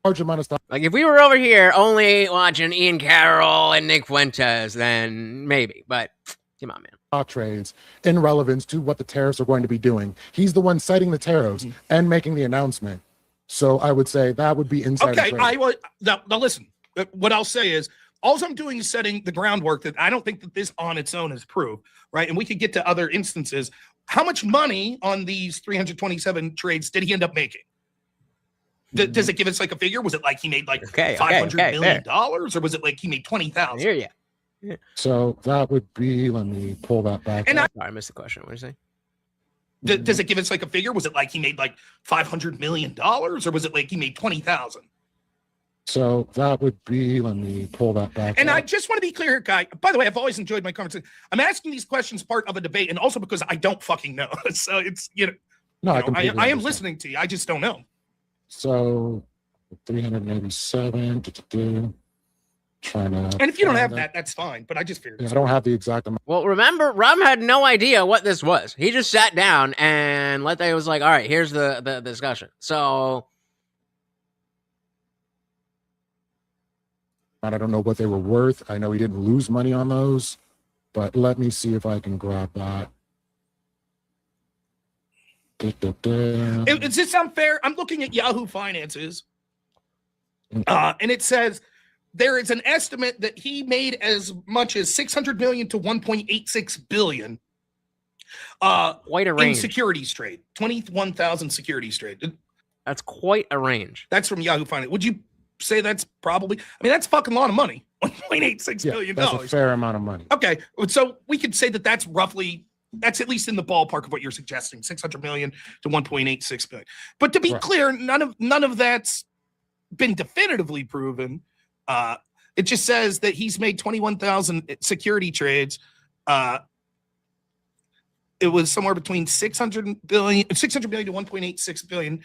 large amount of stuff. Like, if we were over here only watching Ian Carroll and Nick Fuentes, then maybe, but come on, man. Trades in relevance to what the tariffs are going to be doing. He's the one setting the tariffs and making the announcement. So I would say that would be insider Okay, trading. I would now listen. What I'll say is all I'm doing is setting the groundwork that I don't think that this on its own is proof, right? And we could get to other instances. How much money on these 327 trades did he end up making? Does it give us like a figure? Was it like he made like $500 million, or was it like he made 20,000? Here, yeah. So that would be, let me pull that back. And up. I missed the question. What did you say? Does it give us like a figure? Was it like he made like $500 million, or was it like he made 20,000? So that would be, let me pull that back. And up. I just want to be clear here, Kai. By the way, I've always enjoyed my conversation. I'm asking these questions part of a debate, and also because I don't fucking know. So it's, I am listening to you. I just don't know. So 387. Trying to. And if you don't have that, that's fine. But I just figured. Yeah, I don't have the exact amount. Well, remember, Rob had no idea what this was. He just sat down and Lethe was like, all right, here's the discussion. So I don't know what they were worth. I know he didn't lose money on those, but let me see if I can grab that. Does this sound fair? I'm looking at Yahoo Finances, and it says there is an estimate that he made as much as 600 million to 1.86 billion. Quite a range. In securities trade, 21,000 securities trade. That's quite a range. That's from Yahoo Finance. Would you say that's probably? I mean, that's a fucking lot of money. $1.86 billion. That's a fair amount of money. Okay, so we could say that that's roughly. That's at least in the ballpark of what you're suggesting, 600 million to 1.86 billion. But to be clear, none of that's been definitively proven. It just says that he's made 21,000 security trades. It was somewhere between 600 million to 1.86 billion.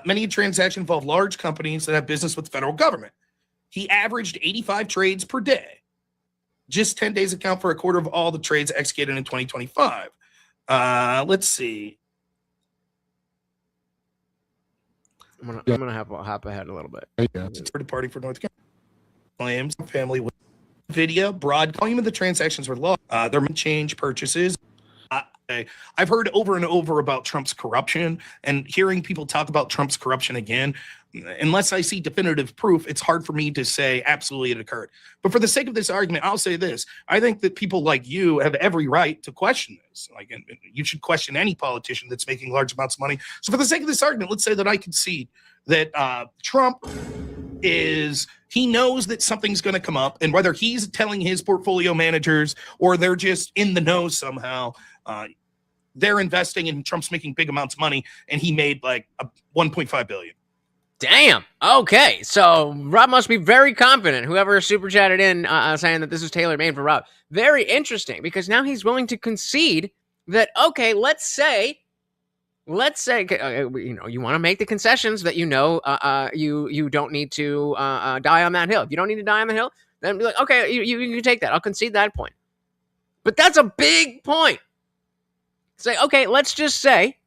Many transactions involve large companies that have business with the federal government. He averaged 85 trades per day. Just 10 days account for a quarter of all the trades executed in 2025. Let's see. I'm gonna hop ahead a little bit. It's a party for North Carolina. Claims family with video broad volume of the transactions were low. There may change purchases. I've heard over and over about Trump's corruption, and hearing people talk about Trump's corruption again, unless I see definitive proof, it's hard for me to say absolutely it occurred. But for the sake of this argument, I'll say this. I think that people like you have every right to question this. Like, and you should question any politician that's making large amounts of money. So for the sake of this argument, let's say that I concede that Trump he knows that something's going to come up, and whether he's telling his portfolio managers or they're just in the know somehow, they're investing and Trump's making big amounts of money, and he made like 1.5 billion. Damn. Okay. So Rob must be very confident. Whoever super chatted in saying that this is tailor-made for Rob. Very interesting, because now he's willing to concede that, okay, let's say, you want to make the concessions that you don't need to die on that hill. If you don't need to die on the hill, then be like, okay, you can take that. I'll concede that point. But that's a big point. Say, okay, let's just say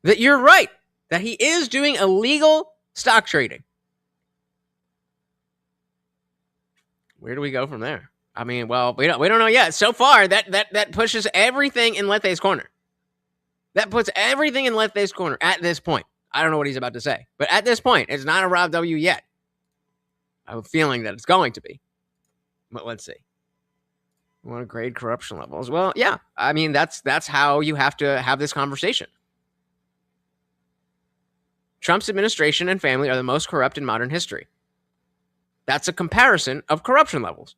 that you're right, that he is doing illegal stock trading. Where do we go from there? I mean, well, we don't know yet. So far, that pushes everything in Lethe's corner. That puts everything in Lethe's corner at this point. I don't know what he's about to say, but at this point, it's not a Rob W yet. I have a feeling that it's going to be. But let's see. You want to grade corruption levels? Well, yeah. I mean, that's how you have to have this conversation. Trump's administration and family are the most corrupt in modern history. That's a comparison of corruption levels.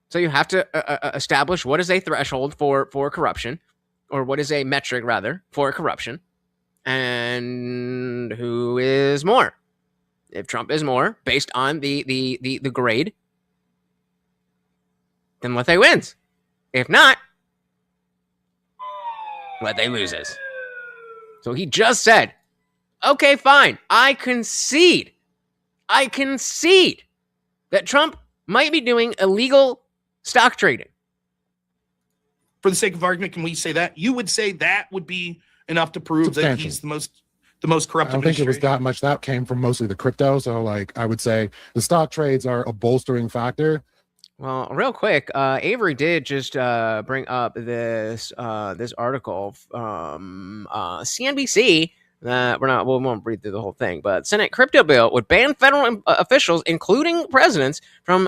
So you have to establish what is a threshold for corruption, or what is a metric, rather, for corruption, and who is more. If Trump is more, based on the grade, then Lethe wins. If not, Lethe loses. So he just said, okay, fine, I concede that Trump might be doing illegal stock trading. For the sake of argument, can we say that? You would say that would be enough to prove that he's the most corrupt. I don't think it was that much. That came from mostly the crypto. So, I would say the stock trades are a bolstering factor. Well, real quick, Avery did just bring up this article from CNBC. We won't read through the whole thing, but Senate crypto bill would ban federal officials, including presidents, from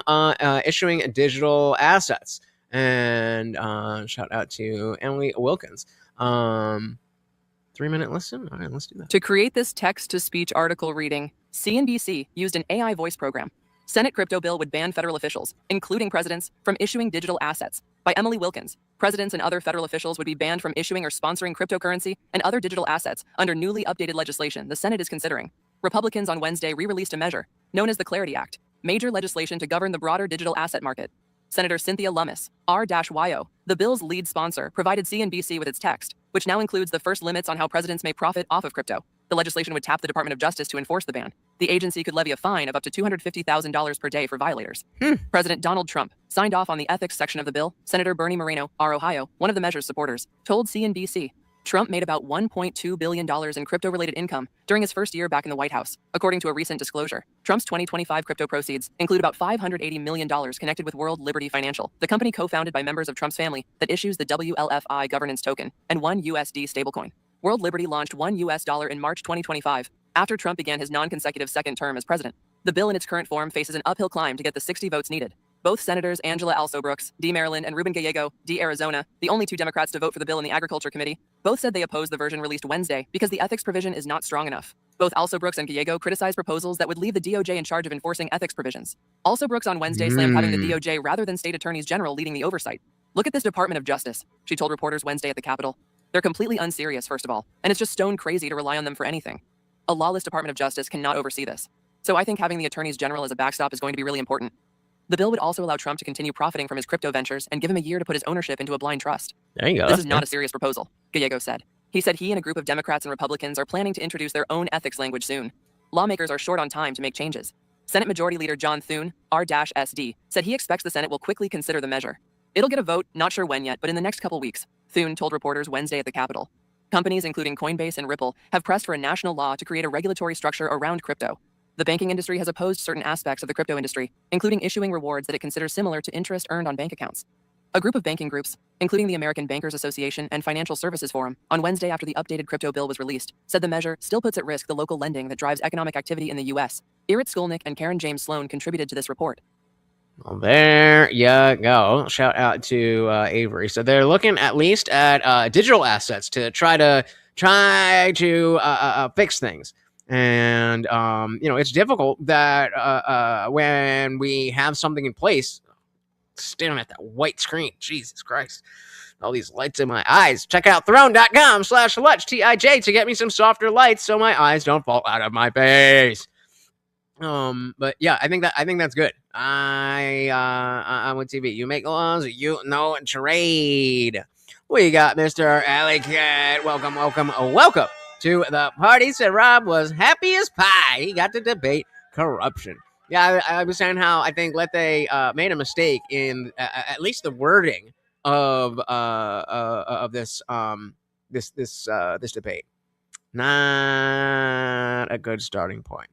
issuing digital assets. And shout out to Emily Wilkins. 3-minute listen. All right, let's do that. To create this text-to-speech article reading, CNBC used an AI voice program. Senate crypto bill would ban federal officials, including presidents, from issuing digital assets. By Emily Wilkins. Presidents and other federal officials would be banned from issuing or sponsoring cryptocurrency and other digital assets under newly updated legislation the Senate is considering. Republicans on Wednesday re-released a measure, known as the Clarity Act, major legislation to govern the broader digital asset market. Senator Cynthia Lummis, R-YO, the bill's lead sponsor, provided CNBC with its text, which now includes the first limits on how presidents may profit off of crypto. The legislation would tap the Department of Justice to enforce the ban. The agency could levy a fine of up to $250,000 per day for violators. President Donald Trump signed off on the ethics section of the bill. Senator Bernie Moreno, R-Ohio, one of the measure's supporters, told CNBC, Trump made about $1.2 billion in crypto-related income during his first year back in the White House, according to a recent disclosure. Trump's 2025 crypto proceeds include about $580 million connected with World Liberty Financial, the company co-founded by members of Trump's family that issues the WLFI governance token and one USD stablecoin. World Liberty launched $1 in March 2025, after Trump began his non-consecutive second term as president. The bill in its current form faces an uphill climb to get the 60 votes needed. Both Senators Angela Alsobrooks, D. Maryland, and Ruben Gallego, D. Arizona, the only two Democrats to vote for the bill in the Agriculture Committee, both said they oppose the version released Wednesday because the ethics provision is not strong enough. Both Alsobrooks and Gallego criticized proposals that would leave the DOJ in charge of enforcing ethics provisions. Alsobrooks on Wednesday slammed having the DOJ rather than state attorneys general leading the oversight. Look at this Department of Justice, she told reporters Wednesday at the Capitol. They're completely unserious, first of all, and it's just stone crazy to rely on them for anything. A lawless Department of Justice cannot oversee this. So I think having the attorneys general as a backstop is going to be really important. The bill would also allow Trump to continue profiting from his crypto ventures and give him a year to put his ownership into a blind trust. There you go. This is not a serious proposal, Gallego said. He said he and a group of Democrats and Republicans are planning to introduce their own ethics language soon. Lawmakers are short on time to make changes. Senate Majority Leader John Thune, R-SD, said he expects the Senate will quickly consider the measure. It'll get a vote, not sure when yet, but in the next couple weeks, Thune told reporters Wednesday at the Capitol. Companies including Coinbase and Ripple have pressed for a national law to create a regulatory structure around crypto. The banking industry has opposed certain aspects of the crypto industry, including issuing rewards that it considers similar to interest earned on bank accounts. A group of banking groups, including the American Bankers Association and Financial Services Forum, on Wednesday after the updated crypto bill was released, said the measure still puts at risk the local lending that drives economic activity in the U.S. Irit Skolnick and Karen James Sloan contributed to this report. Well, there you go. Shout out to Avery. So they're looking at least at digital assets to try to fix things. And, it's difficult that when we have something in place, staring at that white screen, Jesus Christ, all these lights in my eyes. Check out throne.com/Lutch, TIJ, to get me some softer lights so my eyes don't fall out of my face. But yeah, I think that's good. I'm with TV. You make laws, you know trade. We got Mr. Alley Cat. Welcome to the party. Said Rob was happy as pie. He got to debate corruption. Yeah, I was saying how I think Lethe made a mistake in at least the wording of this this debate. Not a good starting point.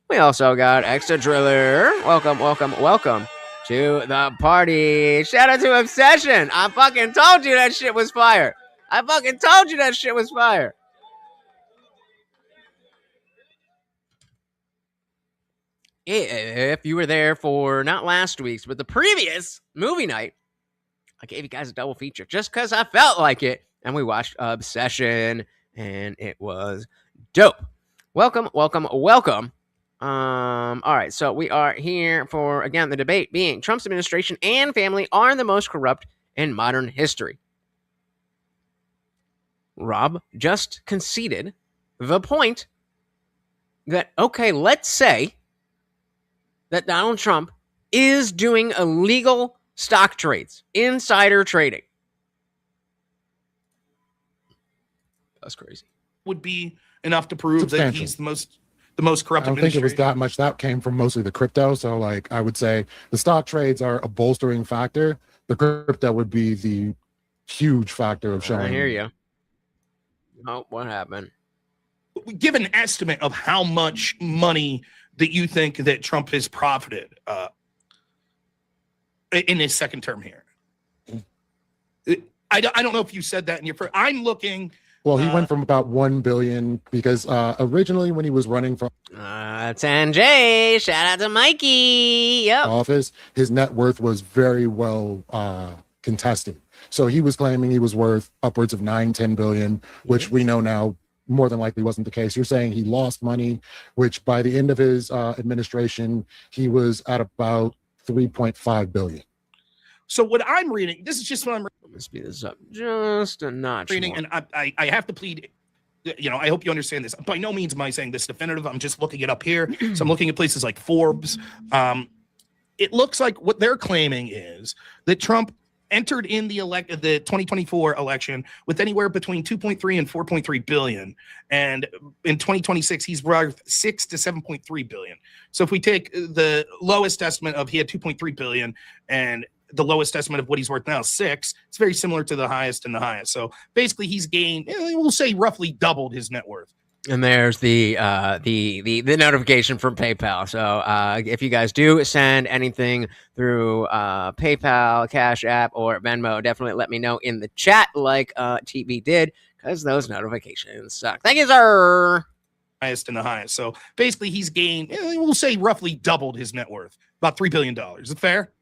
We also got Extra Driller. Welcome to the party. Shout out to Obsession. I fucking told you that shit was fire. If you were there for not last week's, but the previous movie night, I gave you guys a double feature just because I felt like it. And we watched Obsession, and it was dope. Welcome. All right, so we are here for, again, the debate being Trump's administration and family are the most corrupt in modern history. Rob just conceded the point that, okay, let's say that Donald Trump is doing illegal stock trades, insider trading. That's crazy. Would be enough to prove that he's the most corrupt. I don't think it was that much. That came from mostly the crypto. So, like, I would say the stock trades are a bolstering factor. The crypto would be the huge factor of showing. I hear you. Oh, what happened? Give an estimate of how much money that you think that Trump has profited in his second term here. I don't know if you said that in your first. I'm looking. Well, he went from about 1 billion because originally when he was running from Sanjay, shout out to Mikey. Yep. Office, his net worth was very well contested. So he was claiming he was worth upwards of 9-10 billion, which we know now more than likely wasn't the case. You're saying he lost money, which by the end of his administration, he was at about 3.5 billion. So what I'm reading, this is just what I'm reading. Let's speed this up just a notch reading, more. and I have to plead, I hope you understand this. By no means am I saying this definitive. I'm just looking it up here. So I'm looking at places like Forbes. It looks like what they're claiming is that Trump entered in the 2024 election with anywhere between 2.3 and 4.3 billion, and in 2026 he's worth 6 to 7.3 billion. So if we take the lowest estimate of he had 2.3 billion and the lowest estimate of what he's worth now, 6, it's very similar to the highest and the highest. So basically he's gained, we'll say roughly doubled his net worth. And there's the notification from PayPal. So if you guys do send anything through PayPal, Cash App, or Venmo, definitely let me know in the chat like TB did, because those notifications suck. Thank you, sir. Highest and the highest. So basically he's gained, we'll say roughly doubled his net worth, about $3 billion. Is it fair?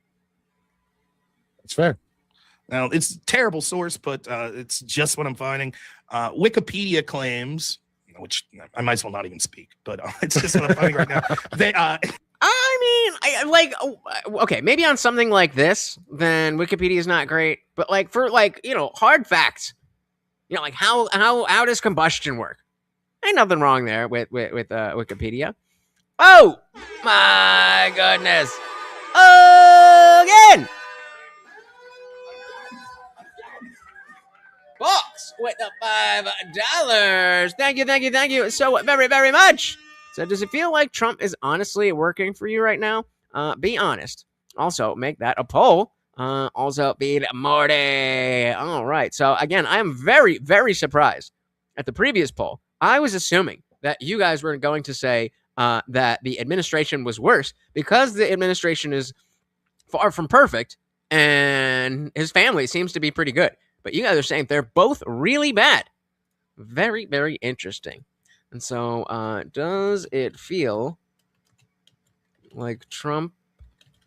It's fair. Now, it's a terrible source, but it's just what I'm finding. Wikipedia claims, which I might as well not even speak, but it's just what I'm finding right now. Okay, maybe on something like this, then Wikipedia is not great. But like for hard facts, like how does combustion work? Ain't nothing wrong there with Wikipedia. Oh my goodness! Again. Box with the $5. Thank you so very, very much. So does it feel like Trump is honestly working for you right now? Be honest. Also, make that a poll. Also, beat Morty. All right. So again, I am very, very surprised at the previous poll. I was assuming that you guys were going to say that the administration was worse because the administration is far from perfect and his family seems to be pretty good. But you guys are saying they're both really bad. Very, very interesting. And so does it feel like Trump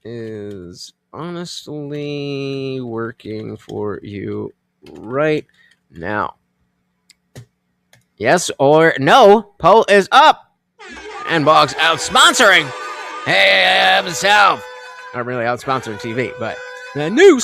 is honestly working for you right now? Yes or no? Poll is up. And Boggs out-sponsoring himself. Not really out-sponsoring TV, but the new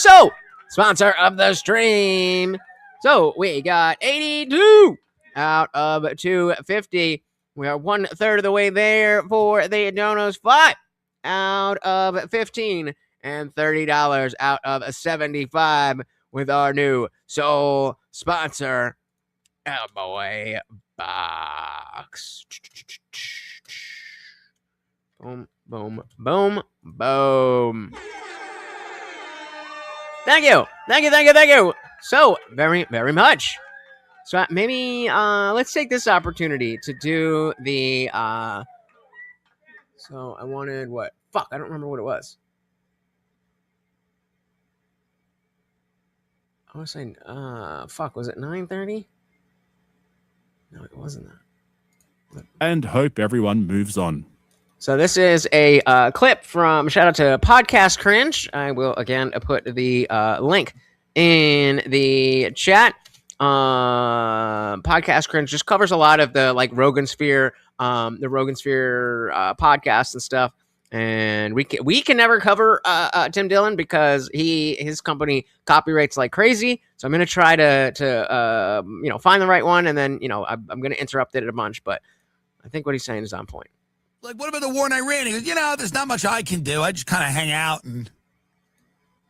sponsor of the stream. So we got 82 out of 250. We are 1/3 of the way there for the donos. 5 out of 15 and $30 out of 75 with our new sole sponsor, Elbow Box. Boom, boom, boom, boom. Thank you. Thank you, thank you, thank you. So, very, very much. So maybe let's take this opportunity to do the so I wanted what? Fuck, I don't remember what it was. I was saying fuck, was it 9:30? No, it wasn't that. And hope everyone moves on. So this is a clip from, shout out to Podcast Cringe. I will again put the link in the chat. Podcast Cringe just covers a lot of the like Rogan Sphere, the Rogan Sphere podcasts and stuff. And we can never cover Tim Dillon because his company copyrights like crazy. So I'm gonna try to find the right one, and then I'm gonna interrupt it a bunch. But I think what he's saying is on point. Like, what about the war in Iran? He goes, there's not much I can do. I just kind of hang out and,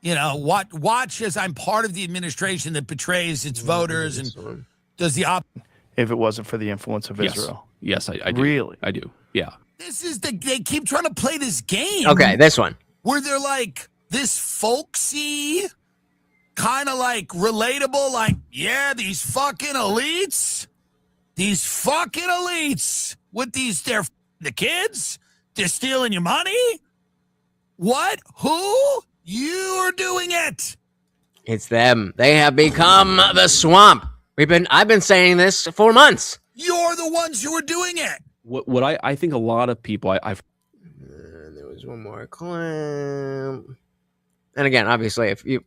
watch as I'm part of the administration that betrays its voters and does the opposite. If it wasn't for the influence of Israel. Yes, I do. Really? I do. Yeah. This is they keep trying to play this game. Okay, this one. Where they're like this folksy, kind of like relatable, like, yeah, these fucking elites with they're the kids, they're stealing your money. What? Who? You are doing it. It's them. They have become the swamp. I've been saying this for months. You're the ones who are doing it. What I think a lot of people I've there was one more clip. And again, obviously, if you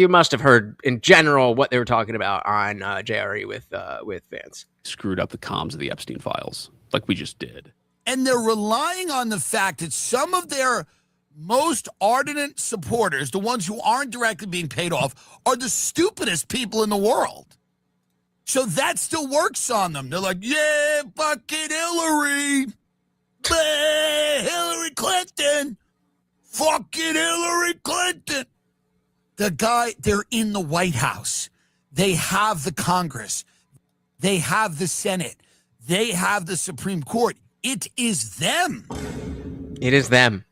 must have heard in general what they were talking about on JRE with Vance. Screwed up the comms of the Epstein files, like we just did. And they're relying on the fact that some of their most ardent supporters, the ones who aren't directly being paid off, are the stupidest people in the world. So that still works on them. They're like, yeah, fucking Hillary. Hillary Clinton. Fucking Hillary Clinton. They're in the White House. They have the Congress. They have the Senate. They have the Supreme Court. It is them. It is them.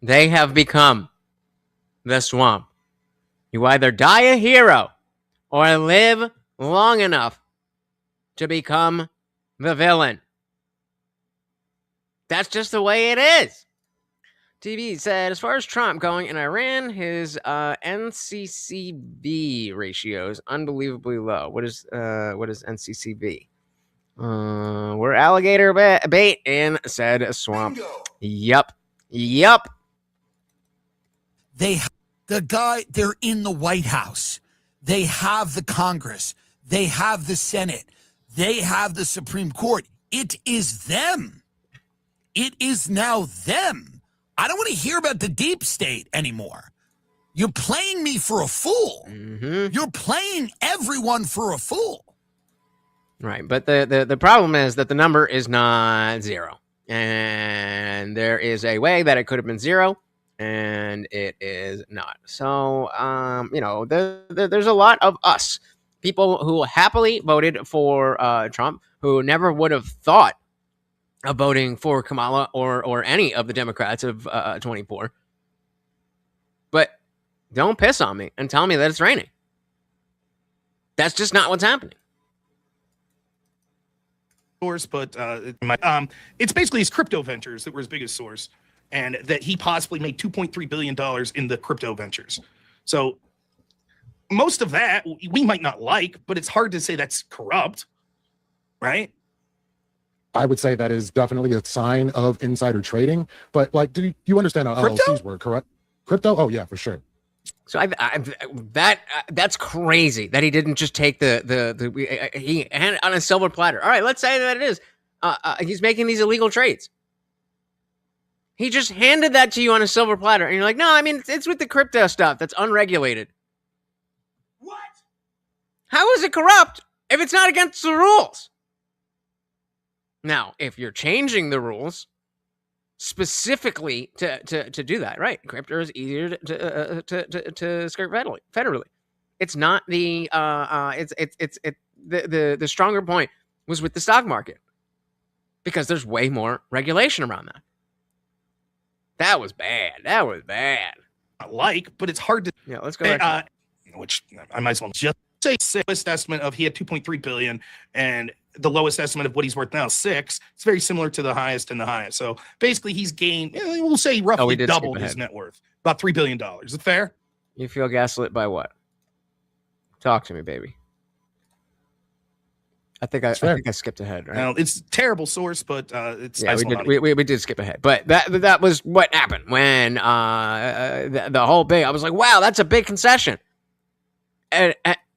They have become the swamp. You either die a hero or live long enough to become the villain. That's just the way it is. TV said, as far as Trump going in Iran, his NCCV ratio is unbelievably low. What is NCCV? We're alligator bait in said swamp. Yup. They're in the White House. They have the Congress. They have the Senate. They have the Supreme Court. It is them. It is now them. I don't want to hear about the deep state anymore. You're playing me for a fool. Mm-hmm. You're playing everyone for a fool. Right, but the problem is that the number is not 0. And there is a way that it could have been 0, and it is not. So, there's a lot of us, people who happily voted for Trump, who never would have thought of voting for Kamala or any of the Democrats of 24. But don't piss on me and tell me that it's raining. That's just not what's happening. Source, but it's basically his crypto ventures that were his biggest source, and that he possibly made $2.3 billion in the crypto ventures. So most of that we might not like, but it's hard to say that's corrupt, right? I would say that is definitely a sign of insider trading. But like, do you understand how LLCs work, correct? Crypto? Oh yeah, for sure. So that's crazy that he didn't just take he handed on a silver platter. All right, let's say that it is. He's making these illegal trades. He just handed that to you on a silver platter, and you're like, no, I mean it's with the crypto stuff that's unregulated. What? How is it corrupt if it's not against the rules? Now, if you're changing the rules specifically to do that, right? Crypto is easier to skirt federally. It's not the the stronger point was with the stock market because there's way more regulation around that. That was bad. That was bad. But it's hard to. Yeah, let's go. Which I might as well just say lowest estimate of he had 2.3 billion and the lowest estimate of what he's worth now, 6. It's very similar to the highest and the highest. So basically, he's gained. We'll say roughly doubled his net worth, about $3 billion. Is it fair? You feel gaslit by what? Talk to me, baby. I think I skipped ahead. Right? Now, it's a terrible source, but it's we did skip ahead. But that was what happened when the whole big. I was like, wow, that's a big concession.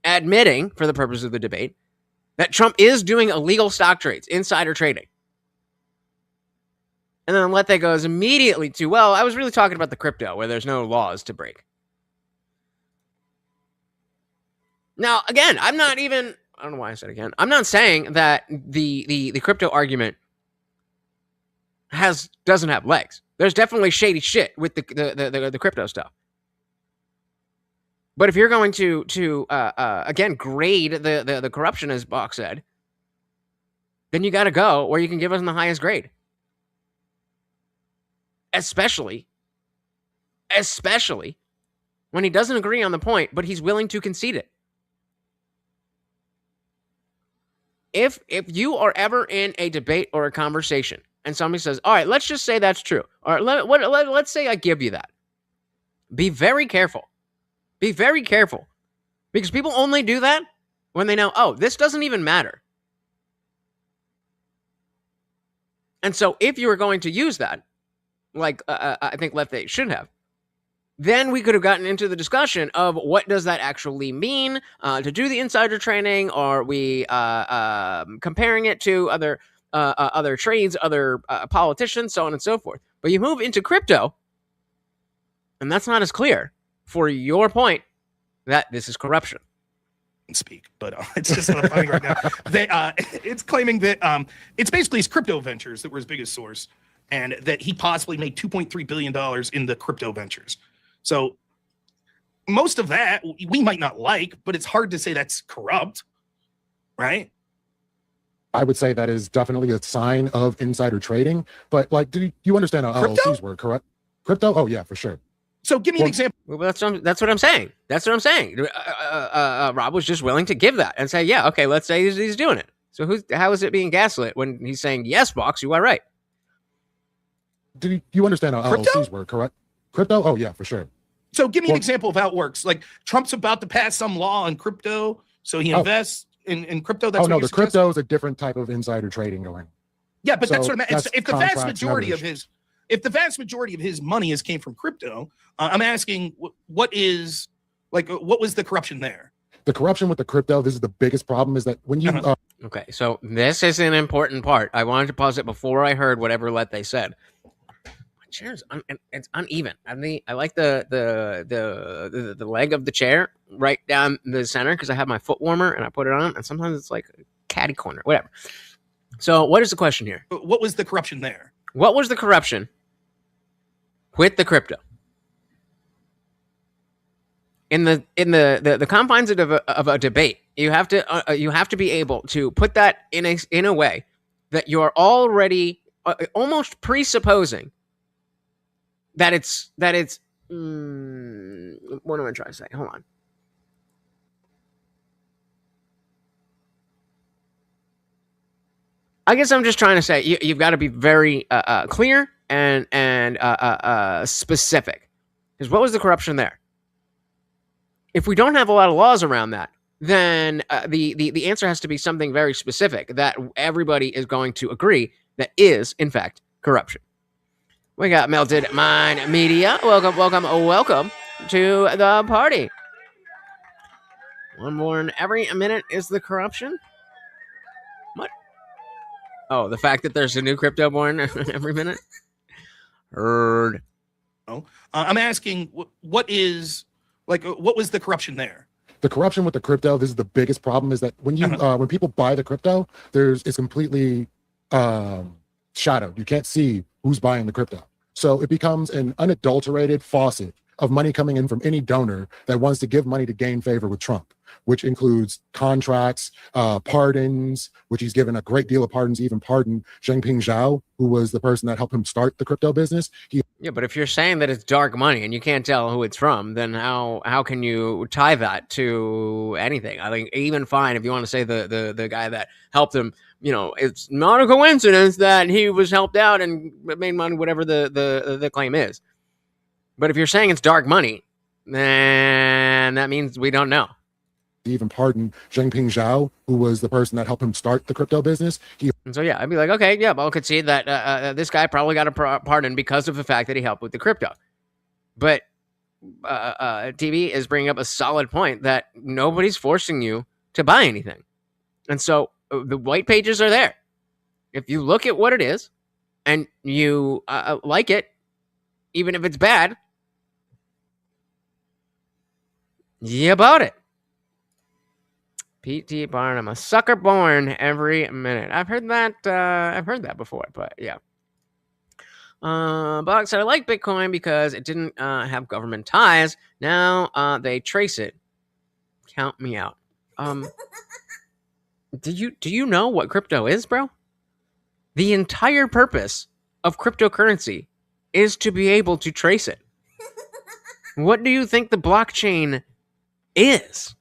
Admitting, for the purpose of the debate, that Trump is doing illegal stock trades, insider trading. And then Lethe goes immediately to, well, I was really talking about the crypto where there's no laws to break. Now, again, I don't know why I said again. I'm not saying that the crypto argument doesn't have legs. There's definitely shady shit with the crypto stuff. But if you're going to again grade the corruption, as Bach said, then you got to go where you can give us the highest grade. Especially when he doesn't agree on the point, but he's willing to concede it. If you are ever in a debate or a conversation and somebody says, all right, let's just say that's true. Or let's say I give you that. Be very careful. Be very careful. Because people only do that when they know, oh, this doesn't even matter. And so if you were going to use that, like I think Lethe should have, then we could have gotten into the discussion of what does that actually mean to do the insider trading? Are we comparing it to other trades, other politicians, so on and so forth? But you move into crypto, and that's not as clear for your point that this is corruption. But it's just what I'm finding right now. It's claiming that it's basically his crypto ventures that were his biggest source, and that he possibly made $2.3 billion in the crypto ventures. So most of that we might not like, but it's hard to say that's corrupt, right? I would say that is definitely a sign of insider trading. But like, do you understand how LLCs work, correct? Crypto? Oh yeah, for sure. So give me an example. Well, that's what I'm saying. That's what I'm saying. Rob was just willing to give that and say, yeah, okay, let's say he's doing it. So how is it being gaslit when he's saying, yes, Box, you are right? Do you understand how LLCs work, correct? Crypto? Oh yeah, for sure. So give me an example of how it works. Like Trump's about to pass some law on crypto, so he invests in crypto. That's the crypto is a different type of insider trading going. Yeah, but that's what I meant. If the vast majority of his money came from crypto, I'm asking what was the corruption there? The corruption with the crypto, this is the biggest problem, is that when you okay, so this is an important part. I wanted to pause it before I heard whatever Lethe said. Chair's it's uneven. I like the leg of the chair right down the center because I have my foot warmer and I put it on, and sometimes it's like a catty corner, whatever. So what is the question here? What was the corruption there? What was the corruption with the crypto? In the confines of a debate, you have to be able to put that in a way that you're already almost presupposing that it's what am I trying to say? Hold on. I guess I'm just trying to say you've got to be very clear and specific. Because what was the corruption there? If we don't have a lot of laws around that, then the answer has to be something very specific that everybody is going to agree that is, in fact, corruption. We got Melted Mind Media. Welcome to the party. One more in every minute is the corruption. What? Oh, the fact that there's a new crypto born every minute? Heard. I'm asking what was the corruption there? The corruption with the crypto, this is the biggest problem, is that when you when people buy the crypto, it's completely shadowed. You can't see who's buying the crypto. So it becomes an unadulterated faucet of money coming in from any donor that wants to give money to gain favor with Trump, which includes contracts, pardons, which he's given a great deal of pardons, even pardoned Jinping Zhao, who was the person that helped him start the crypto business. Yeah, but if you're saying that it's dark money and you can't tell who it's from, then how can you tie that to anything? I think even fine if you want to say the guy that helped him, you know, it's not a coincidence that he was helped out and made money, whatever the claim is. But if you're saying it's dark money, then that means we don't know. Even pardoned Jinping Zhao, who was the person that helped him start the crypto business. And so, yeah, I'd be like, okay, yeah, I'll concede that this guy probably got a pardon because of the fact that he helped with the crypto. But TV is bringing up a solid point that nobody's forcing you to buy anything. And so the white pages are there. If you look at what it is and you like it, even if it's bad, you bought it. P.T. Barnum, a sucker born every minute. I've heard that before, but yeah. Box said, I like Bitcoin because it didn't have government ties. Now they trace it. Count me out. Do you know what crypto is, bro? The entire purpose of cryptocurrency is to be able to trace it. What do you think the blockchain is?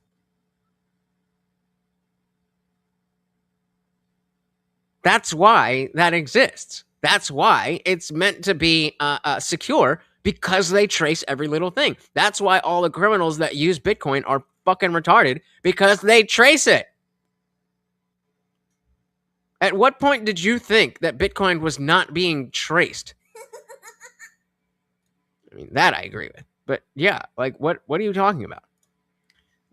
That's why that exists. That's why it's meant to be secure, because they trace every little thing. That's why all the criminals that use Bitcoin are fucking retarded, because they trace it. At what point did you think that Bitcoin was not being traced? I mean, that I agree with. But yeah, like what are you talking about?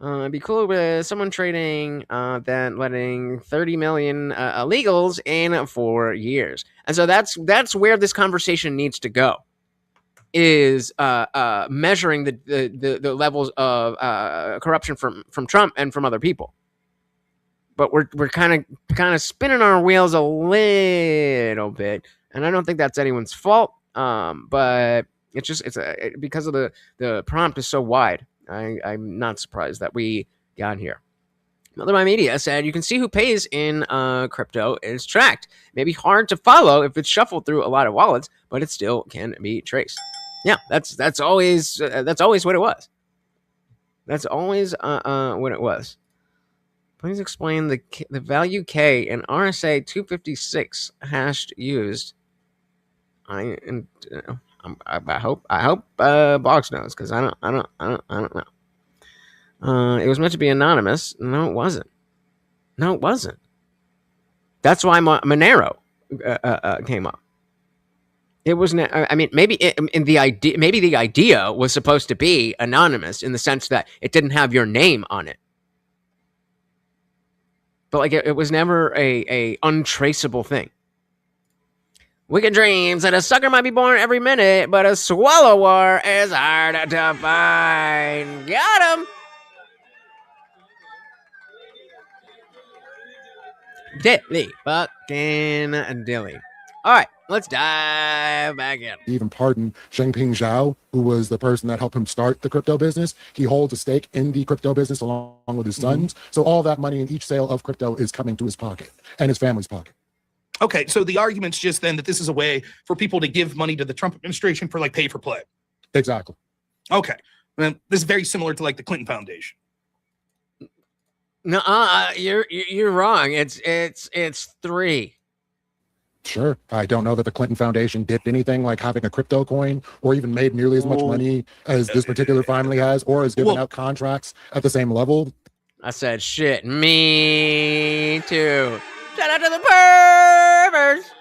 It'd be cool with someone trading than letting 30 million illegals in 4 years. And so that's where this conversation needs to go, is measuring the levels of corruption from Trump and from other people. But we're kind of spinning our wheels a little bit, and I don't think that's anyone's fault. But it's because of the prompt is so wide. I'm not surprised that we got here. Mother My Media said, you can see who pays in crypto is tracked. It may be hard to follow if it's shuffled through a lot of wallets, but it still can be traced. Yeah, that's always what it was. That's always what it was. Please explain the value K in RSA 256 hashed used. I hope Box knows, because I don't know. It was meant to be anonymous. No, it wasn't. That's why Monero came up. It wasn't. I mean, maybe the idea was supposed to be anonymous in the sense that it didn't have your name on it. But like it was never a untraceable thing. Wicked Dreams that a sucker might be born every minute, but a swallower is hard to find. Got him. Dilly fucking dilly. All right, let's dive back in. Even pardoned Jinping Zhao, who was the person that helped him start the crypto business. He holds a stake in the crypto business along with his sons. So all that money in each sale of crypto is coming to his pocket and his family's pocket. Okay, so the argument's just then that this is a way for people to give money to the Trump administration for like pay for play. Exactly. Okay, and this is very similar to like the Clinton Foundation. No, you're wrong. It's 3. Sure. I don't know that the Clinton Foundation did anything like having a crypto coin or even made nearly as much money as this particular family has, or has given out contracts at the same level. I said, shit, me too. Shout out to the perverts.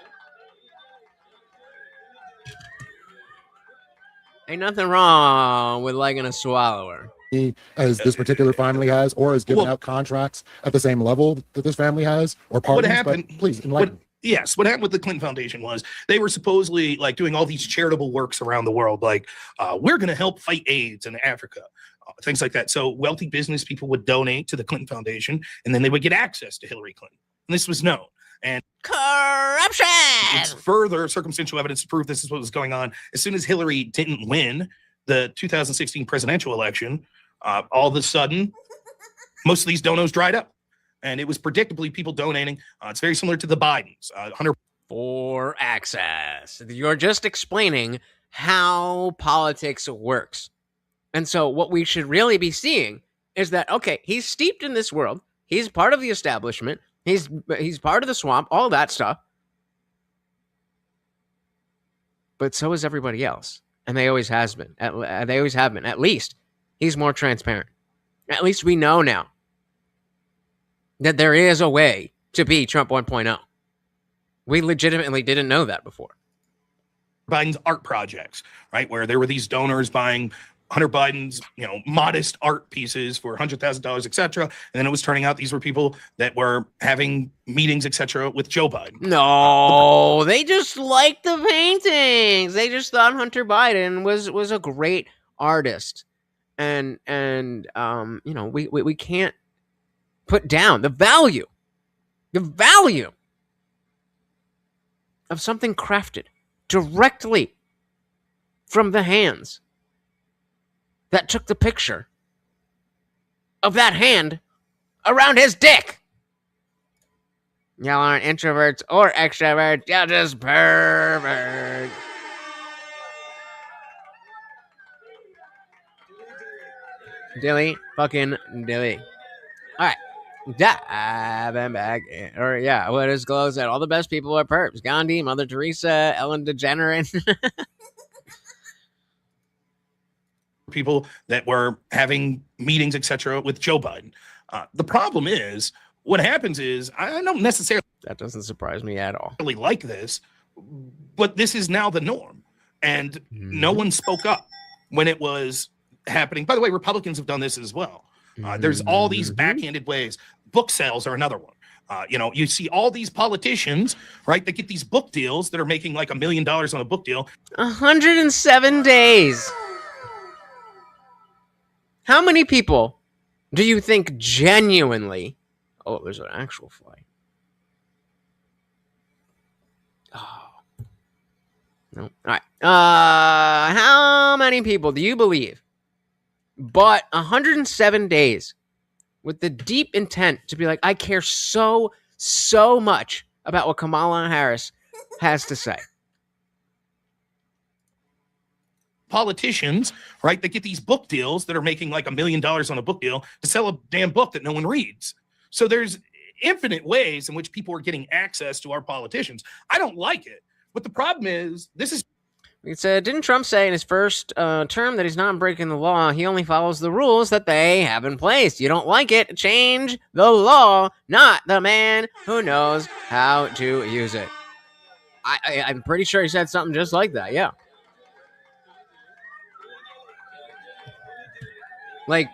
Ain't nothing wrong with liking a swallower. As this particular family has, or has given out contracts at the same level that this family has, or pardons. What happened? But please enlighten. Yes, what happened with the Clinton Foundation was they were supposedly like doing all these charitable works around the world, like we're going to help fight AIDS in Africa, things like that. So wealthy business people would donate to the Clinton Foundation, and then they would get access to Hillary Clinton. And this was known. And corruption. It's further circumstantial evidence to prove this is what was going on. As soon as Hillary didn't win the 2016 presidential election, all of a sudden, most of these donos dried up. And it was predictably people donating. It's very similar to the Bidens. For access. You're just explaining how politics works. And so what we should really be seeing is that, okay, he's steeped in this world. He's part of the establishment. He's part of the swamp, all that stuff. But so is everybody else. And they always has been. They always have been. At least he's more transparent. At least we know now that there is a way to be Trump 1.0. We legitimately didn't know that before. Biden's art projects, right? Where there were these donors buying Hunter Biden's, modest art pieces for $100,000, etc. And then it was turning out these were people that were having meetings, etc. with Joe Biden. No, they just liked the paintings. They just thought Hunter Biden was a great artist. And we can't put down the value of something crafted directly from the hands that took the picture of that hand around his dick. Y'all aren't introverts or extroverts. Y'all just perverts. Dilly fucking dilly. All right. Diving back in. Or yeah, what is Glow said? All the best people are perps. Gandhi, Mother Teresa, Ellen DeGeneres. People that were having meetings, etc. with Joe Biden. The problem is, what happens is, I don't necessarily... That doesn't surprise me at all. ...really like this, but this is now the norm. And no one spoke up when it was happening. By the way, Republicans have done this as well. There's all these backhanded ways. Book sales are another one. You see all these politicians, right, that get these book deals that are making like $1 million on a book deal. 107 days. How many people do you think genuinely... Oh, there's an actual fly. Oh. No. All right. How many people do you believe bought 107 days with the deep intent to be like, I care so much about what Kamala Harris has to say? Politicians, right, that get these book deals that are making like $1 million on a book deal to sell a damn book that no one reads. So there's infinite ways in which people are getting access to our politicians. I don't like it. But the problem is, this is... It said, didn't Trump say in his first term that he's not breaking the law? He only follows the rules that they have in place. You don't like it? Change the law, not the man who knows how to use it. I'm pretty sure he said something just like that, yeah. Like,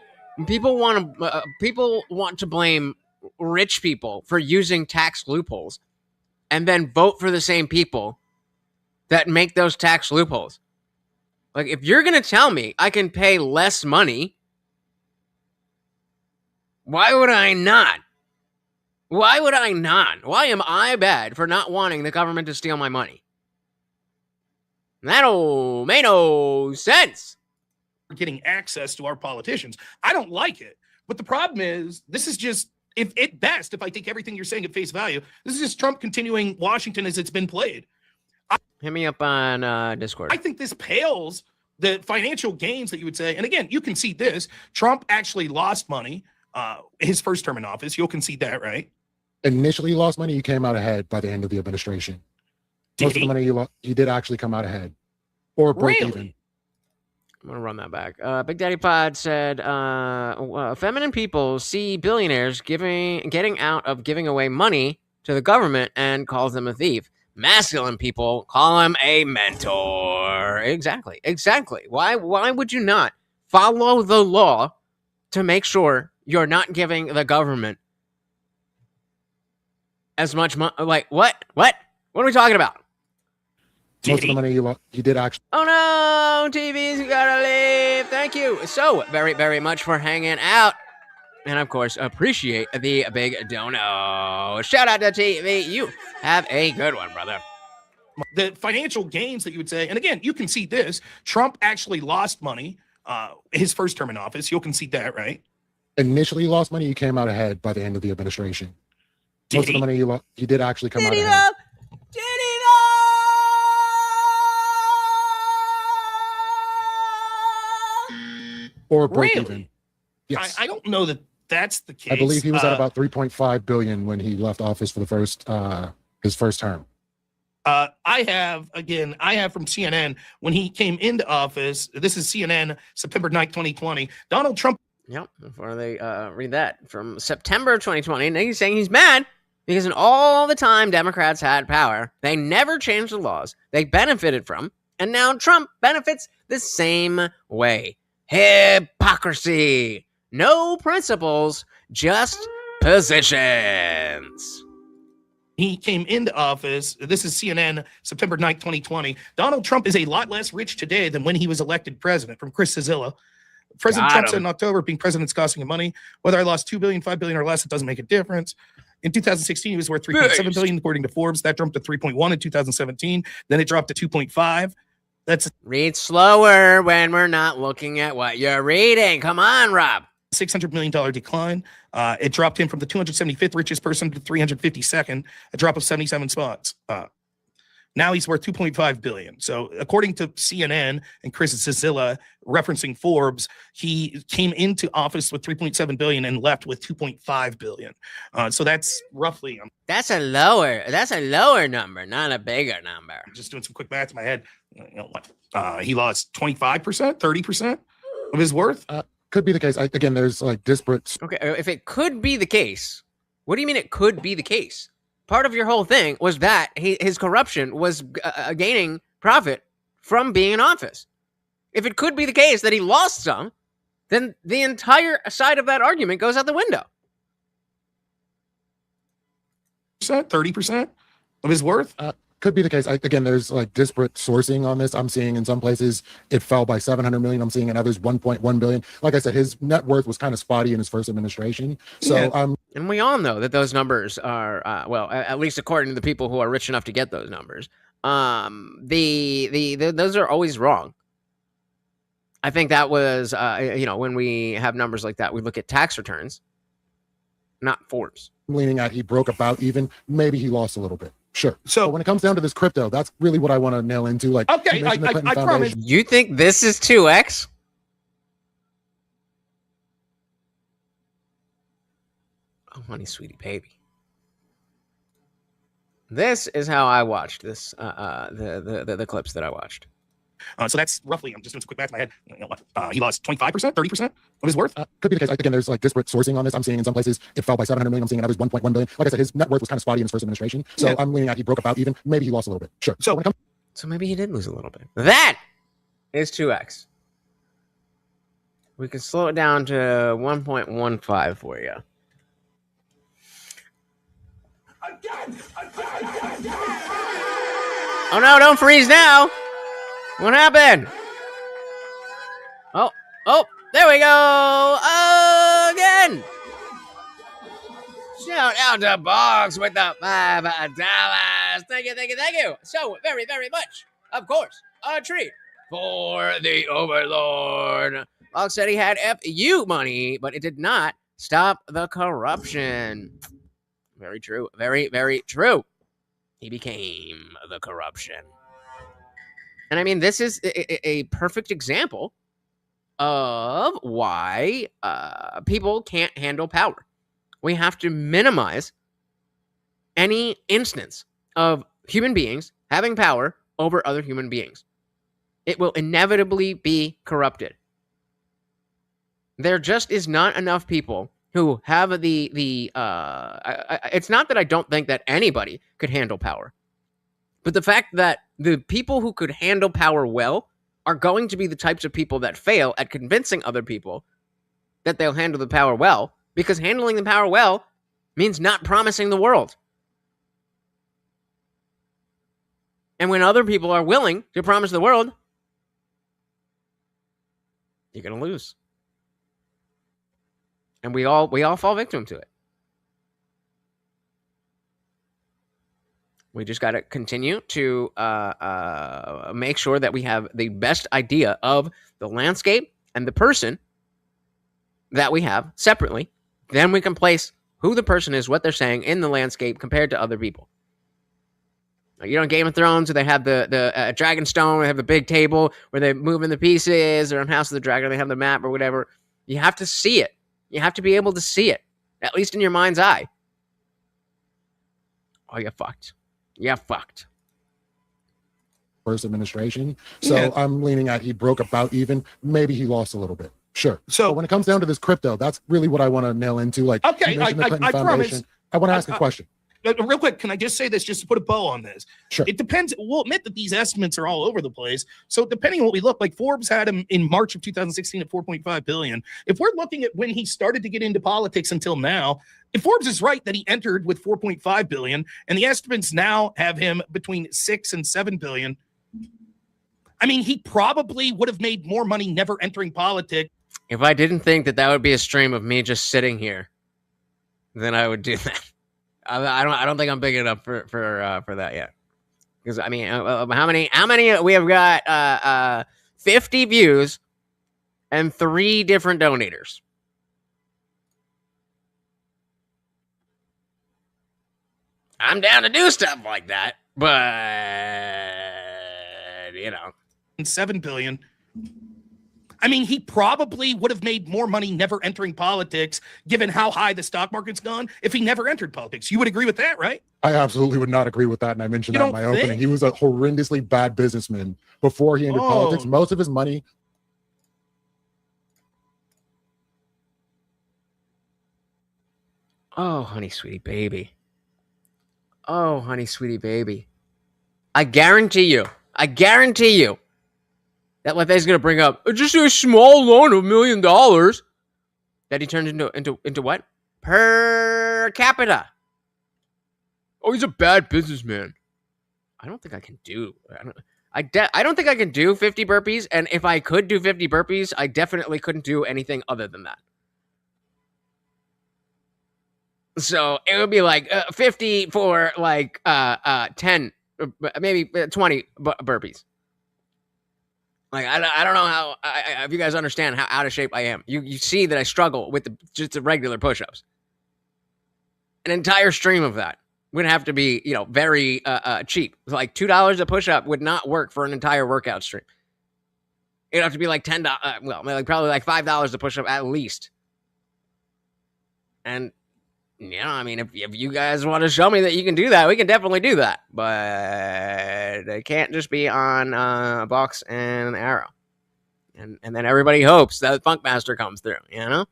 people want to blame rich people for using tax loopholes and then vote for the same people that make those tax loopholes. Like, if you're going to tell me I can pay less money, why would I not? Why would I not? Why am I bad for not wanting the government to steal my money? That'll make no sense. Getting access to our politicians. I don't like it. But the problem is, this is just, if I take everything you're saying at face value, this is just Trump continuing Washington as it's been played. Hit me up on Discord. I think this pales the financial gains that you would say. And again, you can see this. Trump actually lost money his first term in office. You'll concede that, right? Initially lost money. He came out ahead by the end of the administration. Most of the money he did actually come out ahead or break even. I'm going to run that back. Big Daddy Pod said, feminine people see billionaires getting out of giving away money to the government and calls them a thief. Masculine people call him a mentor. Exactly. Why would you not follow the law to make sure you're not giving the government as much money? Like, what? What are we talking about? Most of the money you did actually. Oh no, TV's gotta leave. Thank you so very, very much for hanging out. And of course, appreciate the big dono. Shout out to TV. You have a good one, brother. The financial gains that you would say, and again, you can see this. Trump actually lost money his first term in office. You'll concede that, right? Initially lost money. He came out ahead by the end of the administration. Most of the money he did actually come out ahead. Or break even. Yes. I don't know that that's the case. I believe he was at about 3.5 billion when he left office for the his first term. I have from CNN when he came into office. This is CNN, September 9th, 2020. Donald Trump. Yep. Before they read that from September 2020, and he's saying he's mad because in all the time Democrats had power, they never changed the laws they benefited from, and now Trump benefits the same way. Hypocrisy. No principles, just positions. He came into office. This is CNN, September 9th, 2020. Donald Trump is a lot less rich today than when he was elected president, from Chris Cizilla. President Trump said in October, being president's costing him money. Whether I lost $2 billion, $5 billion or less, it doesn't make a difference. In 2016, he was worth $3.7 billion, according to Forbes. That jumped to 3.1 in 2017. Then it dropped to 2.5. Read slower when we're not looking at what you're reading. Come on, Rob. $600 million decline. It dropped him from the 275th richest person to 352nd, a drop of 77 spots. Now he's worth $2.5 billion. So according to CNN and Chris Cizilla, referencing Forbes, he came into office with $3.7 billion and left with $2.5 billion. So that's roughly. That's a lower number, not a bigger number. Just doing some quick math in my head. He lost 25%, 30% of his worth. Could be the case. Again, there's like disparate. Okay, if it could be the case, what do you mean it could be the case? Part of your whole thing was that his corruption was gaining profit from being in office. If it could be the case that he lost some, then the entire side of that argument goes out the window. 30% of his worth? Could be the case. Again, there's like disparate sourcing on this. I'm seeing in some places it fell by 700 million. I'm seeing in others 1.1 billion. Like I said, his net worth was kind of spotty in his first administration. So and we all know that those numbers are well, at least according to the people who are rich enough to get those numbers. Those are always wrong. I think that was when we have numbers like that, we look at tax returns, not Forbes. Leaning at he broke about even. Maybe he lost a little bit. Sure. So when it comes down to this crypto, that's really what I want to nail into. Like, okay, I promise. You think this is 2x? Oh, honey, sweetie, baby. This is how I watched this. The clips that I watched. So that's roughly, I'm just doing some quick math in my head. He lost 25%, 30% of his worth. Could be the case. Again, there's like disparate sourcing on this. I'm seeing in some places it fell by 700 million. I'm seeing in others 1.1 billion. Like I said, his net worth was kind of spotty in his first administration. So I'm leaning at he broke about even. Maybe he lost a little bit. Sure. So maybe he did lose a little bit. That is 2x. We can slow it down to 1.15 for you. Oh no, don't freeze now. What happened? Oh, there we go. Again. Shout out to Boggs with the $5. Thank you. So very, very much. Of course, a treat for the Overlord. Boggs said he had FU money, but it did not stop the corruption. Very true. Very, very true. He became the corruption. And I mean, this is a perfect example of why people can't handle power. We have to minimize any instance of human beings having power over other human beings. It will inevitably be corrupted. There just is not enough people who have it's not that I don't think that anybody could handle power. But the fact that the people who could handle power well are going to be the types of people that fail at convincing other people that they'll handle the power well, because handling the power well means not promising the world. And when other people are willing to promise the world, you're going to lose. And we all fall victim to it. We just got to continue to make sure that we have the best idea of the landscape and the person that we have separately. Then we can place who the person is, what they're saying in the landscape compared to other people. You know, in Game of Thrones, where they have the dragon stone, they have the big table where they move in the pieces, or in House of the Dragon, they have the map or whatever. You have to see it. You have to be able to see it, at least in your mind's eye. Oh, you're fucked. You're fucked. First administration. So Yeah. I'm leaning at he broke about even. Maybe he lost a little bit. Sure. So but when it comes down to this crypto, that's really what I want to nail into. Like, Okay, you mentioned the Clinton I Foundation. promise. I want to ask a question. Real quick, can I just say this just to put a bow on this? Sure. It depends. We'll admit that these estimates are all over the place. So depending on what we look like, Forbes had him in March of 2016 at 4.5 billion. If we're looking at when he started to get into politics until now, if Forbes is right that he entered with 4.5 billion and the estimates now have him between 6 and 7 billion, I mean, he probably would have made more money never entering politics. If I didn't think that would be a stream of me just sitting here, then I would do that. I don't think I'm big enough for that yet. Because I mean, how many we have got 50 views and 3 different donators. I'm down to do stuff like that, but you know, 7 billion. I mean, he probably would have made more money never entering politics, given how high the stock market's gone, if he never entered politics. You would agree with that, right? I absolutely would not agree with that. And I mentioned that in my opening. He was a horrendously bad businessman before he entered politics. Most of his money. Oh, honey, sweetie baby. Oh, honey, sweetie baby. I guarantee you that Lethe's going to bring up just a small loan of $1 million that he turned into what? Per capita. Oh, he's a bad businessman. I don't think I can do. I don't think I can do 50 burpees. And if I could do 50 burpees, I definitely couldn't do anything other than that. So it would be like 50 for like 10, maybe 20 burpees. Like, I don't know how, if you guys understand how out of shape I am. You see that I struggle with just the regular push-ups. An entire stream of that would have to be, you know, very cheap. Like $2 a push-up would not work for an entire workout stream. It'd have to be like $10, probably like $5 a push-up at least. And, you know, I mean, if you guys want to show me that you can do that, we can definitely do that. But it can't just be on a box and an arrow. And then everybody hopes that Funkmaster comes through, you know?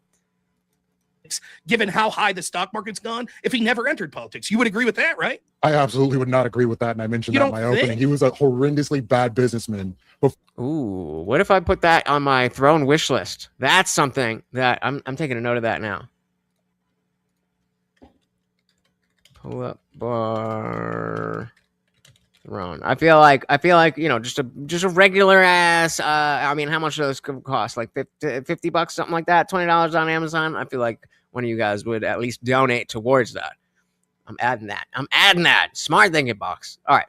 Given how high the stock market's gone, if he never entered politics. You would agree with that, right? I absolutely would not agree with that. And I mentioned that in my opening. He was a horrendously bad businessman. Ooh, what if I put that on my throne wish list? That's something that I'm taking a note of that now. Pull up bar throne. I feel like you know, just a regular ass. I mean, how much do those cost? Like $50, something like that. $20 on Amazon. I feel like one of you guys would at least donate towards that. I'm adding that. Smart thinking box. All right.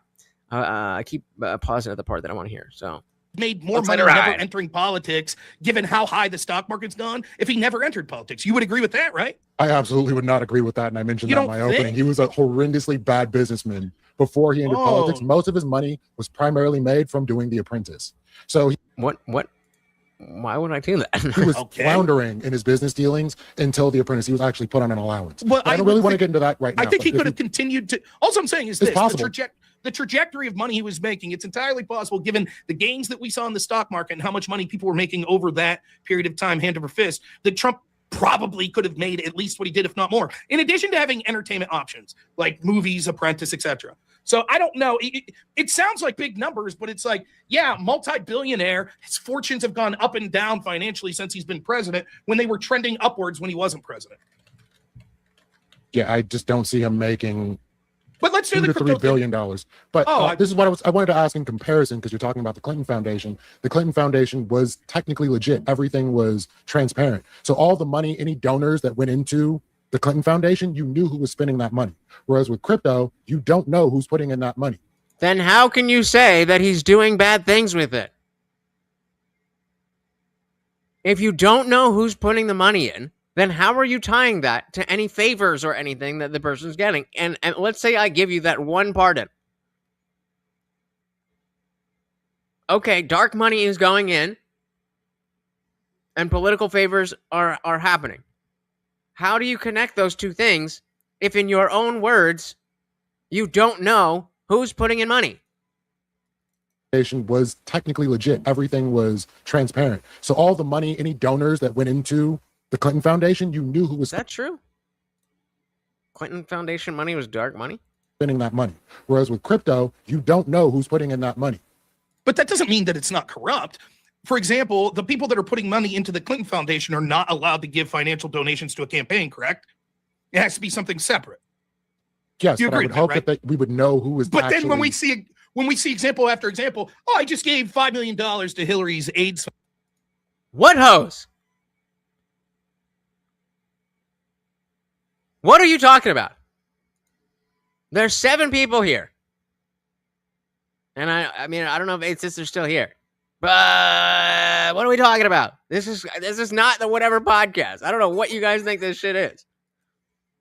I keep pausing at the part that I want to hear. So. Made more money never entering politics, given how high the stock market's gone, if he never entered politics. You would agree with that, right? I absolutely would not agree with that. And I mentioned that in my opening. He was a horrendously bad businessman before he entered politics. Most of his money was primarily made from doing The Apprentice. So what? Why would I do that? He was floundering in his business dealings until The Apprentice. He was actually put on an allowance. Well, I don't really want to get into that right now. I think he could have continued to. All I'm saying is it's this: possible. the trajectory of money he was making, it's entirely possible, given the gains that we saw in the stock market and how much money people were making over that period of time, hand over fist, that Trump probably could have made at least what he did, if not more, in addition to having entertainment options like movies, Apprentice, etc. So I don't know. It sounds like big numbers, but it's like, yeah, multi-billionaire. His fortunes have gone up and down financially since he's been president, when they were trending upwards when he wasn't president. Yeah, I just don't see him making But let's do $2 the to $3 billion. But this is what I wanted to ask in comparison, because you're talking about the Clinton Foundation. The Clinton Foundation was technically legit. Everything was transparent. So all the money, any donors that went into the Clinton Foundation, you knew who was spending that money. Whereas with crypto, you don't know who's putting in that money. Then how can you say that he's doing bad things with it? If you don't know who's putting the money in, then how are you tying that to any favors or anything that the person's getting? And let's say I give you that one pardon. Okay, dark money is going in and political favors are happening. How do you connect those two things if, in your own words, you don't know who's putting in money? Was technically legit. Everything was transparent. So all the money, any donors that went into the Clinton Foundation, you knew who was. Is that true? Clinton Foundation money was dark money? Spending that money. Whereas with crypto, you don't know who's putting in that money. But that doesn't mean that it's not corrupt. For example, the people that are putting money into the Clinton Foundation are not allowed to give financial donations to a campaign, correct? It has to be something separate. Yes, you but I would hope that we would know who was. But actually... then when we see example after example, I just gave $5 million to Hillary's AIDS. What hose? What are you talking about? There's 7 people here. And I mean, I don't know if 8 sisters still here. But what are we talking about? This is not the whatever podcast. I don't know what you guys think this shit is.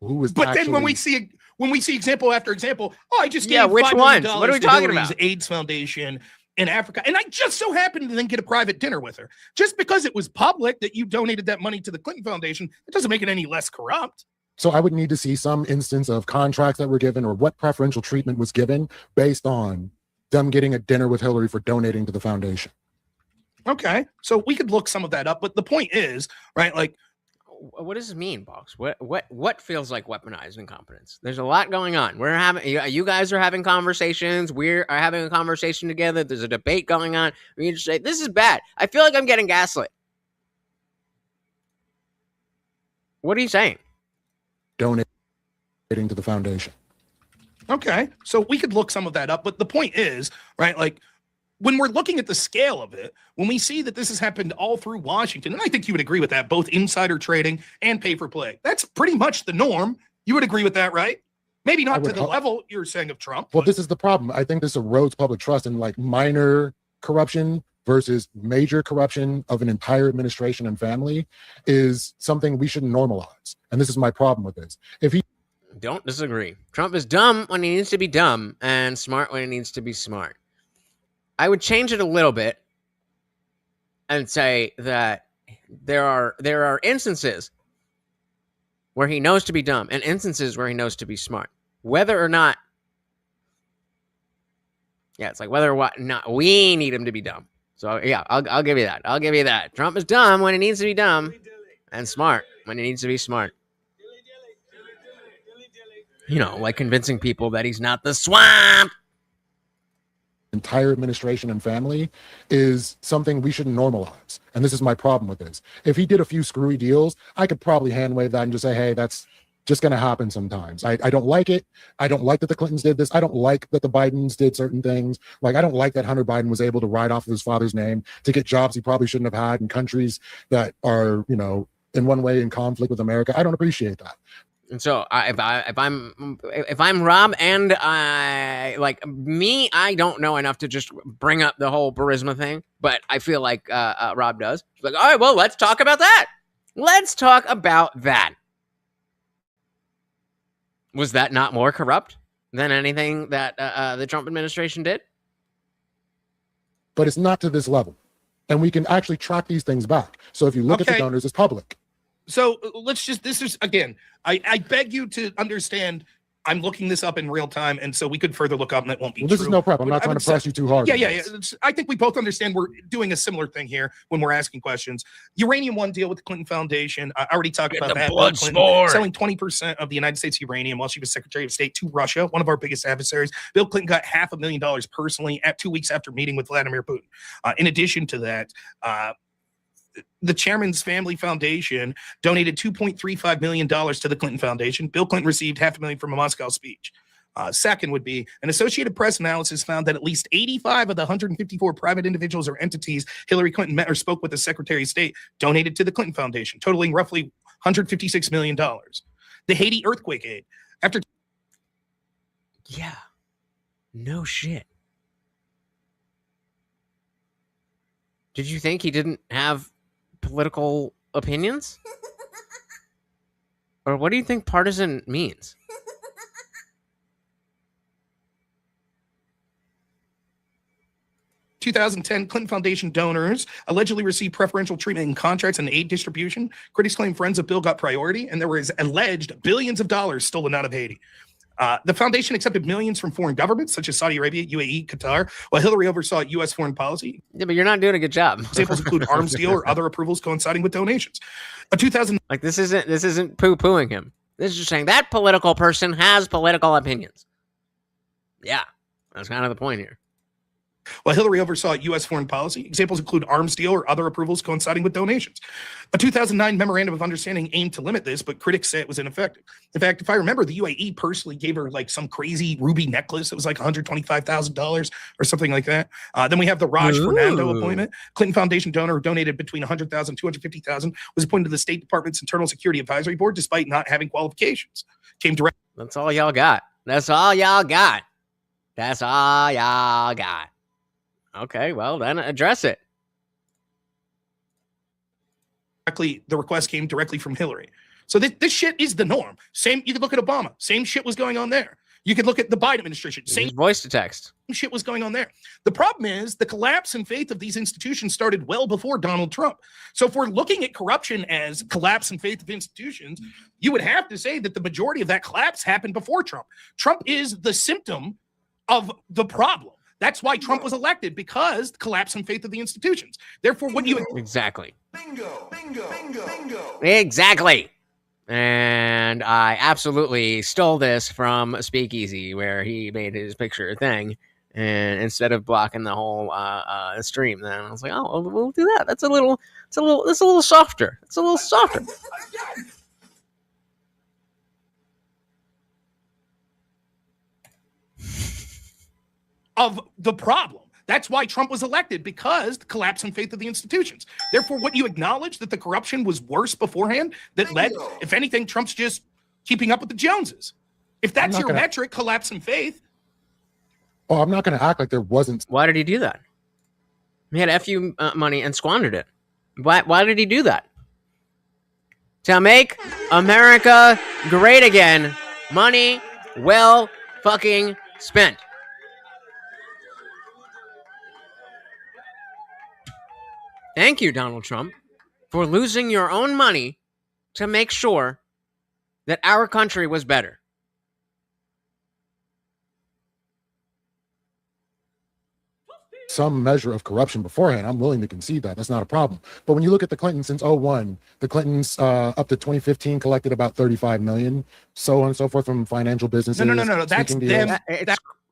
Who was But then when we see example after example, I just gave which $5 ones? million What are we to talking Hillary's about? AIDS Foundation in Africa, and I just so happened to then get a private dinner with her. Just because it was public that you donated that money to the Clinton Foundation, it doesn't make it any less corrupt. So I would need to see some instance of contracts that were given or what preferential treatment was given based on them getting a dinner with Hillary for donating to the foundation. Okay, so we could look some of that up, but the point is, right, like, what does this mean, Box? What feels like weaponized incompetence? There's a lot going on. You guys are having conversations. We are having a conversation together. There's a debate going on. We just say, this is bad. I feel like I'm getting gaslit. What are you saying? Donating to the foundation. Okay, so we could look some of that up, but the point is, right, like, when we're looking at the scale of it, when we see that this has happened all through Washington, and I think you would agree with that, both insider trading and pay for play, that's pretty much the norm. You would agree with that, right? Maybe not to the level you're saying of Trump. Well, this is the problem. I think this erodes public trust, and like minor corruption versus major corruption of an entire administration and family is something we should normalize. And this is my problem with this. If he Don't disagree. Trump is dumb when he needs to be dumb and smart when he needs to be smart. I would change it a little bit and say that there are instances where he knows to be dumb and instances where he knows to be smart. Whether or not, it's like whether or not we need him to be dumb. So yeah, I'll give you that. I'll give you that. Trump is dumb when he needs to be dumb and smart when he needs to be smart. You know, like convincing people that he's not the swamp. Entire administration and family is something we should normalize. And this is my problem with this. If he did a few screwy deals, I could probably hand wave that and just say, hey, that's just going to happen sometimes. I don't like it. I don't like that the Clintons did this. I don't like that the Bidens did certain things. Like, I don't like that Hunter Biden was able to ride off of his father's name to get jobs he probably shouldn't have had in countries that are, you know, in one way in conflict with America. I don't appreciate that. And so if I'm Rob and I don't know enough to just bring up the whole Burisma thing, but I feel like Rob does. He's like, all right, well, let's talk about that. Let's talk about that. Was that not more corrupt than anything that the Trump administration did? But it's not to this level. And we can actually track these things back. So if you look at the donors, it's public. So let's just, this is, again, I beg you to understand, I'm looking this up in real time, and so we could further look up, and that won't be This true. is no problem. I'm not trying to press you too hard. Yeah. I think we both understand we're doing a similar thing here when we're asking questions. Uranium One deal with the Clinton Foundation. I already talked about that. blood Clinton sport. selling 20% of the United States uranium while she was Secretary of State to Russia, one of our biggest adversaries. Bill Clinton got $500,000 personally at 2 weeks after meeting with Vladimir Putin. In addition to that, the chairman's family foundation donated $2.35 million to the Clinton Foundation. Bill Clinton received $500,000 from a Moscow speech. Second would be an Associated Press analysis found that at least 85 of the 154 private individuals or entities Hillary Clinton met or spoke with the Secretary of State donated to the Clinton Foundation, totaling roughly $156 million. The Haiti earthquake aid. After. Yeah. No shit. Did you think he didn't have political opinions? Or what do you think partisan means? In 2010, Clinton Foundation donors allegedly received preferential treatment in contracts and aid distribution. Critics claim friends of Bill got priority, and there was alleged billions of dollars stolen out of Haiti. The foundation accepted millions from foreign governments, such as Saudi Arabia, UAE, Qatar, while Hillary oversaw U.S. foreign policy. Yeah, but you're not doing a good job. Examples include arms deal or other approvals coinciding with donations. Like this isn't poo-pooing him. This is just saying that political person has political opinions. Yeah, that's kind of the point here. While Hillary oversaw U.S. foreign policy, examples include arms deal or other approvals coinciding with donations. A 2009 memorandum of understanding aimed to limit this, but critics say it was ineffective. In fact, if I remember, the UAE personally gave her like some crazy ruby necklace that was like $125,000 or something like that. Then we have the Raj Fernando appointment. Clinton Foundation donor who donated between $100,000 and $250,000 was appointed to the State Department's Internal Security Advisory Board despite not having qualifications. Came direct. That's all y'all got. That's all y'all got. That's all y'all got. Okay, well, then address it. The request came directly from Hillary. So this shit is the norm. Same, you could look at Obama. Same shit was going on there. You could look at the Biden administration. Same voice to text. Shit was going on there. The problem is the collapse in faith of these institutions started well before Donald Trump. So if we're looking at corruption as collapse in faith of institutions, you would have to say that the majority of that collapse happened before Trump. Trump is the symptom of the problem. That's why Trump was elected, because the collapse in faith of the institutions. Therefore, what you exactly. Bingo, bingo, bingo, bingo. Exactly. And I absolutely stole this from SpeakeaZy, where he made his picture thing, and instead of blocking the whole stream, then I was like, oh, we'll do that. That's a little softer. It's a little softer. Of the problem. That's why Trump was elected, because the collapse in faith of the institutions. Therefore, what you acknowledge that the corruption was worse beforehand that led, if anything, Trump's just keeping up with the Joneses. If that's your metric, collapse in faith. Oh, I'm not going to act like there wasn't. Why did he do that? He had FU money and squandered it. Why did he do that? To make America great again. Money well fucking spent. Thank you, Donald Trump, for losing your own money to make sure that our country was better. Some measure of corruption beforehand. I'm willing to concede that. That's not a problem. But when you look at the Clintons since 2001, the Clintons up to 2015 collected about $35 million, so on and so forth from financial businesses. No. That's them.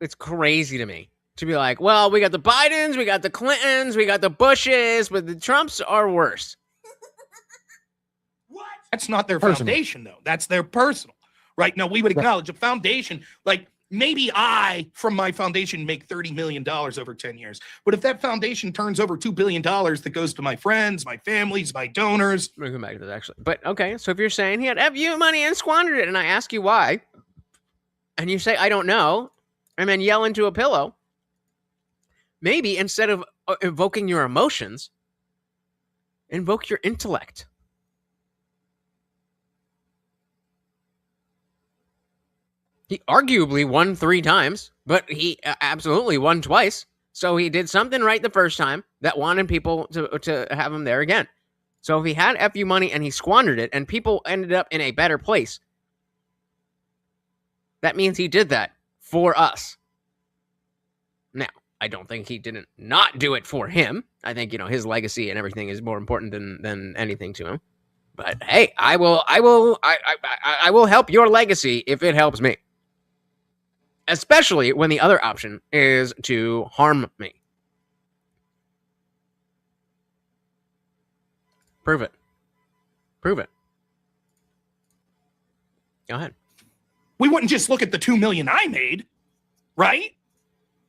It's crazy to me. To be like, well, we got the Bidens, we got the Clintons, we got the Bushes, but the Trumps are worse. What? That's not their foundation, though. That's their personal. Right? Now, we would acknowledge a foundation, like maybe I, from my foundation, make $30 million over 10 years. But if that foundation turns over $2 billion that goes to my friends, my families, my donors. We're going to come back to that, actually. But, okay, so if you're saying he had FU money and squandered it, and I ask you why, and you say, I don't know, and then yell into a pillow, maybe instead of evoking your emotions, invoke your intellect. He arguably won 3 times, but he absolutely won twice. So he did something right the first time that wanted people to have him there again. So if he had FU money and he squandered it and people ended up in a better place, that means he did that for us. Now, I don't think he didn't not do it for him. I think, his legacy and everything is more important than anything to him. But hey, I will help your legacy if it helps me. Especially when the other option is to harm me. Prove it. Go ahead. We wouldn't just look at the 2 million I made, right?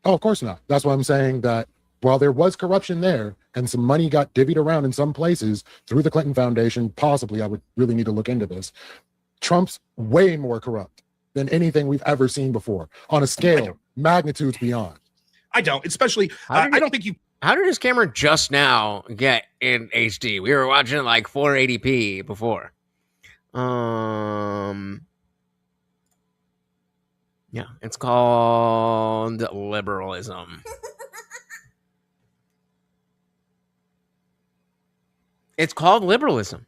Oh, of course not. That's why I'm saying that while there was corruption there and some money got divvied around in some places through the Clinton Foundation, possibly, I would really need to look into this. Trump's way more corrupt than anything we've ever seen before on a scale, magnitudes beyond. I don't, especially, I don't think you. How did his camera just now get in HD? We were watching like 480p before. Yeah, it's called liberalism. It's called liberalism.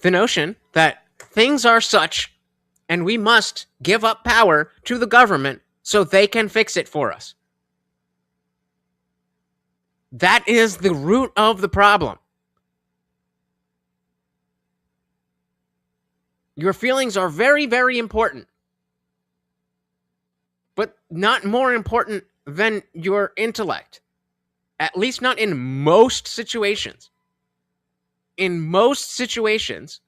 The notion that things are such and we must give up power to the government so they can fix it for us. That is the root of the problem. Your feelings are very, very important, but not more important than your intellect. At least not in most situations. In most situations,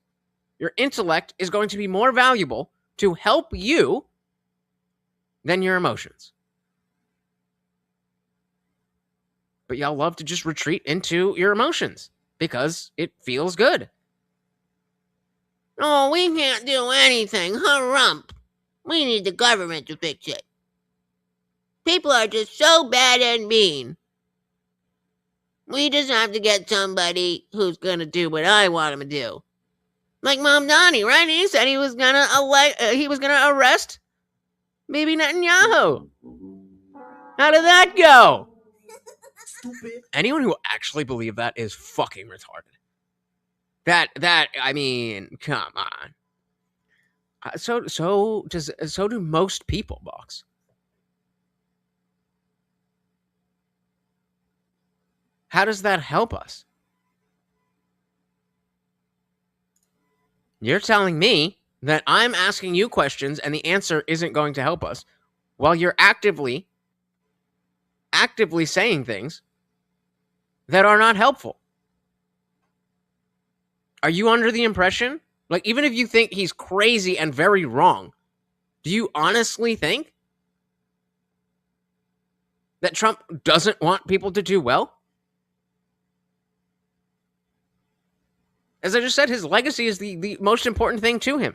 your intellect is going to be more valuable to help you than your emotions. But y'all love to just retreat into your emotions because it feels good. Oh, we can't do anything. Harump. We need the government to fix it. People are just so bad and mean. We just have to get somebody who's gonna do what I want him to do. Like Mom Donnie, right? He said he was gonna arrest Bibi Netanyahu. How did that go? Stupid. Anyone who actually believed that is fucking retarded. I mean, come on. So do most people, Box. How does that help us? You're telling me that I'm asking you questions and the answer isn't going to help us while you're actively saying things that are not helpful. Are you under the impression, like, even if you think he's crazy and very wrong, do you honestly think that Trump doesn't want people to do well? As I just said, his legacy is the most important thing to him.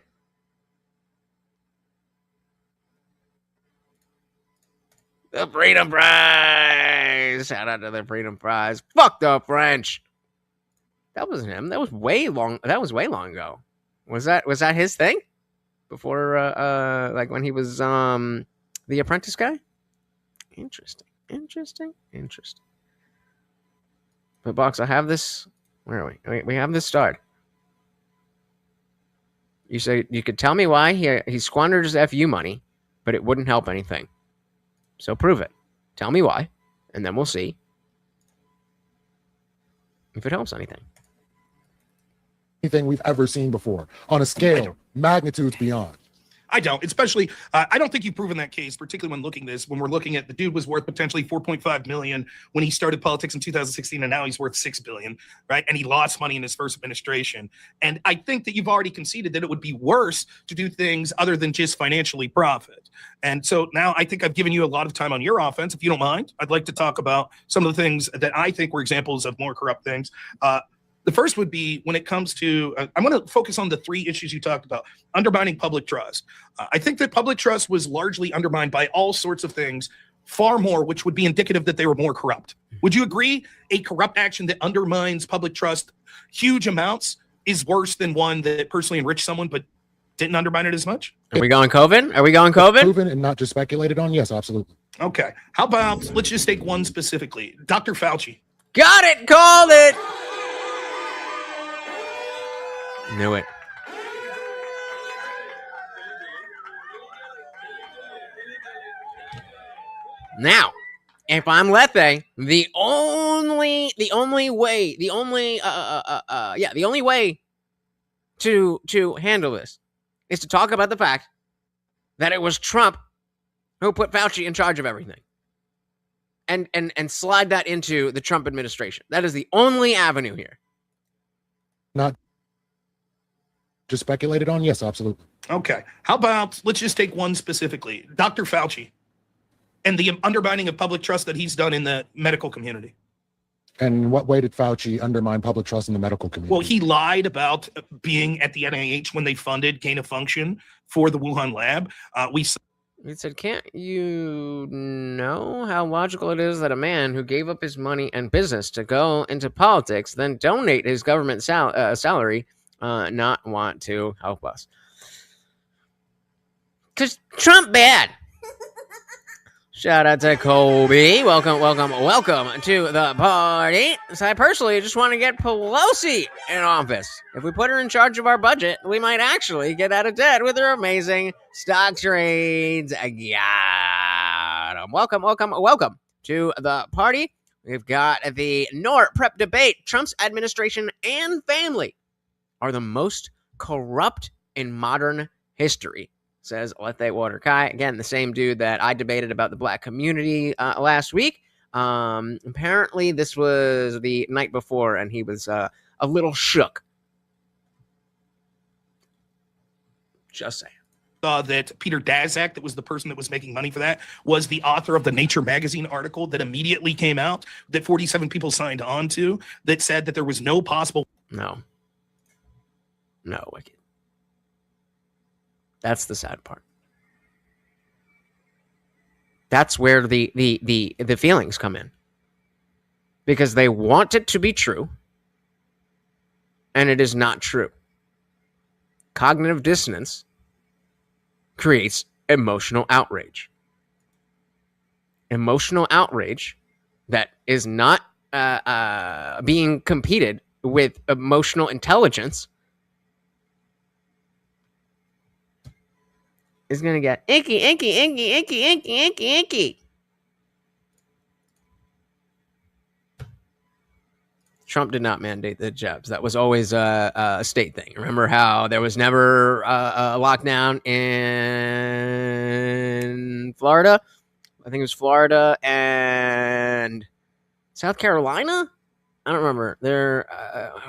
The Freedom Prize! Shout out to the Freedom Prize. Fuck the French! That wasn't him. That was way long ago. Was that his thing? Before, like when he was the Apprentice guy? Interesting. But Box, I have this. Where are we? We have this start. You say you could tell me why he squandered his FU money, but it wouldn't help anything. So prove it. Tell me why, and then we'll see if it helps anything. Anything we've ever seen before on a scale, magnitudes beyond. I don't, especially, I don't think you've proven that case, particularly when we're looking at the dude was worth potentially 4.5 million when he started politics in 2016, and now he's worth 6 billion, right? And he lost money in his first administration. And I think that you've already conceded that it would be worse to do things other than just financially profit. And so now I think I've given you a lot of time on your offense. If you don't mind, I'd like to talk about some of the things that I think were examples of more corrupt things. The first would be when it comes to, I'm going to focus on the 3 issues you talked about. Undermining public trust. I think that public trust was largely undermined by all sorts of things, far more, which would be indicative that they were more corrupt. Would you agree a corrupt action that undermines public trust huge amounts is worse than one that personally enriched someone but didn't undermine it as much? Are we going COVID? Proven and not just speculated on? Yes, absolutely. Okay. How about, let's just take one specifically. Dr. Fauci. Got it! Called it! Knew it. Now, if I'm Lethe, the only way to handle this is to talk about the fact that it was Trump who put Fauci in charge of everything. And slide that into the Trump administration. That is the only avenue here. Not just speculated on? Yes, absolutely. Okay. How about, let's just take one specifically, Dr. Fauci and the undermining of public trust that he's done in the medical community. And in what way did Fauci undermine public trust in the medical community? Well, he lied about being at the NIH when they funded gain of function for the Wuhan lab. He said, can't you know how logical it is that a man who gave up his money and business to go into politics, then donate his government salary, not want to help us? Because Trump bad. Shout out to Kobe. Welcome to the party. So I personally just want to get Pelosi in office. If we put her in charge of our budget, we might actually get out of debt with her amazing stock trades. Yeah. Welcome to the party. We've got the Noerr Prep Debate. Trump's administration and family are the most corrupt in modern history, says LetheWaterKai. Again, the same dude that I debated about the black community last week. Apparently, this was the night before, and he was a little shook. Just saying. That Peter Daszak, that was the person that was making money for that, was the author of the Nature magazine article that immediately came out that 47 people signed on to that said that there was no possible... No, Wicked. That's the sad part. That's where the feelings come in. Because they want it to be true, and it is not true. Cognitive dissonance creates emotional outrage. Emotional outrage that is not being competed with emotional intelligence is going to get icky. Trump did not mandate the jabs. That was always a state thing. Remember how there was never a lockdown in Florida? I think it was Florida and South Carolina. I don't remember.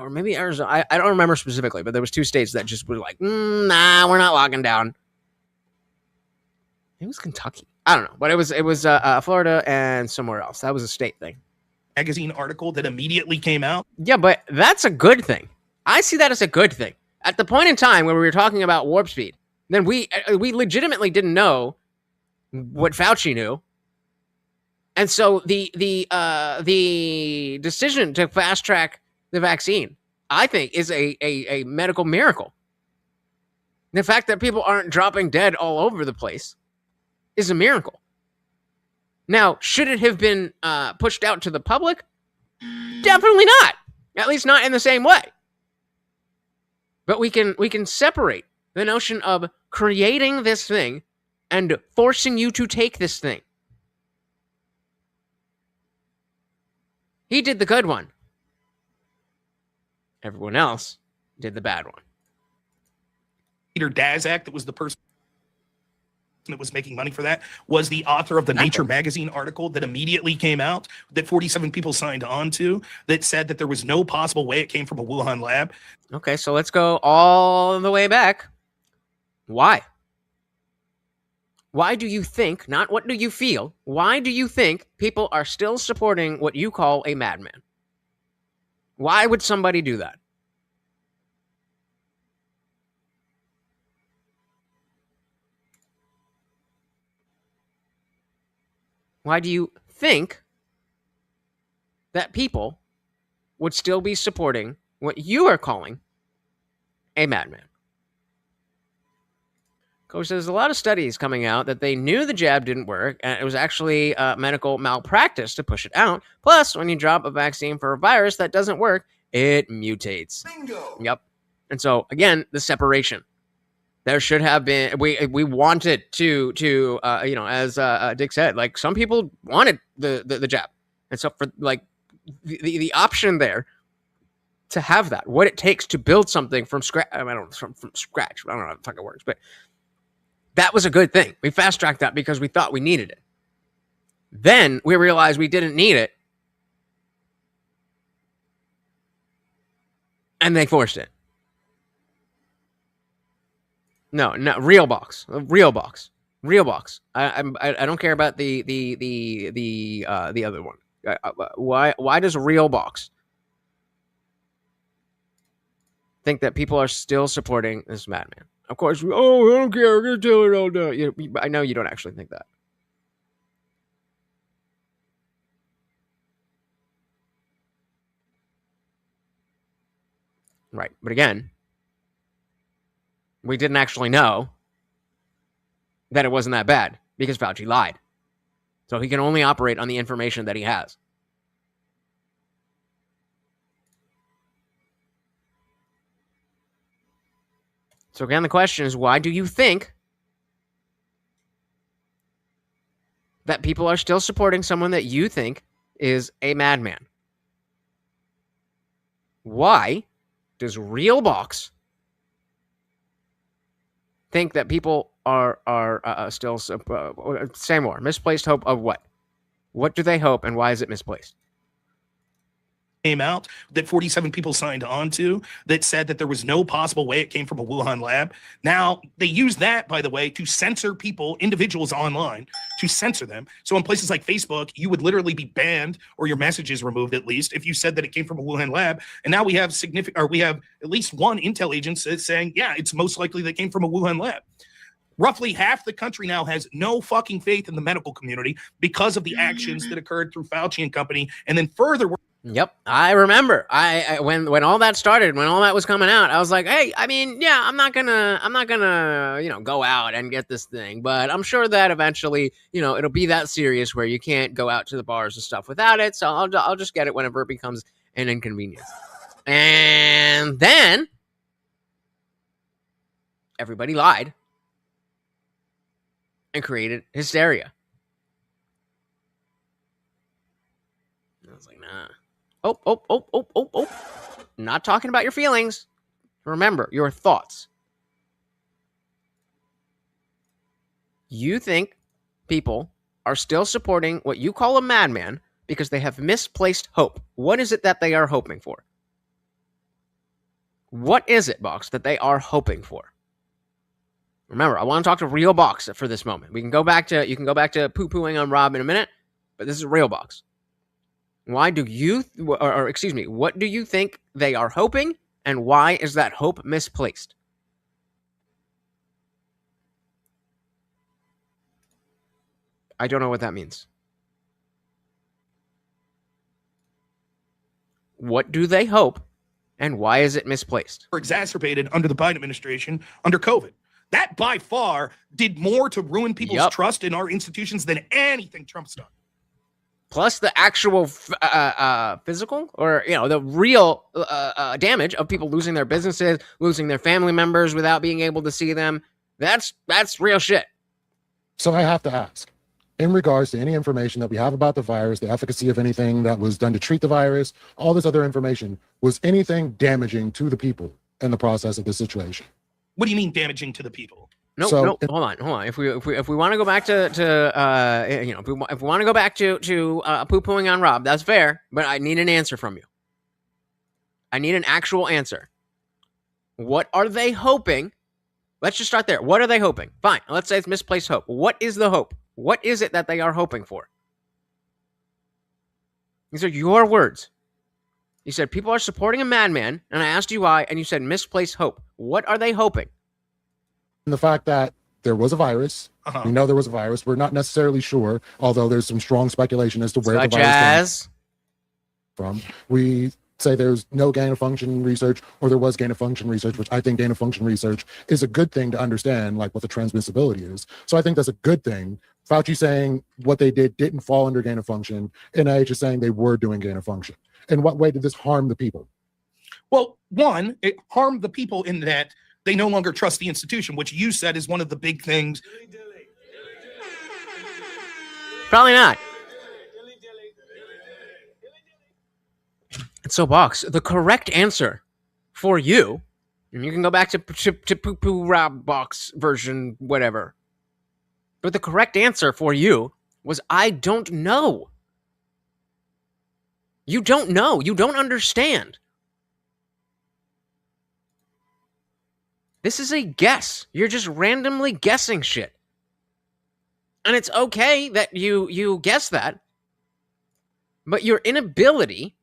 Or maybe Arizona. I don't remember specifically, but there was two states that just were like, nah, we're not locking down. It was Kentucky. I don't know, but it was Florida and somewhere else. That was a state thing. Magazine article that immediately came out. Yeah, but that's a good thing. I see that as a good thing. At the point in time where we were talking about warp speed, then we legitimately didn't know what Fauci knew, and so the decision to fast track the vaccine, I think, is a medical miracle. The fact that people aren't dropping dead all over the place is a miracle. Now, should it have been pushed out to the public? Definitely not. At least not in the same way. But we can separate the notion of creating this thing and forcing you to take this thing. He did the good one. Everyone else did the bad one. Peter Daszak, that was the person that was making money for that, was the author of the Nature magazine article that immediately came out that 47 people signed on to that said that there was no possible way it came from a Wuhan lab. Okay, so let's go all the way back. Why? Why do you think, not what do you feel, why do you think people are still supporting what you call a madman? Why would somebody do that? Why do you think that people would still be supporting what you are calling a madman? Coach, there's a lot of studies coming out that they knew the jab didn't work, and it was actually medical malpractice to push it out. Plus, when you drop a vaccine for a virus that doesn't work, it mutates. Bingo. Yep. And so, again, the separation. There should have been, we wanted to as Dick said, like some people wanted the jab. And so for like the option there to have that, what it takes to build something from scratch, from scratch, I don't know how the fuck it works, but that was a good thing. We fast tracked that because we thought we needed it. Then we realized we didn't need it. And they forced it. No, real box. Real box. Real box. I don't care about the other one. Why does real box think that people are still supporting this madman? Of course, I don't care. I'm gonna tell it all day. I know you don't actually think that. Right. But again, we didn't actually know that it wasn't that bad because Fauci lied. So he can only operate on the information that he has. So again, the question is, why do you think that people are still supporting someone that you think is a madman? Why does Real Box think that people are still say more misplaced hope of what? What do they hope, and why is it misplaced? Came out that 47 people signed on to that said that there was no possible way it came from a Wuhan lab. Now, they use that, by the way, to censor people, individuals online, to censor them. So in places like Facebook, you would literally be banned or your messages removed, at least, if you said that it came from a Wuhan lab. And now we have at least one intel agent saying, yeah, it's most likely that it came from a Wuhan lab. Roughly half the country now has no fucking faith in the medical community because of the actions that occurred through Fauci and company. And then further, Yep, I remember. I when all that started, when all that was coming out, I was like, hey, I mean, yeah, I'm not gonna, go out and get this thing, but I'm sure that eventually, it'll be that serious where you can't go out to the bars and stuff without it. So I'll just get it whenever it becomes an inconvenience. And then everybody lied and created hysteria. I was like, nah. Oh. Not talking about your feelings. Remember, your thoughts. You think people are still supporting what you call a madman because they have misplaced hope. What is it that they are hoping for? What is it, Box, that they are hoping for? Remember, I want to talk to Real Box for this moment. You can go back to poo-pooing on Rob in a minute, but this is Real Box. Why do you, what do you think they are hoping, and why is that hope misplaced? I don't know what that means. What do they hope, and why is it misplaced? Exacerbated under the Biden administration under COVID. That by far did more to ruin people's trust in our institutions than anything Trump's done. Plus the actual physical or, the real damage of people losing their businesses, losing their family members without being able to see them. That's real shit. So I have to ask, in regards to any information that we have about the virus, the efficacy of anything that was done to treat the virus, all this other information, was anything damaging to the people in the process of this situation? What do you mean damaging to the people? No, hold on. If we want to go back to if we want to go back to poo-pooing on Rob, that's fair. But I need an answer from you. I need an actual answer. What are they hoping? Let's just start there. What are they hoping? Fine. Let's say it's misplaced hope. What is the hope? What is it that they are hoping for? These are your words. You said people are supporting a madman, and I asked you why, and you said misplaced hope. What are they hoping? And the fact that there was a virus, we know there was a virus. We're not necessarily sure, although there's some strong speculation as to where the virus came from. We say there's no gain-of-function research, or there was gain-of-function research, which I think gain-of-function research is a good thing to understand, like what the transmissibility is. So I think that's a good thing. Fauci saying what they didn't fall under gain-of-function. NIH is saying they were doing gain-of-function. In what way did this harm the people? Well, one, it harmed the people in that they no longer trust the institution, which you said is one of the big things. Probably not. So, Box, the correct answer for you, and you can go back to poo-poo Rob Box version, whatever. But the correct answer for you was, I don't know. You don't know. You don't understand. This is a guess. You're just randomly guessing shit. And it's okay that you guess that. But your inability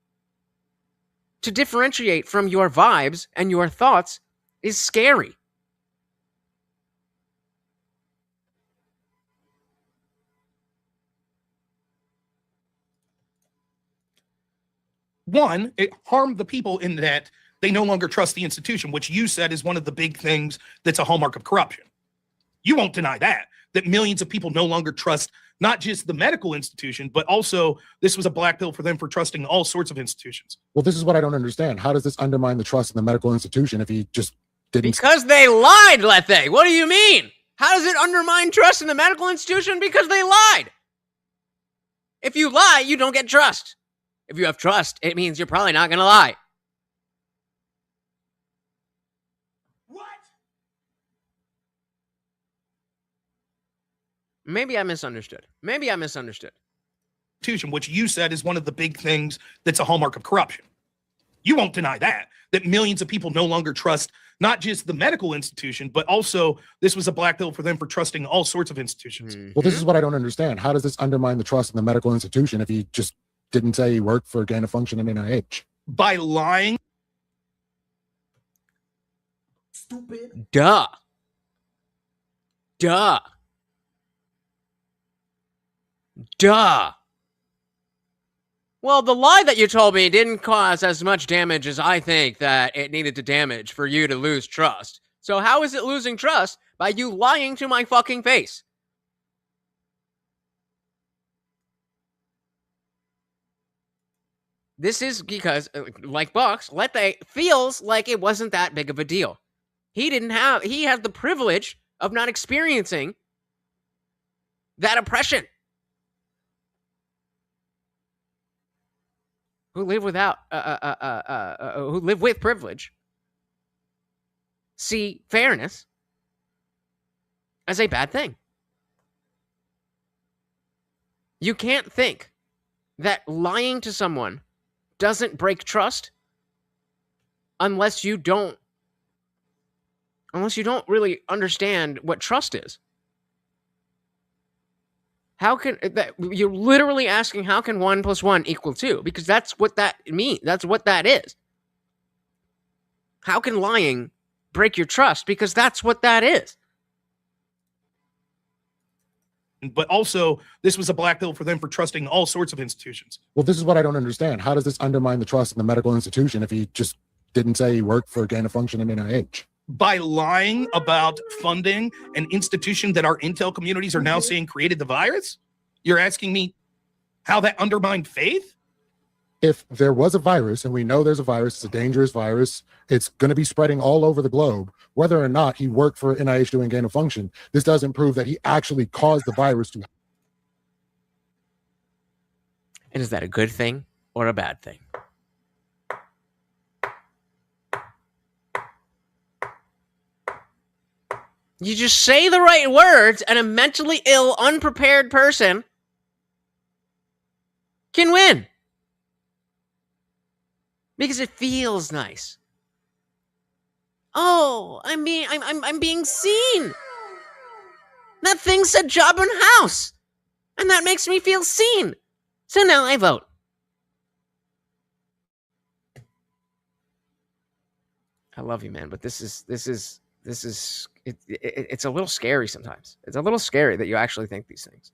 to differentiate from your vibes and your thoughts is scary. One, it harmed the people in that they no longer trust the institution, which you said is one of the big things that's a hallmark of corruption. You won't deny that millions of people no longer trust not just the medical institution, but also this was a black pill for them for trusting all sorts of institutions. Well, this is what I don't understand. How does this undermine the trust in the medical institution if he just didn't? Because they lied, Lethe. What do you mean? How does it undermine trust in the medical institution? Because they lied. If you lie, you don't get trust. If you have trust, it means you're probably not going to lie. What? Maybe I misunderstood. Which you said is one of the big things that's a hallmark of corruption. You won't deny that millions of people no longer trust not just the medical institution, but also this was a black pill for them for trusting all sorts of institutions. Well, this is what I don't understand. How does this undermine the trust in the medical institution if he just didn't say he worked for gain of function in NIH? By lying. Stupid. Duh. Well, the lie that you told me didn't cause as much damage as I think that it needed to damage for you to lose trust. So how is it losing trust? By you lying to my fucking face. This is because, like Box, Lethe feels like it wasn't that big of a deal. He has the privilege of not experiencing that oppression. Who live with privilege, see fairness as a bad thing. You can't think that lying to someone doesn't break trust unless you don't really understand what trust is. How can that? You're literally asking, how can 1 + 1 = 2? Because that's what that means. That's what that is. How can lying break your trust? Because that's what that is. But also, this was a black pill for them for trusting all sorts of institutions. Well, this is what I don't understand. How does this undermine the trust in the medical institution if he just didn't say he worked for gain of function in NIH? By lying about funding an institution that our intel communities are now saying created the virus? You're asking me how that undermined faith? If there was a virus, and we know there's a virus, it's a dangerous virus, it's going to be spreading all over the globe, whether or not he worked for NIH doing gain of function, this doesn't prove that he actually caused the virus to. And is that a good thing or a bad thing? You just say the right words, and a mentally ill, unprepared person can win. Because it feels nice. Oh, I'm being seen. That thing said job and house. And that makes me feel seen. So now I vote. I love you, man, but this is it's a little scary sometimes. It's a little scary that you actually think these things.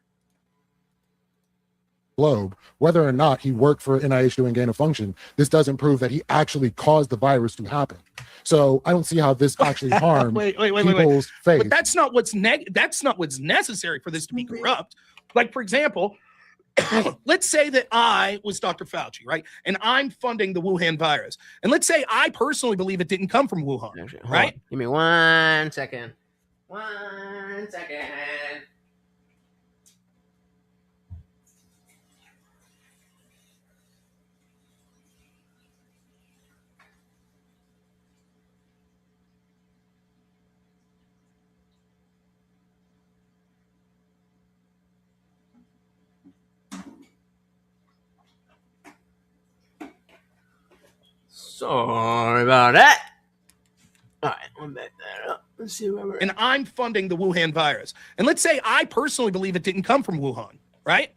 Globe, whether or not he worked for NIH doing gain of function, this doesn't prove that he actually caused the virus to happen. So I don't see how this actually harmed people's faith. But that's not what's necessary for this to be corrupt. Like, for example, let's say that I was Dr. Fauci, right? And I'm funding the Wuhan virus. And let's say I personally believe it didn't come from Wuhan, right? On. Give me 1 second. 1 second. Sorry about that. All right, make that up. Let's see where we're and I'm funding the Wuhan virus. And let's say I personally believe it didn't come from Wuhan, right?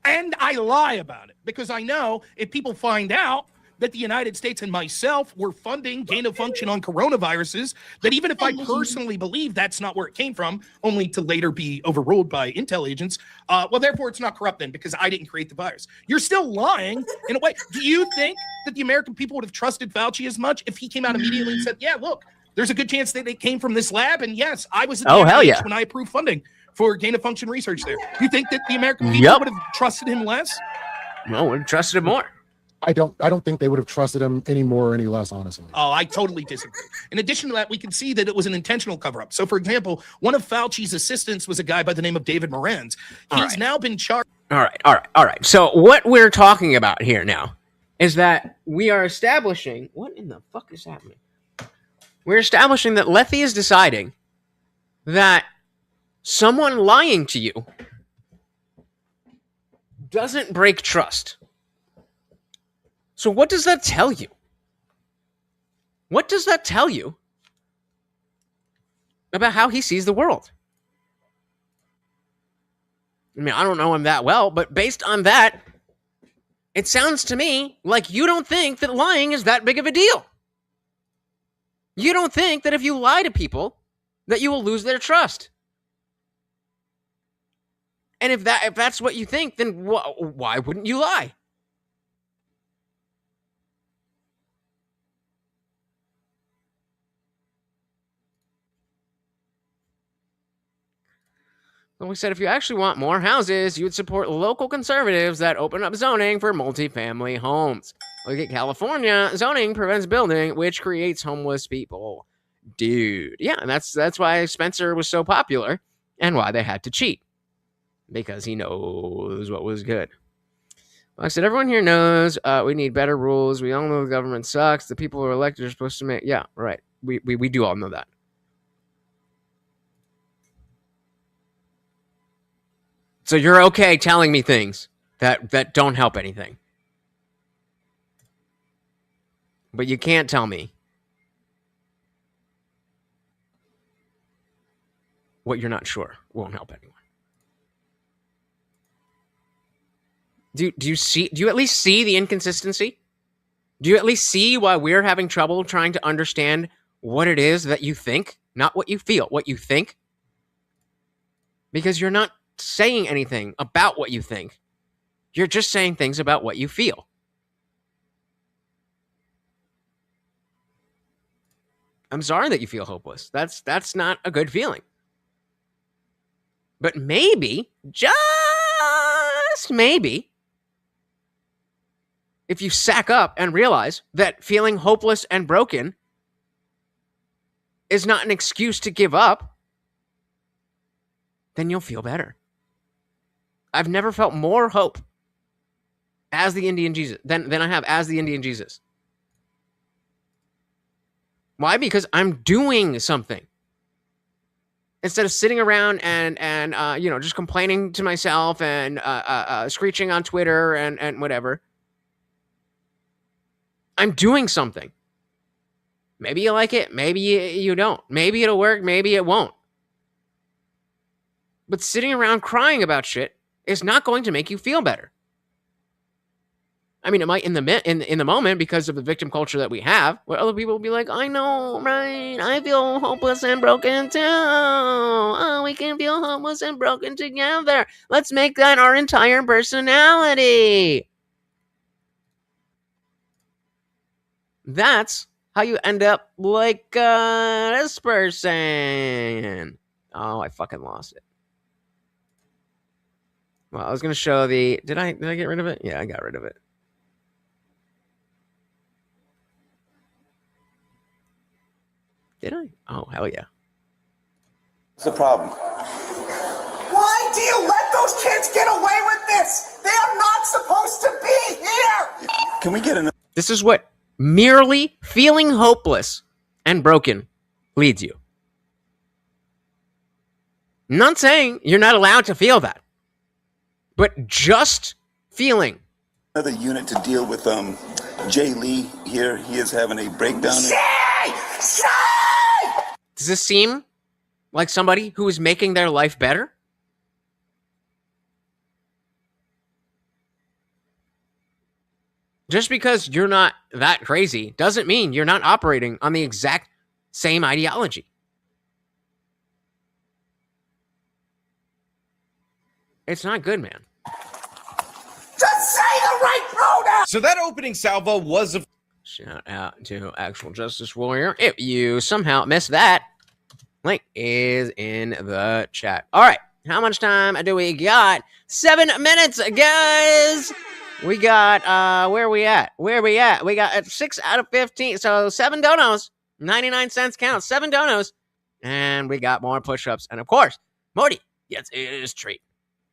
And I lie about it because I know if people find out that the United States and myself were funding gain of function on coronaviruses, that even if I personally believe that's not where it came from, only to later be overruled by intel agents, well, therefore it's not corrupt then because I didn't create the virus. You're still lying in a way. Do you think that the American people would have trusted Fauci as much if he came out immediately and said, yeah, look, there's a good chance that it came from this lab, and yes, I was at the hell NIH yeah. when I approved funding for gain of function research there. You think that the American people would have trusted him less? No, would have trusted him more. I don't think they would have trusted him any more or any less, honestly. Oh, I totally disagree. In addition to that, we can see that it was an intentional cover-up. So, for example, one of Fauci's assistants was a guy by the name of David Morenz. He's now been charged. All right. So what we're talking about here now is that we are establishing, what in the fuck is happening? We're establishing that Lethe is deciding that someone lying to you doesn't break trust. So what does that tell you? What does that tell you about how he sees the world? I mean, I don't know him that well, but based on that, it sounds to me like you don't think that lying is that big of a deal. You don't think that if you lie to people, that you will lose their trust. And if that's what you think, then why wouldn't you lie? Well, we said if you actually want more houses, you would support local conservatives that open up zoning for multifamily homes. Look at California. Zoning prevents building, which creates homeless people. Dude. Yeah, and that's why Spencer was so popular and why they had to cheat. Because he knows what was good. Like I said, everyone here knows we need better rules. We all know the government sucks. The people who are elected are supposed to make... Yeah, right. We do all know that. So you're okay telling me things that don't help anything. But you can't tell me what you're not sure won't help anyone. Do you at least see the inconsistency? Do you at least see why we're having trouble trying to understand what it is that you think, not what you feel, what you think? Because you're not saying anything about what you think. You're just saying things about what you feel. I'm sorry that you feel hopeless. That's not a good feeling. But maybe, just maybe, if you sack up and realize that feeling hopeless and broken is not an excuse to give up, then you'll feel better. I've never felt more hope as the Indian Jesus than I have as the Indian Jesus. Why? Because I'm doing something. Instead of sitting around and just complaining to myself and screeching on Twitter and whatever. I'm doing something. Maybe you like it. Maybe you don't. Maybe it'll work. Maybe it won't. But sitting around crying about shit is not going to make you feel better. I mean, it might in the moment because of the victim culture that we have, where other people will be like, I know, right? I feel hopeless and broken too. Oh, we can feel hopeless and broken together. Let's make that our entire personality. That's how you end up like this person. Oh, I fucking lost it. Well, I was going to show the... Did I get rid of it? Yeah, I got rid of it. Did I? Oh, hell yeah. What's the problem? Why do you let those kids get away with this? They are not supposed to be here! Can we get another? This is what merely feeling hopeless and broken leads you. I'm not saying you're not allowed to feel that. But just feeling. Another unit to deal with Jay Lee here. He is having a breakdown. Say! Does this seem like somebody who is making their life better? Just because you're not that crazy doesn't mean you're not operating on the exact same ideology. It's not good, man. Just say the right pronoun! So that opening salvo was a shout out to Actual Justice Warrior. If you somehow missed that, link is in the chat. All right, how much time do we got? 7 minutes, guys. We got, where are we at? We got 6 out of 15, so 7 donos. 99 cents counts, 7 donos. And we got more push-ups. And of course, Morty gets his treat.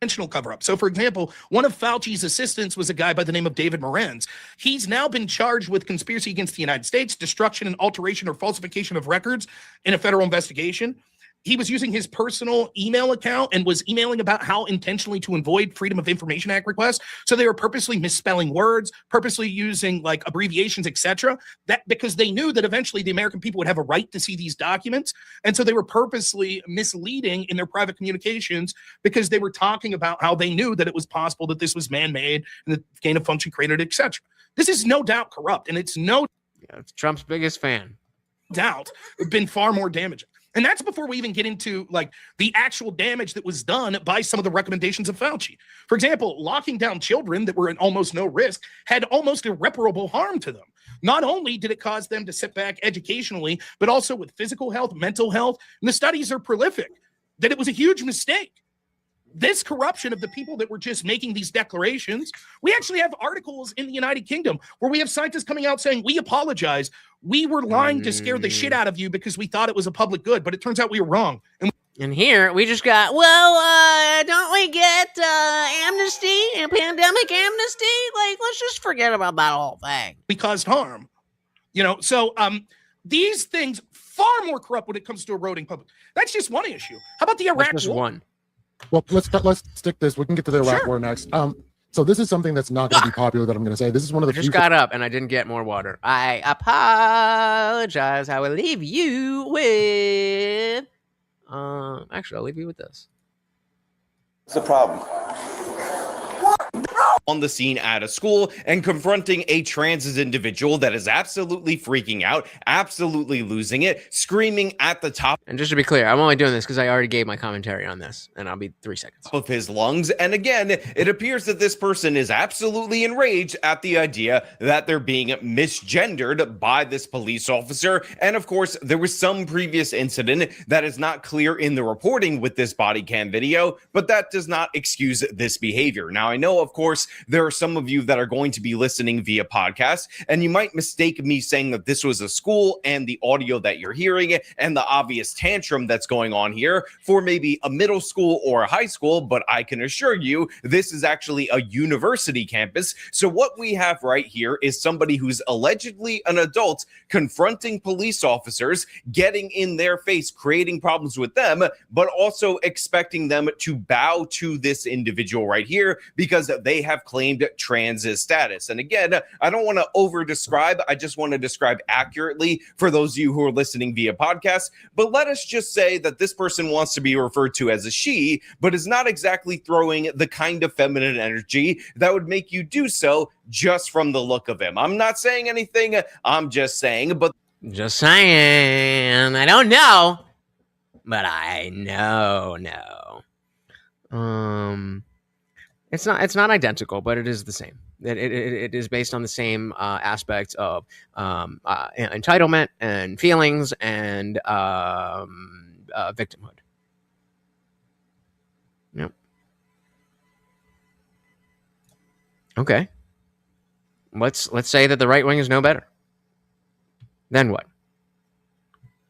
Intentional cover-up. So, for example, one of Fauci's assistants was a guy by the name of David Morenz. He's now been charged with conspiracy against the United States, destruction and alteration or falsification of records in a federal investigation. He was using his personal email account and was emailing about how intentionally to avoid Freedom of Information Act requests. So they were purposely misspelling words, purposely using like abbreviations, etc. That because they knew that eventually the American people would have a right to see these documents. And so they were purposely misleading in their private communications because they were talking about how they knew that it was possible that this was man-made and that gain of function created, etc. This is no doubt corrupt, and it's it's Trump's biggest fan. Doubt been far more damaging. And that's before we even get into like the actual damage that was done by some of the recommendations of Fauci. For example, locking down children that were at almost no risk had almost irreparable harm to them. Not only did it cause them to sit back educationally, but also with physical health, mental health. And the studies are prolific that it was a huge mistake. This corruption of the people that were just making these declarations, we actually have articles in the United Kingdom where we have scientists coming out saying, we apologize. We were lying to scare the shit out of you because we thought it was a public good, but it turns out we were wrong. And here we just got, don't we get amnesty and pandemic amnesty? Like, let's just forget about that whole thing. We caused harm. So these things far more corrupt when it comes to eroding public. That's just one issue. How about the Iraq war? One. Well, let's stick this. We can get to the Iraq war next. So this is something that's not going to be popular that I'm going to say. This is one of the I just got up and I didn't get more water. I apologize. I will leave you with... actually, I'll leave you with this. What's the problem? on the scene at a school and confronting a trans individual that is absolutely freaking out, absolutely losing it, screaming at the top. And just to be clear, I'm only doing this because I already gave my commentary on this, and I'll be 3 seconds. Of his lungs. And again, it appears that this person is absolutely enraged at the idea that they're being misgendered by this police officer. And of course, there was some previous incident that is not clear in the reporting with this body cam video, but that does not excuse this behavior. Now, I know, of course, there are some of you that are going to be listening via podcast, and you might mistake me saying that this was a school and the audio that you're hearing and the obvious tantrum that's going on here for maybe a middle school or a high school, but I can assure you this is actually a university campus. So what we have right here is somebody who's allegedly an adult confronting police officers, getting in their face, creating problems with them, but also expecting them to bow to this individual right here because they have claimed trans status. And again, I don't want to over describe. I just want to describe accurately for those of you who are listening via podcast. But let us just say that this person wants to be referred to as a she, but is not exactly throwing the kind of feminine energy that would make you do so just from the look of him. I'm not saying anything. I'm just saying, but just saying. I don't know, but I know. It's not identical, but it is the same. It is based on the same aspects of entitlement and feelings and victimhood. Yep. Okay. Let's say that the right wing is no better. Then what?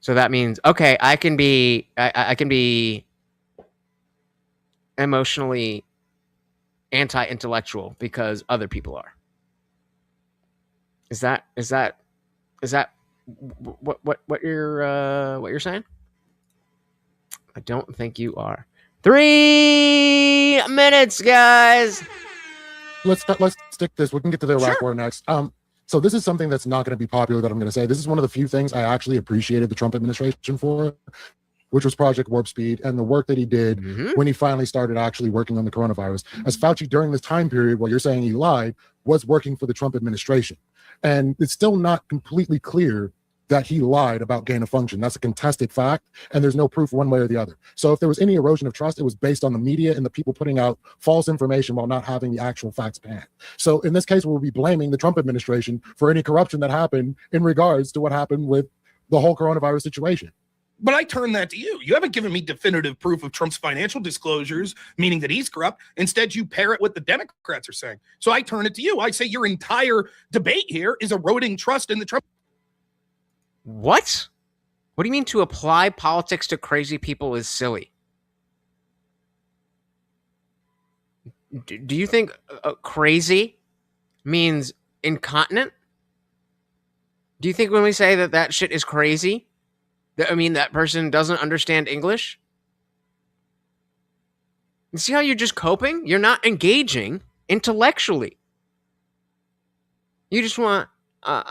So that means, okay, I can be emotionally anti-intellectual because other people are. Is that what you're saying? I don't think you are. 3 minutes, guys. Let's stick this. We can get to the Iraq war next. So this is something that's not going to be popular that I'm going to say. This is one of the few things I actually appreciated the Trump administration for, which was Project Warp Speed and the work that he did when he finally started actually working on the coronavirus. As Fauci, during this time period, while you're saying he lied, was working for the Trump administration. And it's still not completely clear that he lied about gain of function. That's a contested fact, and there's no proof one way or the other. So if there was any erosion of trust, it was based on the media and the people putting out false information while not having the actual facts at hand. So in this case, we'll be blaming the Trump administration for any corruption that happened in regards to what happened with the whole coronavirus situation. But I turn that to you. You haven't given me definitive proof of Trump's financial disclosures, meaning that he's corrupt. Instead, you parrot what the Democrats are saying. So I turn it to you. I say your entire debate here is eroding trust in the Trump. What? What do you mean to apply politics to crazy people is silly? Do you think crazy means incontinent? Do you think when we say that that shit is crazy, that I mean that person doesn't understand English? You see how you're just coping? You're not engaging intellectually. You just want like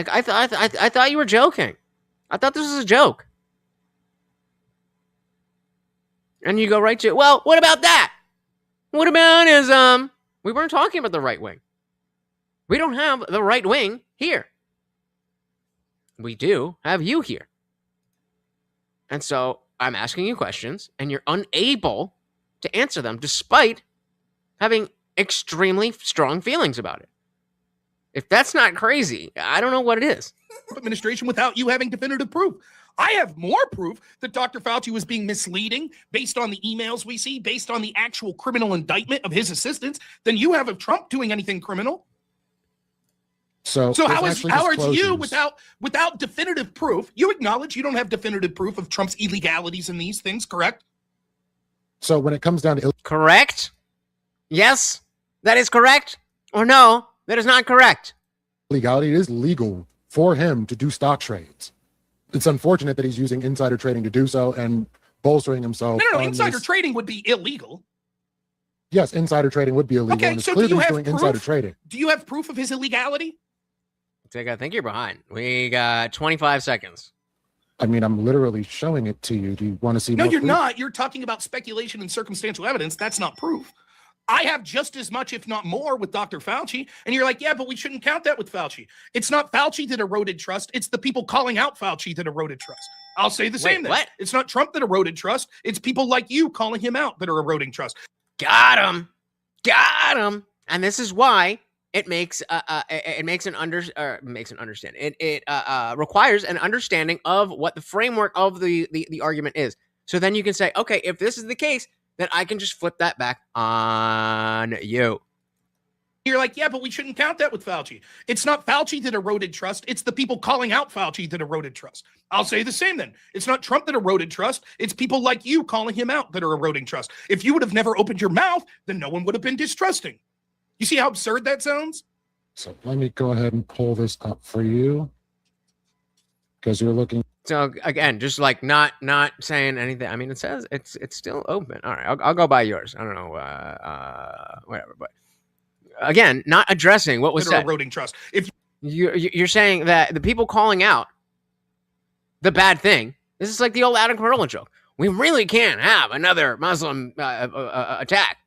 I thought you were joking. I thought this was a joke. And you go right to, well, what about that? What about is we weren't talking about the right wing. We don't have the right wing here. We do have you here. And so I'm asking you questions and you're unable to answer them despite having extremely strong feelings about it. If that's not crazy, I don't know what it is. Administration without you having definitive proof. I have more proof that Dr. Fauci was being misleading based on the emails we see, based on the actual criminal indictment of his assistants, than you have of Trump doing anything criminal. So how are you without definitive proof? You acknowledge you don't have definitive proof of Trump's illegalities in these things, correct? So when it comes down to correct? Yes, that is correct. Or no, that is not correct. Legality, it is legal for him to do stock trades. It's unfortunate that he's using insider trading to do so and bolstering himself. No, insider trading would be illegal. Yes, insider trading would be illegal. Okay, and it's so clear do you that he's have doing insider trading. Do you have proof of his illegality? I think you're behind. We got 25 seconds. I mean, I'm literally showing it to you. Do you want to see No, more you're proof? not. You're talking about speculation and circumstantial evidence. That's not proof. I have just as much, if not more, with Dr. Fauci. And you're like, yeah, but we shouldn't count that with Fauci. It's not Fauci that eroded trust. It's the people calling out Fauci that eroded trust. I'll say the same thing. What? It's not Trump that eroded trust. It's people like you calling him out that are eroding trust. Got him. And this is why it makes requires an understanding of what the framework of the argument is. So then you can say, okay, if this is the case, then I can just flip that back on you. You're like, yeah, but we shouldn't count that with Fauci. It's not Fauci that eroded trust. It's the people calling out Fauci that eroded trust. I'll say the same then. It's not Trump that eroded trust. It's people like you calling him out that are eroding trust. If you would have never opened your mouth, then no one would have been distrusting. You see how absurd that sounds? So let me go ahead and pull this up for you because you're looking. So again, just like not saying anything. I mean, it says it's still open. All right, I'll go by yours. I don't know, whatever. But again, not addressing what was said. Eroding trust. If you're saying that the people calling out the bad thing, this is like the old Adam Carolla joke. We really can't have another Muslim attack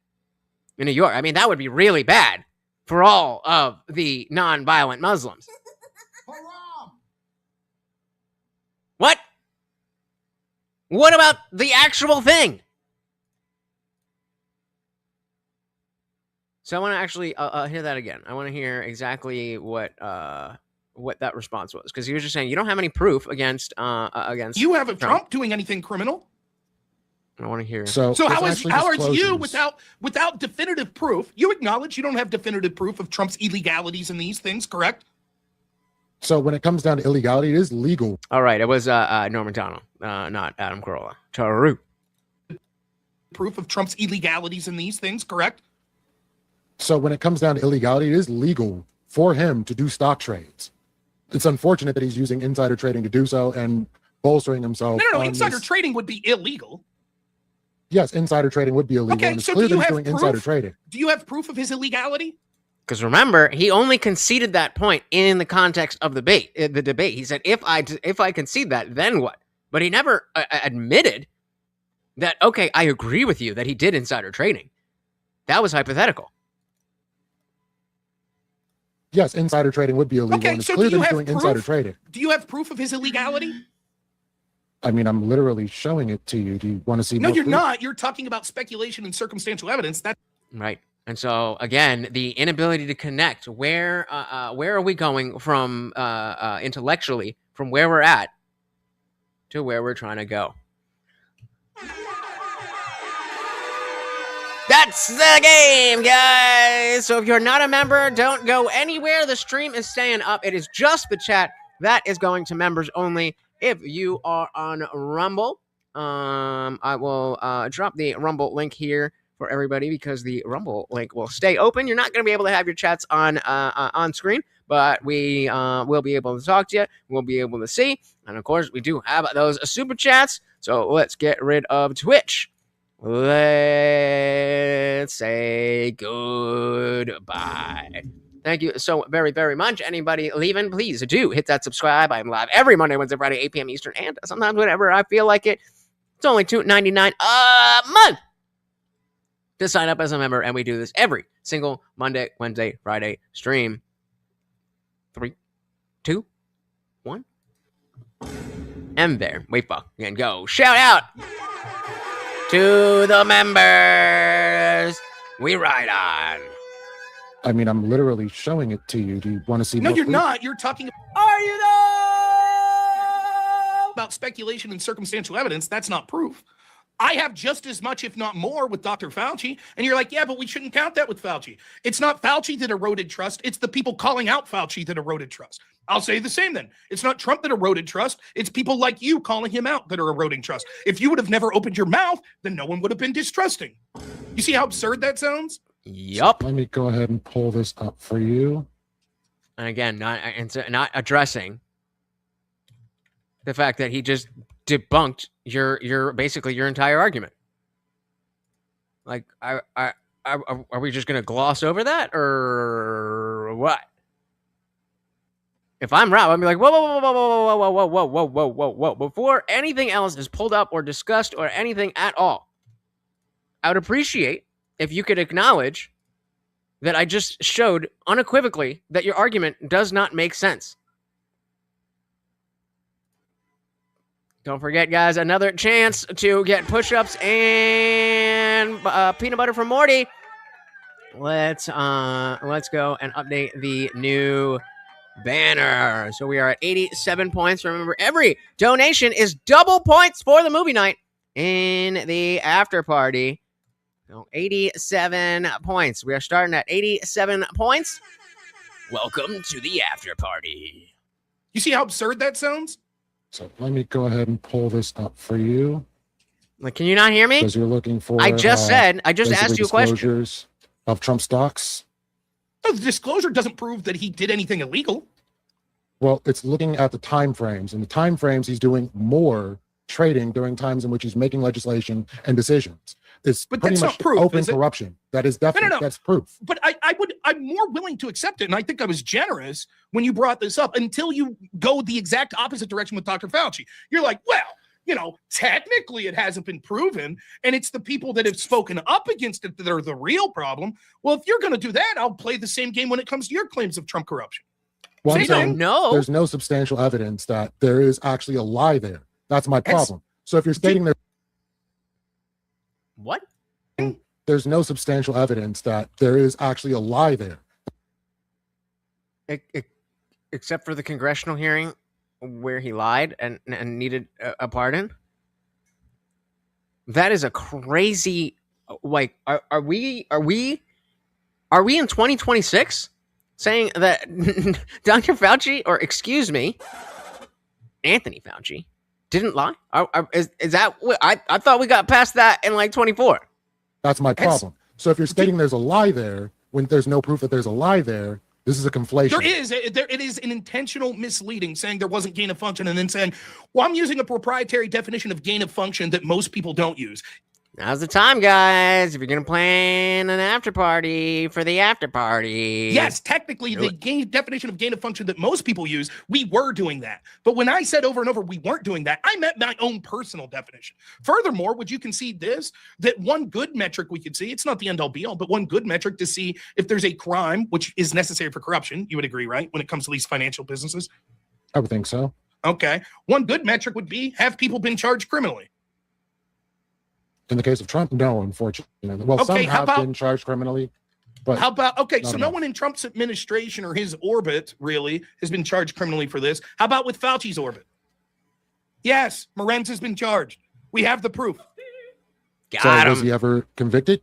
in New York. I mean, that would be really bad for all of the non-violent Muslims. What? What about the actual thing? So I want to actually hear that again. I want to hear exactly what that response was, because he was just saying you don't have any proof against. You have Trump doing anything criminal. I want to hear. So how are you without definitive proof? You acknowledge you don't have definitive proof of Trump's illegalities in these things, correct? So when it comes down to illegality, it is legal. All right, it was Norman Donald, not Adam Carolla. Taru. Proof of Trump's illegalities in these things, correct? So when it comes down to illegality, it is legal for him to do stock trades. It's unfortunate that he's using insider trading to do so and bolstering himself. No, insider trading would be illegal. Yes, insider trading would be illegal. Okay, and it's so clear do you that he's have doing proof? insider trading. Do you have proof of his illegality? Because remember, he only conceded that point in the context of the debate. He said, if I concede that, then what? But he never admitted that, okay, I agree with you that he did insider trading. That was hypothetical. Yes, insider trading would be illegal. Okay, and it's so clear do you that he's have doing insider trading. Do you have proof of his illegality? I mean, I'm literally showing it to you. Do you want to see No, more you're proof? not. You're talking about speculation and circumstantial evidence. That's Right. And so, again, the inability to connect, where are we going from intellectually, from where we're at to where we're trying to go? That's the game, guys. So if you're not a member, don't go anywhere. The stream is staying up. It is just the chat that is going to members only. If you are on Rumble, I will drop the Rumble link here for everybody because the Rumble link will stay open. You're not going to be able to have your chats on screen, but we will be able to talk to you. We'll be able to see. And, of course, we do have those super chats. So let's get rid of Twitch. Let's say goodbye. Thank you so very, very much. Anybody leaving, please do hit that subscribe. I'm live every Monday, Wednesday, Friday, 8 p.m. Eastern, and sometimes whenever I feel like it. It's only $2.99 a month to sign up as a member, and we do this every single Monday, Wednesday, Friday stream. 3, 2, 1. And there we fucking go. Shout out to the members. We ride on. I mean, I'm literally showing it to you. Do you want to see no, more you're proof? not. You're talking. Are you about speculation and circumstantial evidence? That's not proof. I have just as much, if not more, with Dr. Fauci. And you're like, yeah, but we shouldn't count that with Fauci. It's not Fauci that eroded trust. It's the people calling out Fauci that eroded trust. I'll say the same then. It's not Trump that eroded trust. It's people like you calling him out that are eroding trust. If you would have never opened your mouth, then no one would have been distrusting. You see how absurd that sounds? Yup. Let me go ahead and pull this up for you. And again, not addressing the fact that he just debunked your basically your entire argument. Like, are we just gonna gloss over that or what? If I'm Rob, I'd be like, whoa, whoa, whoa, whoa, whoa, whoa, whoa, whoa, whoa, whoa, whoa, whoa. Before anything else is pulled up or discussed or anything at all, I would appreciate if you could acknowledge that I just showed unequivocally that your argument does not make sense. Don't forget, guys, another chance to get push-ups and peanut butter from Morty. Let's go and update the new banner. So we are at 87 points. Remember, every donation is double points for the movie night in the after party. So 87 points. We are starting at 87 points. Welcome to the after party. You see how absurd that sounds? So let me go ahead and pull this up for you. Like, can you not hear me? Because you're looking for. I just asked you a question. Disclosures of Trump stocks. No, the disclosure doesn't prove that he did anything illegal. Well, it's looking at the time frames, and the time frames he's doing more trading during times in which he's making legislation and decisions. It's But pretty that's much not proof, open is it? corruption. That is definitely No. that's proof. But I'm more willing to accept it. And I think I was generous when you brought this up until you go the exact opposite direction with Dr. Fauci. You're like, well, technically it hasn't been proven. And it's the people that have spoken up against it that are the real problem. Well, if you're going to do that, I'll play the same game when it comes to your claims of Trump corruption. Well, I'm Same saying thing. there's no substantial evidence that there is actually a lie there. That's my problem. So if you're stating there, what? There's no substantial evidence that there is actually a lie there. Except for the congressional hearing where he lied and needed a pardon. That is a crazy. Like, are we in 2026 saying that Dr. Fauci, or excuse me, Anthony Fauci, didn't lie? Is that what I thought we got past that in like 24? That's my problem. So if you're stating there's a lie there when there's no proof that there's a lie there, this is a conflation. It is an intentional misleading, saying there wasn't gain of function and then saying, well, I'm using a proprietary definition of gain of function that most people don't use. Now's the time, guys. If you're going to plan an after party for the after party. Yes, technically, the definition of gain of function that most people use, we were doing that. But when I said over and over we weren't doing that, I meant my own personal definition. Furthermore, would you concede this? That one good metric we could see, it's not the end all be all, but one good metric to see if there's a crime, which is necessary for corruption, you would agree, right? When it comes to these financial businesses? I would think so. Okay. One good metric would be, have people been charged criminally? In the case of Trump, no, unfortunately. Well, some have been charged criminally, but how about, okay, so no enough. one in Trump's administration or his orbit really has been charged criminally for this. How about with Fauci's orbit? Yes, Morenz has been charged. We have the proof. So was he ever convicted? I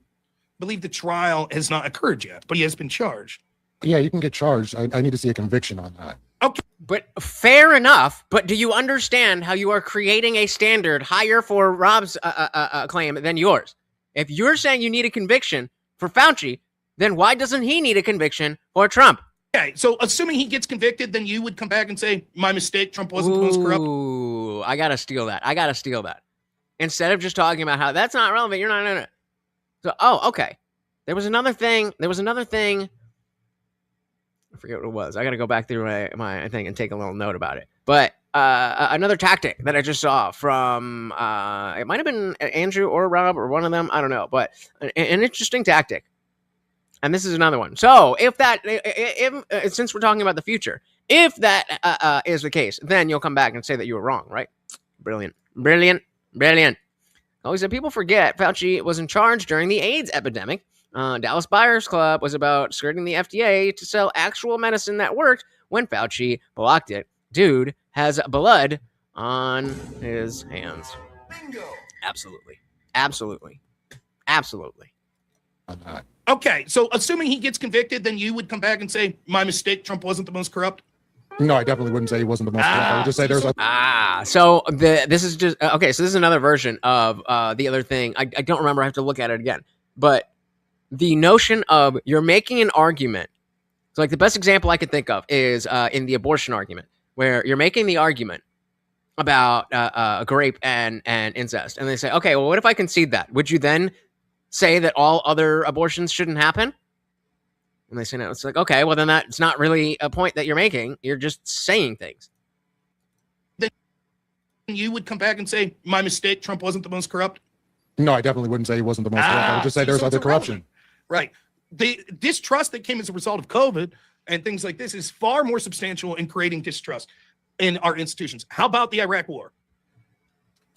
believe the trial has not occurred yet, but he has been charged. Yeah, you can get charged. I need to see a conviction on that. Okay. But fair enough. But do you understand how you are creating a standard higher for Rob's claim than yours? If you're saying you need a conviction for Fauci, then why doesn't he need a conviction for Trump? Okay, so assuming he gets convicted, then you would come back and say, my mistake, Trump wasn't the most corrupt. Ooh, I got to steal that. Instead of just talking about how that's not relevant, you're not in it. So, okay. There was another thing. I forget what it was. I got to go back through my thing and take a little note about it. But another tactic that I just saw from, it might have been Andrew or Rob or one of them. I don't know. But an interesting tactic. And this is another one. So if since we're talking about the future, if that is the case, then you'll come back and say that you were wrong, right? Brilliant. Oh, he said people forget Fauci was in charge during the AIDS epidemic. Dallas Buyers Club was about skirting the FDA to sell actual medicine that worked when Fauci blocked it. Dude has blood on his hands. Bingo. Absolutely. Okay, so assuming he gets convicted, then you would come back and say, my mistake, Trump wasn't the most corrupt? No, I definitely wouldn't say he wasn't the most corrupt. I would just say there's so this is just okay. So this is another version of the other thing. I don't remember. I have to look at it again. But the notion of you're making an argument. So like the best example I could think of is in the abortion argument, where you're making the argument about rape and incest, and they say, okay, well, what if I concede that? Would you then say that all other abortions shouldn't happen? And they say no. It's like, okay, well, then that's not really a point that you're making. You're just saying things. Then you would come back and say, my mistake, Trump wasn't the most corrupt? No, I definitely wouldn't say he wasn't the most corrupt. I would just say there's other corruption. Right. The distrust that came as a result of COVID and things like this is far more substantial in creating distrust in our institutions. How about the Iraq War?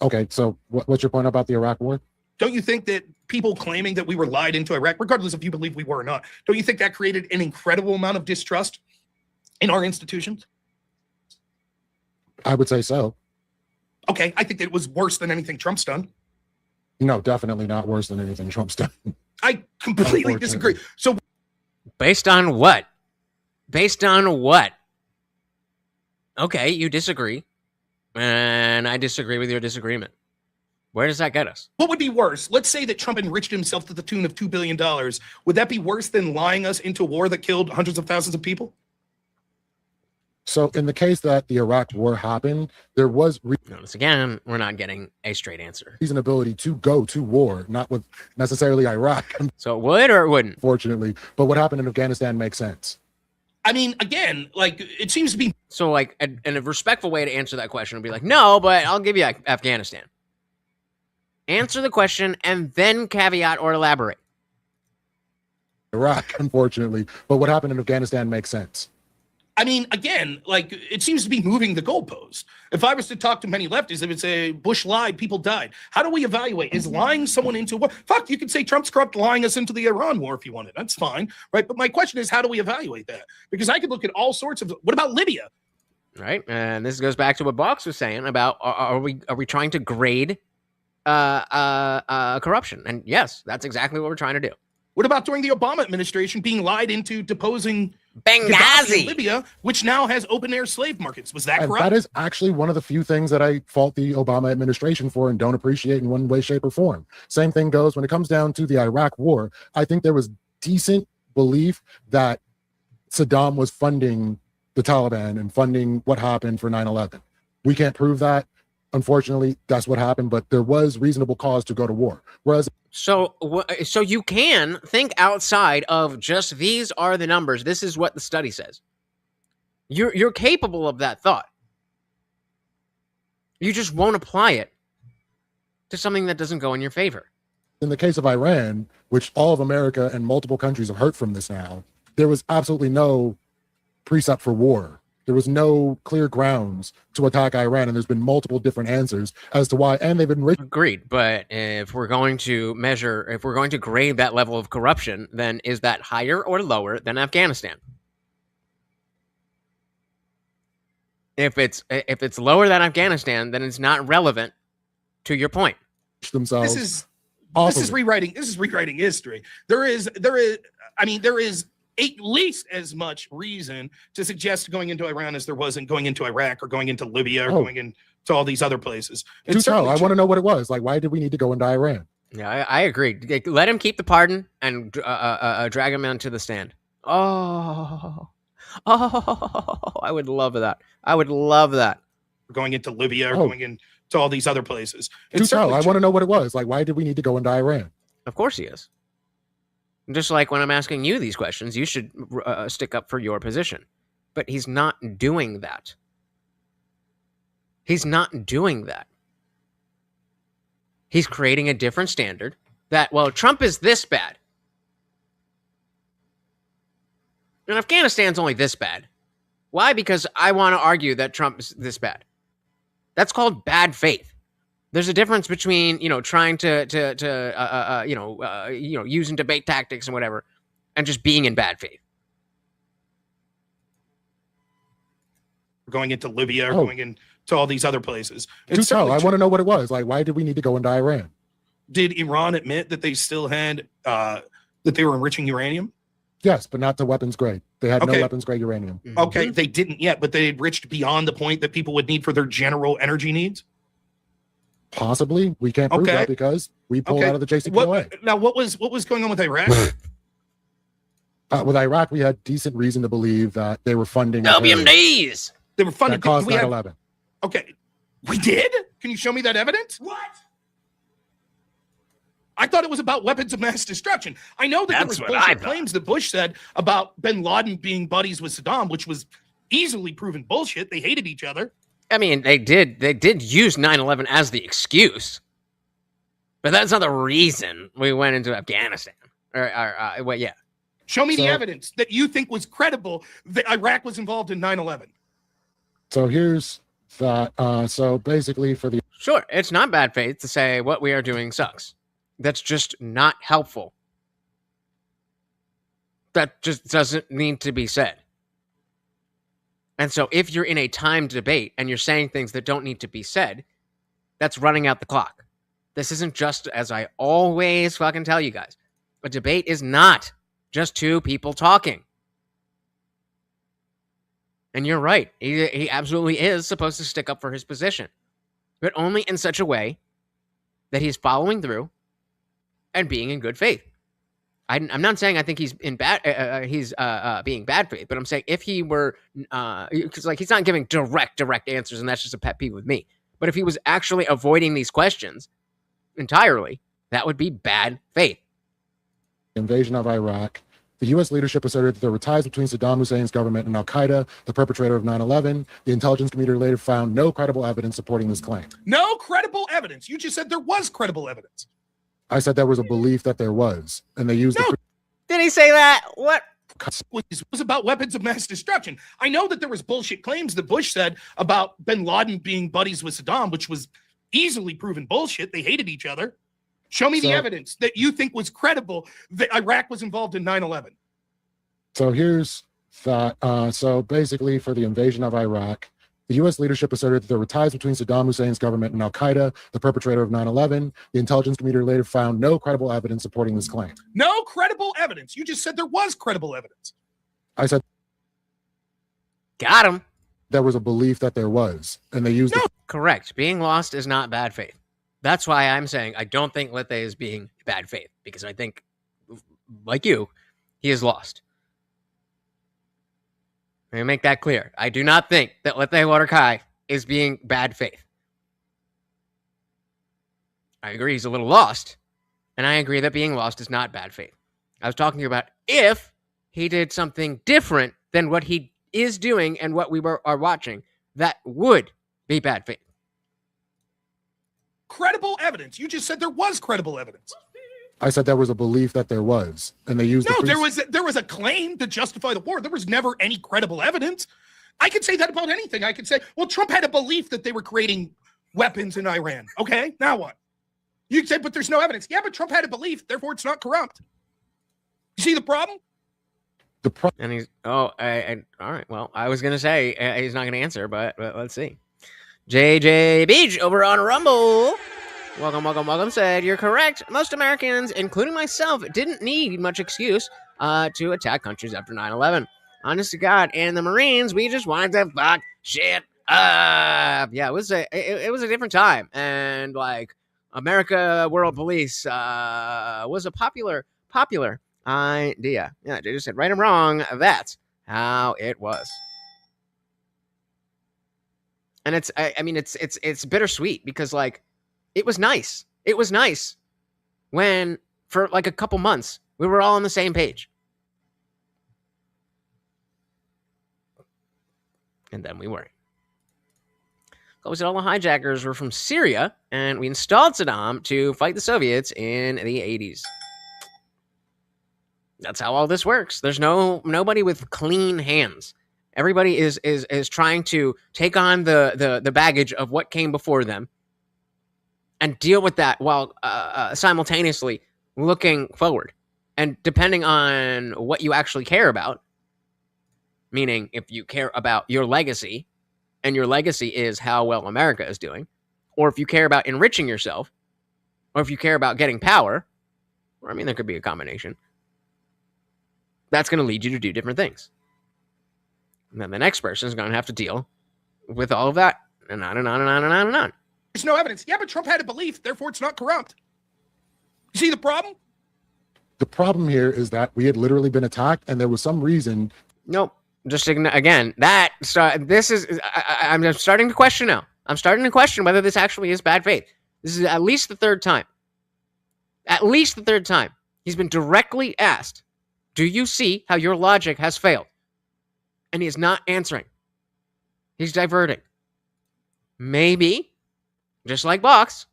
Okay, so what's your point about the Iraq War? Don't you think that people claiming that we were lied into Iraq, regardless if you believe we were or not, don't you think that created an incredible amount of distrust in our institutions? I would say so. Okay, I think that it was worse than anything Trump's done. No, definitely not worse than anything Trump's done. I completely disagree. So based on what? Okay, you disagree, and I disagree with your disagreement. Where does that get us? What would be worse? Let's say that Trump enriched himself to the tune of $2 billion. Would that be worse than lying us into a war that killed hundreds of thousands of people? So in the case that the Iraq War happened, there was notice again, we're not getting a straight answer. Reasonability to go to war, not with necessarily Iraq. So it would or it wouldn't? Fortunately. But what happened in Afghanistan makes sense. I mean, again, like it seems to be so like a respectful way to answer that question would be like, no, but I'll give you Afghanistan. Answer the question and then caveat or elaborate. Iraq, unfortunately. But what happened in Afghanistan makes sense. I mean, again, like it seems to be moving the goalpost. If I was to talk to many leftists, they would say Bush lied, people died. How do we evaluate? Is lying someone into war? Fuck, you could say Trump's corrupt, lying us into the Iran war if you wanted. That's fine, right? But my question is, how do we evaluate that? Because I could look at all sorts of. What about Libya? Right, and this goes back to what Box was saying about are we trying to grade corruption? And yes, that's exactly what we're trying to do. What about during the Obama administration being lied into deposing Benghazi, Libya, which now has open-air slave markets? Was that correct? That is actually one of the few things that I fault the Obama administration for and don't appreciate in one way, shape, or form. Same thing goes when it comes down to the Iraq War. I think there was decent belief that Saddam was funding the Taliban and funding what happened for 9/11. We can't prove that. Unfortunately, that's what happened, but there was reasonable cause to go to war. Whereas, so you can think outside of just these are the numbers. This is what the study says. You're capable of that thought. You just won't apply it to something that doesn't go in your favor. in the case of Iran, which all of America and multiple countries have heard from this now, there was absolutely no precept for war. There was no clear grounds to attack Iran, and there's been multiple different answers as to why, and they've been agreed. But if we're going to grade that level of corruption, then is that higher or lower than Afghanistan? If it's lower than Afghanistan, then it's not relevant to your point. Themselves. This is rewriting history. There is at least as much reason to suggest going into Iran as there wasn't going into Iraq or going into Libya or going into all these other places. I want to know what it was. Like, why did we need to go into Iran? Yeah, I agree. Let him keep the pardon and drag him onto the stand. Oh, I would love that. I would love that. Going into Libya or going into all these other places. I want to know what it was. Like, why did we need to go into Iran? Of course he is. Just like when I'm asking you these questions, you should stick up for your position. But he's not doing that. He's not doing that. He's creating a different standard that, well, Trump is this bad. And Afghanistan's only this bad. Why? Because I want to argue that Trump is this bad. That's called bad faith. There's a difference between, trying to using debate tactics and whatever, and just being in bad faith. Going into Libya or going into all these other places. I want to know what it was. Like, why did we need to go into Iran? Did Iran admit that they still had that they were enriching uranium? Yes, but not to weapons grade. They had no weapons grade uranium. Okay, they didn't yet, but they enriched beyond the point that people would need for their general energy needs? Possibly. We can't prove that because we pulled out of the JCPOA. Now, what was going on with Iraq? With Iraq, we had decent reason to believe that they were funding WMDs. They were funding. That caused 9/11. Okay, we did? Can you show me that evidence? What? I thought it was about weapons of mass destruction. I know that there was bullshit claims that Bush said about bin Laden being buddies with Saddam, which was easily proven bullshit. They hated each other. I mean, they did use 9/11 as the excuse, but that's not the reason we went into Afghanistan. Yeah. Show me the evidence that you think was credible that Iraq was involved in 9/11. So here's that. So basically, for the sure, it's not bad faith to say what we are doing sucks. That's just not helpful. That just doesn't need to be said. And so if you're in a timed debate and you're saying things that don't need to be said, that's running out the clock. This isn't just, as I always fucking tell you guys, a debate is not just two people talking. And you're right. He absolutely is supposed to stick up for his position, but only in such a way that he's following through and being in good faith. I'm not saying I think he's in being bad faith, but I'm saying if he were, because he's not giving direct answers, and that's just a pet peeve with me. But if he was actually avoiding these questions entirely, that would be bad faith. Invasion of Iraq, the U.S. leadership asserted that there were ties between Saddam Hussein's government and Al-Qaeda, the perpetrator of 9/11. The intelligence community later found no credible evidence supporting this claim. No credible evidence. You just said there was credible evidence. I said there was a belief that there was, and they used Did he say that? What? It was about weapons of mass destruction. I know that there was bullshit claims that Bush said about bin Laden being buddies with Saddam, which was easily proven bullshit. They hated each other. Show me the evidence that you think was credible that Iraq was involved in 9/11. So here's that. So basically, for the invasion of Iraq, the U.S. leadership asserted that there were ties between Saddam Hussein's government and Al-Qaeda, the perpetrator of 9/11. The intelligence community later found no credible evidence supporting this claim. No credible evidence. You just said there was credible evidence. I said, got him. There was a belief that there was, and they used Correct. Being lost is not bad faith. That's why I'm saying I don't think Lethe is being bad faith, because I think, like you, he is lost. Let me make that clear. I do not think that LetheWaterKai is being bad faith. I agree he's a little lost, and I agree that being lost is not bad faith. I was talking about if he did something different than what he is doing and what we are watching, that would be bad faith. Credible evidence. You just said there was credible evidence. I said there was a belief that there was, and they used. No, there was a claim to justify the war. There was never any credible evidence. I could say that about anything. I could say, well, Trump had a belief that they were creating weapons in Iran. Okay, now what? You'd say, but there's no evidence. Yeah, but Trump had a belief, therefore it's not corrupt. You see the problem? And he's all right. Well, I was gonna say he's not gonna answer, but let's see. JJ Beach over on Rumble. Welcome. Said you're correct. Most Americans, including myself, didn't need much excuse to attack countries after 9/11. Honest to God, and the Marines, we just wanted to fuck shit up. Yeah, it was a different time, and like America World Police was a popular idea. Yeah, they just said right and wrong. That's how it was. And it's bittersweet because like it was nice. It was nice when for like a couple months we were all on the same page. And then we weren't. We said all the hijackers were from Syria, and we installed Saddam to fight the Soviets in the 80s. That's how all this works. There's nobody with clean hands. Everybody is trying to take on the baggage of what came before them and deal with that while simultaneously looking forward. And depending on what you actually care about, meaning if you care about your legacy, and your legacy is how well America is doing, or if you care about enriching yourself, or if you care about getting power, or there could be a combination, that's going to lead you to do different things. And then the next person is going to have to deal with all of that, and on and on and on and on and on. There's no evidence. Yeah, but Trump had a belief, therefore it's not corrupt. You see the problem? The problem here is that we had literally been attacked, and there was some reason. Nope. Just again, I'm starting to question now. I'm starting to question whether this actually is bad faith. This is at least the third time. At least the third time. He's been directly asked, do you see how your logic has failed? And he is not answering. He's diverting. Maybe, just like Box,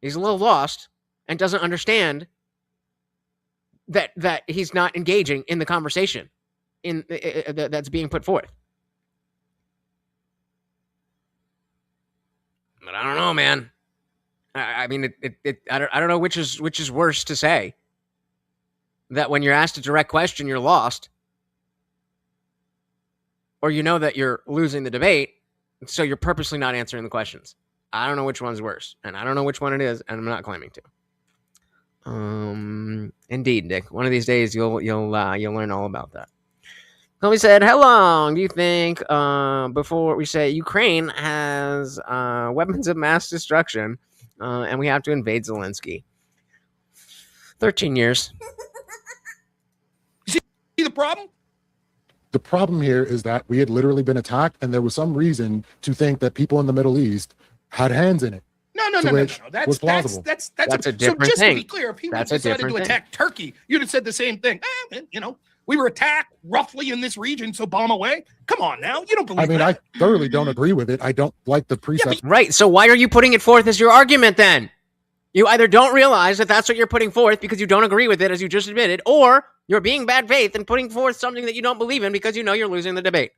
he's a little lost and doesn't understand that he's not engaging in the conversation that's being put forth. But I don't know, man. I don't know which is worse to say. That when you're asked a direct question, you're lost, or you know that you're losing the debate, so you're purposely not answering the questions. I don't know which one's worse, and I don't know which one it is, and I'm not claiming to. Indeed, Dick. One of these days, you'll learn all about that. Chloe said, how long do you think before we say Ukraine has weapons of mass destruction and we have to invade Zelensky? 13 years. See the problem? The problem here is that we had literally been attacked, and there was some reason to think that people in the Middle East had hands in it. No. Was plausible. That's a different thing. So just to be clear, if he decided to attack Turkey, you'd have said the same thing. We were attacked roughly in this region, so bomb away. Come on now. You don't believe that. I thoroughly don't agree with it. I don't like the precepts. Right. So why are you putting it forth as your argument then? You either don't realize that that's what you're putting forth because you don't agree with it, as you just admitted, or you're being bad faith and putting forth something that you don't believe in because you know you're losing the debate.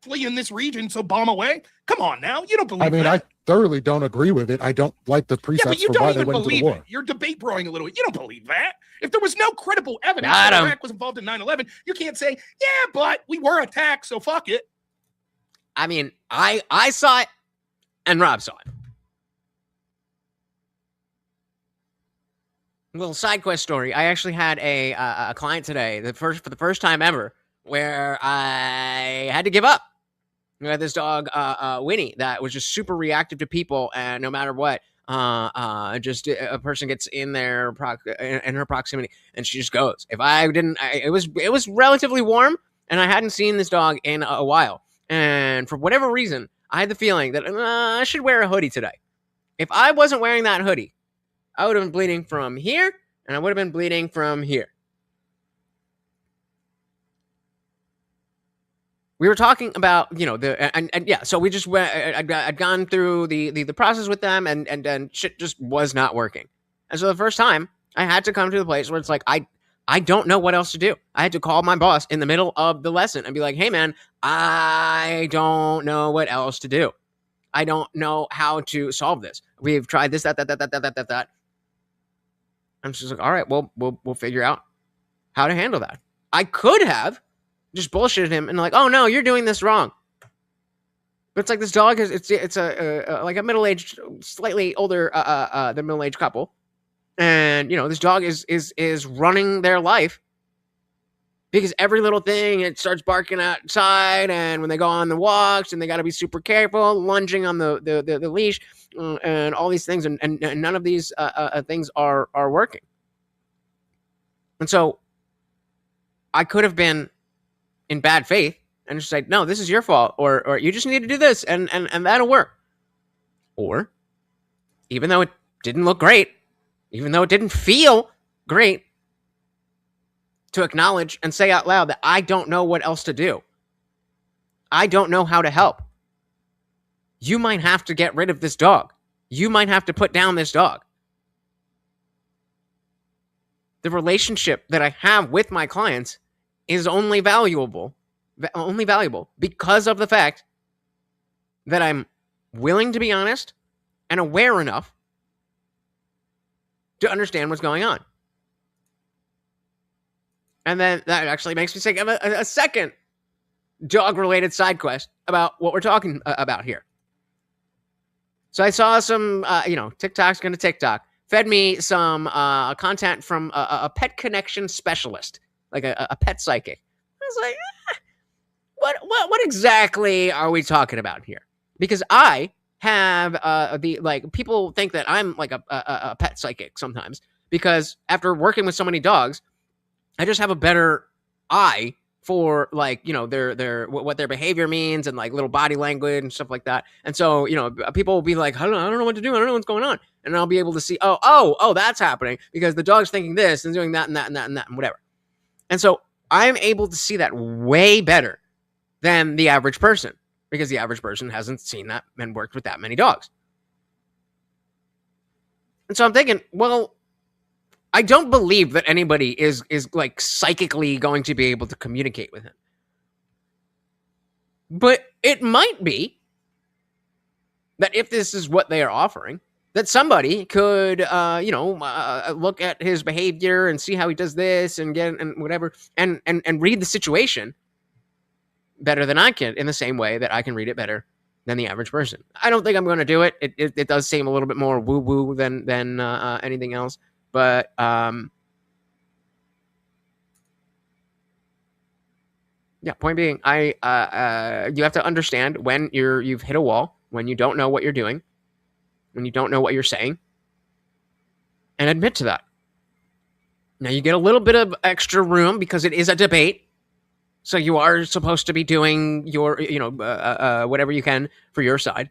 In this region, so bomb away. Come on now. You don't believe that. I thoroughly don't agree with it. I don't like the precepts for why they went into the war. You're debate broing a little bit. You don't believe that. If there was no credible evidence that Iraq was involved in 9/11, you can't say, yeah, but we were attacked, so fuck it. I saw it, and Rob saw it. Little side quest story. I actually had a client today, for the first time ever, where I had to give up. We had this dog, Winnie, that was just super reactive to people, and no matter what, just a person gets in their in her proximity, and she just goes. If I didn't, it was relatively warm, and I hadn't seen this dog in a while, and for whatever reason, I had the feeling that I should wear a hoodie today. If I wasn't wearing that hoodie, I would have been bleeding from here, and I would have been bleeding from here. We were talking about, so we just went, I'd gone through the process with them, and shit just was not working. And so the first time, I had to come to the place where it's like, I don't know what else to do. I had to call my boss in the middle of the lesson and be like, hey man, I don't know what else to do. I don't know how to solve this. We've tried this, that. I'm just like, all right, well, we'll figure out how to handle that. I could have just bullshitted him and like, oh no, you're doing this wrong. But it's like this dog is, it's a like a middle-aged, slightly older than middle-aged couple. And, this dog is running their life because every little thing, it starts barking outside, and when they go on the walks, and they got to be super careful, lunging on the leash, and all these things, and none of these things are working. And so I could have been in bad faith and just said, no, this is your fault, or you just need to do this, and that'll work. Or, even though it didn't look great, even though it didn't feel great, to acknowledge and say out loud that I don't know what else to do. I don't know how to help. You might have to get rid of this dog. You might have to put down this dog. The relationship that I have with my clients is only valuable because of the fact that I'm willing to be honest and aware enough to understand what's going on. And then that actually makes me think of a second dog-related side quest about what we're talking about here. So I saw some, TikTok's going to TikTok, fed me some content from a pet connection specialist, like a pet psychic. I was like, what exactly are we talking about here? Because I have people think that I'm like a pet psychic sometimes, because after working with so many dogs, I just have a better eye for their what their behavior means, and like little body language and stuff like that. And so, people will be like, I don't know what to do. I don't know what's going on. And I'll be able to see, oh, that's happening because the dog's thinking this and doing that and that and that and that and whatever. And so I'm able to see that way better than the average person, because the average person hasn't seen that and worked with that many dogs. And so I'm thinking, well, I don't believe that anybody is like psychically going to be able to communicate with him. But it might be that if this is what they are offering, that somebody could, look at his behavior and see how he does this and whatever, and read the situation better than I can, in the same way that I can read it better than the average person. I don't think I'm going to do it. It does seem a little bit more woo-woo than anything else. But point being, you have to understand when you've hit a wall, when you don't know what you're doing, when you don't know what you're saying, and admit to that. Now you get a little bit of extra room because it is a debate. So you are supposed to be doing your, whatever you can for your side.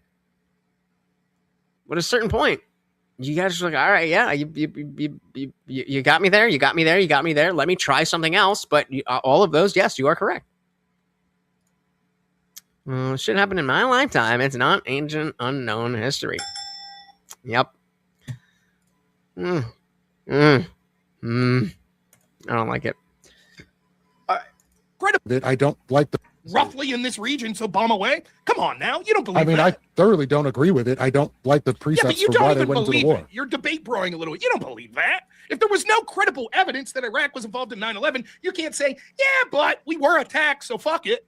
But at a certain point, you guys are like, all right, yeah, you got me there, you got me there, you got me there. Let me try something else. But all of those, yes, you are correct. Shit happened in my lifetime. It's not ancient, unknown history. Yep. I don't like it. I don't like the roughly in this region, so bomb away. Come on now, you don't believe. I mean, that. I thoroughly don't agree with it. I don't like the precepts for why they went into the war. It. You're debate broing a little. You don't believe that. If there was no credible evidence that Iraq was involved in 9/11, you can't say, yeah, but we were attacked, so fuck it.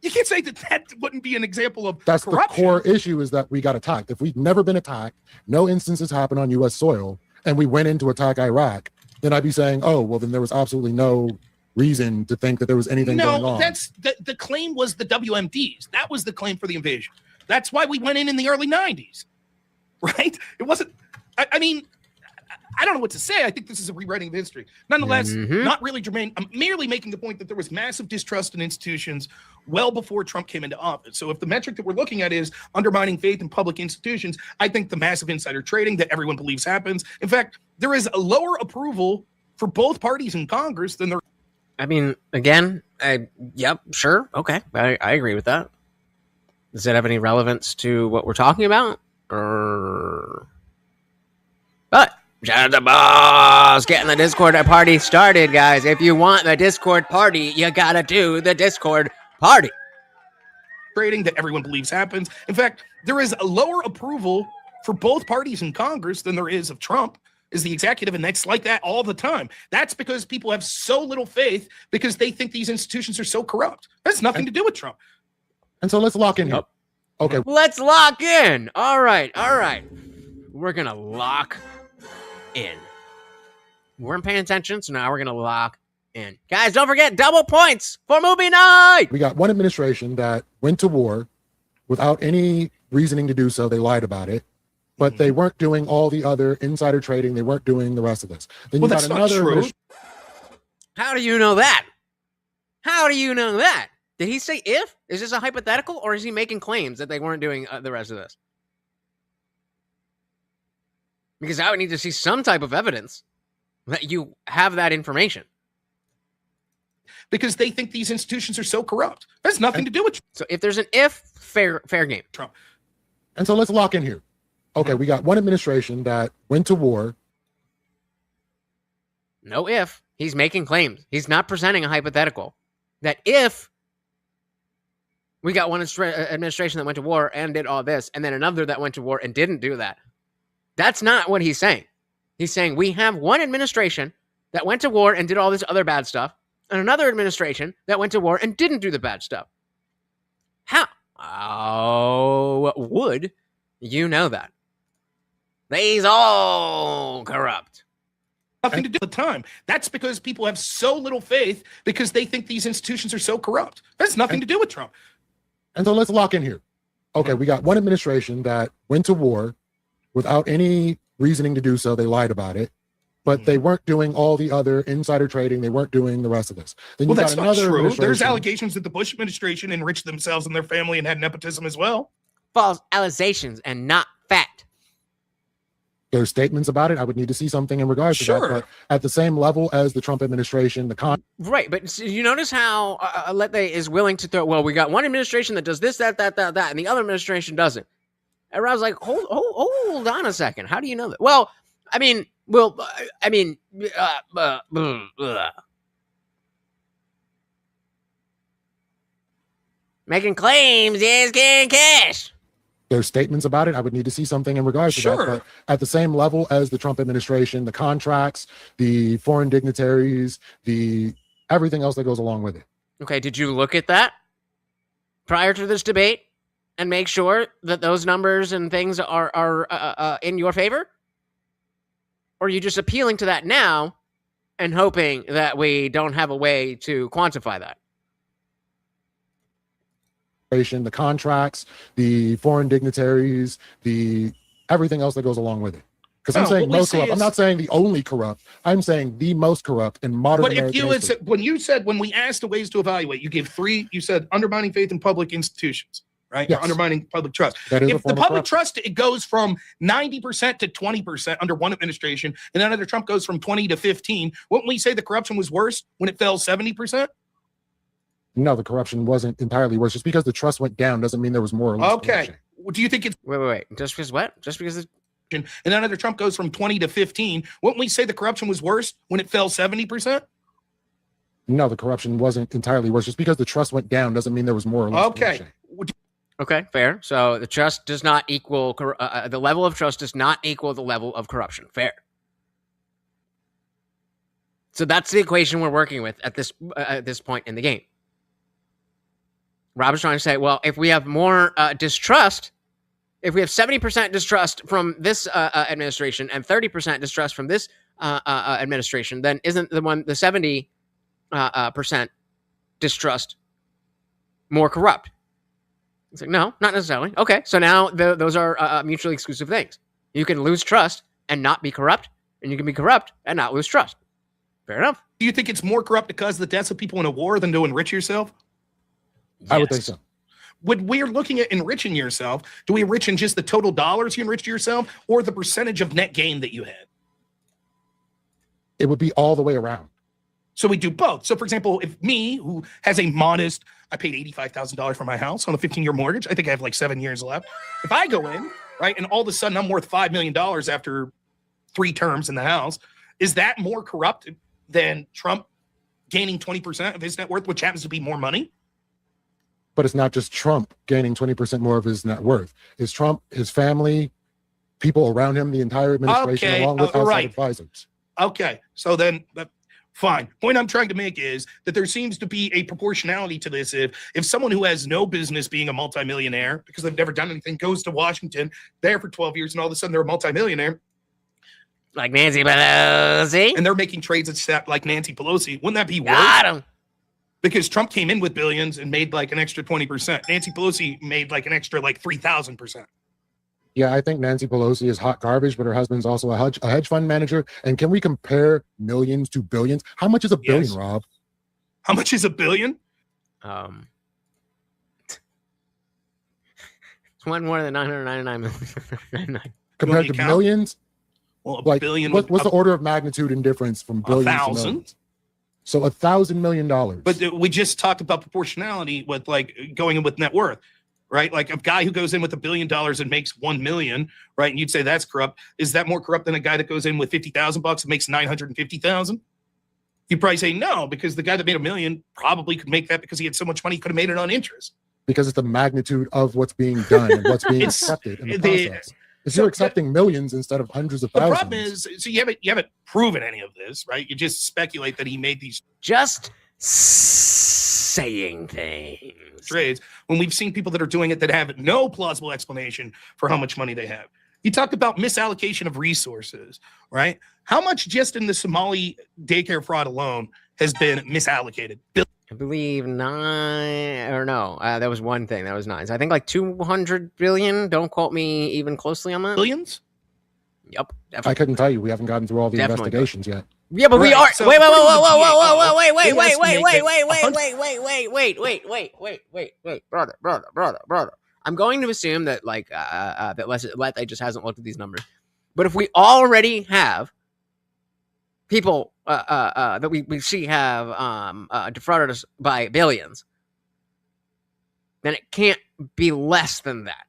You can't say that wouldn't be an example of That's corruption. The core issue is that we got attacked. If we'd never been attacked, no instances happened on U.S. soil, and we went in to attack Iraq, then I'd be saying, oh, well, then there was absolutely no reason to think that there was anything going on. That's the claim was the WMDs. That was the claim for the invasion. That's why we went in the early 90s, right? It wasn't. I mean, I don't know what to say. I think this is a rewriting of history. Nonetheless, not really germane. I'm merely making the point that there was massive distrust in institutions well before Trump came into office. So if the metric that we're looking at is undermining faith in public institutions, I think the massive insider trading that everyone believes happens. In fact, there is a lower approval for both parties in Congress than there. I mean, again, yep, sure, okay, I agree with that. Does that have any relevance to what we're talking about? But shout out to Boss getting the Discord party started, guys. If you want the Discord party, you gotta do the Discord party. Trading that everyone believes happens. In fact, there is a lower approval for both parties in Congress than there is of Trump as the executive, and that's like that all the time. That's because people have so little faith because they think these institutions are so corrupt. That's nothing to do with Trump. And so let's lock in here. Okay. Let's lock in. All right. We're going to lock in. We weren't paying attention, so now we're going to lock in. Guys, don't forget, double points for movie night. We got one administration that went to war without any reasoning to do so. They lied about it. But they weren't doing all the other insider trading. They weren't doing the rest of this. Then you got another. How do you know that? How do you know that? Did he say if? Is this a hypothetical, or is he making claims that they weren't doing the rest of this? Because I would need to see some type of evidence that you have that information. Because they think these institutions are so corrupt. That's nothing to do with Trump. So if there's an if, fair game. Trump. And so let's lock in here. Okay, we got one administration that went to war. No if. He's making claims. He's not presenting a hypothetical. That if we got one administration that went to war and did all this, and then another that went to war and didn't do that. That's not what he's saying. He's saying we have one administration that went to war and did all this other bad stuff, and another administration that went to war and didn't do the bad stuff. How would you know that? They's all corrupt. Nothing to do with the time. That's because people have so little faith because they think these institutions are so corrupt. That's nothing to do with Trump. And so let's lock in here. Okay, we got one administration that went to war without any reasoning to do so. They lied about it. But they weren't doing all the other insider trading. They weren't doing the rest of this. Then Well, that's not true. There's allegations that the Bush administration enriched themselves and their family and had nepotism as well. False allegations and not fact. There's statements about it. I would need to see something in regards to that. But at the same level as the Trump administration, Right, but you notice how Lethe is willing to throw, well, we got one administration that does this, that, and the other administration doesn't. And Rob's like, hold on a second. How do you know that? Well, making claims is getting cash. There's statements about it. I would need to see something in regards to that. But at the same level as the Trump administration, the contracts, the foreign dignitaries, the everything else that goes along with it. Okay, did you look at that prior to this debate and make sure that those numbers and things are in your favor? Or are you just appealing to that now and hoping that we don't have a way to quantify that? The contracts, the foreign dignitaries, the everything else that goes along with it. Because I'm saying most corrupt. I'm not saying the only corrupt. I'm saying the most corrupt in modern American history. But when we asked the ways to evaluate, you gave three. You said undermining faith in public institutions, right? Yes. Or undermining public trust. That is if the public trust, it goes from 90% to 20% under one administration, and then under Trump goes from 20 to 15. Wouldn't we say the corruption was worse when it fell 70%? No, the corruption wasn't entirely worse. Just because the trust went down doesn't mean there was more or less corruption. Do you think it's wait? Just because what? Just because and then under Trump goes from 20 to 15. Wouldn't we say the corruption was worse when it fell 70%? No, the corruption wasn't entirely worse. Just because the trust went down doesn't mean there was more or less corruption. Okay, fair. So the trust does not equal the level of trust does not equal the level of corruption. Fair. So that's the equation we're working with at this point in the game. Rob is trying to say, well, if we have more distrust, if we have 70% distrust from this administration and 30% distrust from this administration, then isn't the 70% distrust more corrupt? It's like, no, not necessarily. Okay, so now those are mutually exclusive things. You can lose trust and not be corrupt, And you can be corrupt and not lose trust. Fair enough. Do you think it's more corrupt to cause the deaths of people in a war than to enrich yourself? Yes. I would think so. When we're looking at enriching yourself, do we enrich in just the total dollars you enriched yourself or the percentage of net gain that you had? It would be all the way around. So we do both. So, for example, if me, who has a modest, I paid $85,000 for my house on a 15-year mortgage. I think I have like 7 years left. If I go in, right, and all of a sudden I'm worth $5 million after 3 terms in the house, is that more corrupt than Trump gaining 20% of his net worth, which happens to be more money? But it's not just Trump gaining 20% more of his net worth. It's Trump, his family, people around him, the entire administration, along with outside advisors. Okay, so then, fine. Point I'm trying to make is that there seems to be a proportionality to this. If someone who has no business being a multimillionaire because they've never done anything goes to Washington, there for 12 years, and all of a sudden they're a multimillionaire, like Nancy Pelosi, and they're making trades like Nancy Pelosi, wouldn't that be worse? Got him. Because Trump came in with billions and made like an extra 20%. Nancy Pelosi made like an extra like 3,000%. Yeah, I think Nancy Pelosi is hot garbage, but her husband's also a hedge fund manager. And can we compare millions to billions? How much is a billion, Rob? How much is a billion? It's one more than 999. Compared to millions? Well, a like, billion. What's the order of magnitude in difference from billions to 1,000? millions? So $1,000 million. But we just talked about proportionality with like going in with net worth, right? Like a guy who goes in with $1 billion and makes 1 million, right? And you'd say that's corrupt. Is that more corrupt than a guy that goes in with $50,000 and makes 950,000? You'd probably say no, because the guy that made $1 million probably could make that because he had so much money, he could have made it on interest. Because it's the magnitude of what's being done and what's being accepted in the process. If you're accepting millions instead of hundreds of thousands. The problem is, so you haven't proven any of this, right? You just speculate that he made these just saying things trades when we've seen people that are doing it that have no plausible explanation for how much money they have. You talked about misallocation of resources, right? How much just in the Somali daycare fraud alone has been misallocated? I believe 9 or no, that was one thing. That was 9. So I think like 200 billion. Don't quote me even closely on that. Billions? Yep. I couldn't tell you. We haven gotten through all the investigations yet. Yeah, but we are. So wait, according to the wait, brother. I'm going to assume that like that Lethe just hasn't looked at these numbers. But if we already have people that we see have defrauded us by billions, then it can't be less than that.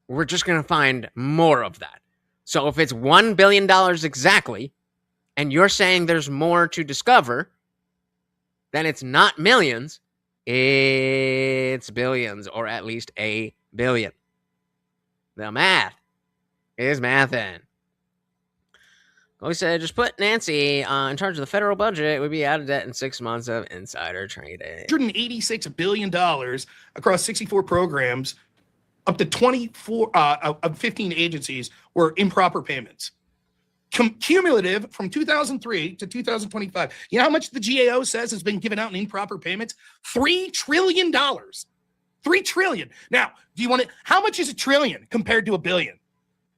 We're just going to find more of that. So if it's $1 billion exactly, and you're saying there's more to discover, then it's not millions, it's billions, or at least a billion. The math is mathin'. We said, just put Nancy in charge of the federal budget. It would be out of debt in 6 months of insider trading. $186 billion across 64 programs, up to 24 of 15 agencies were improper payments. Cumulative from 2003 to 2025. You know how much the GAO says has been given out in improper payments? $3 trillion. $3 trillion. Now, do you want to? How much is a trillion compared to a billion?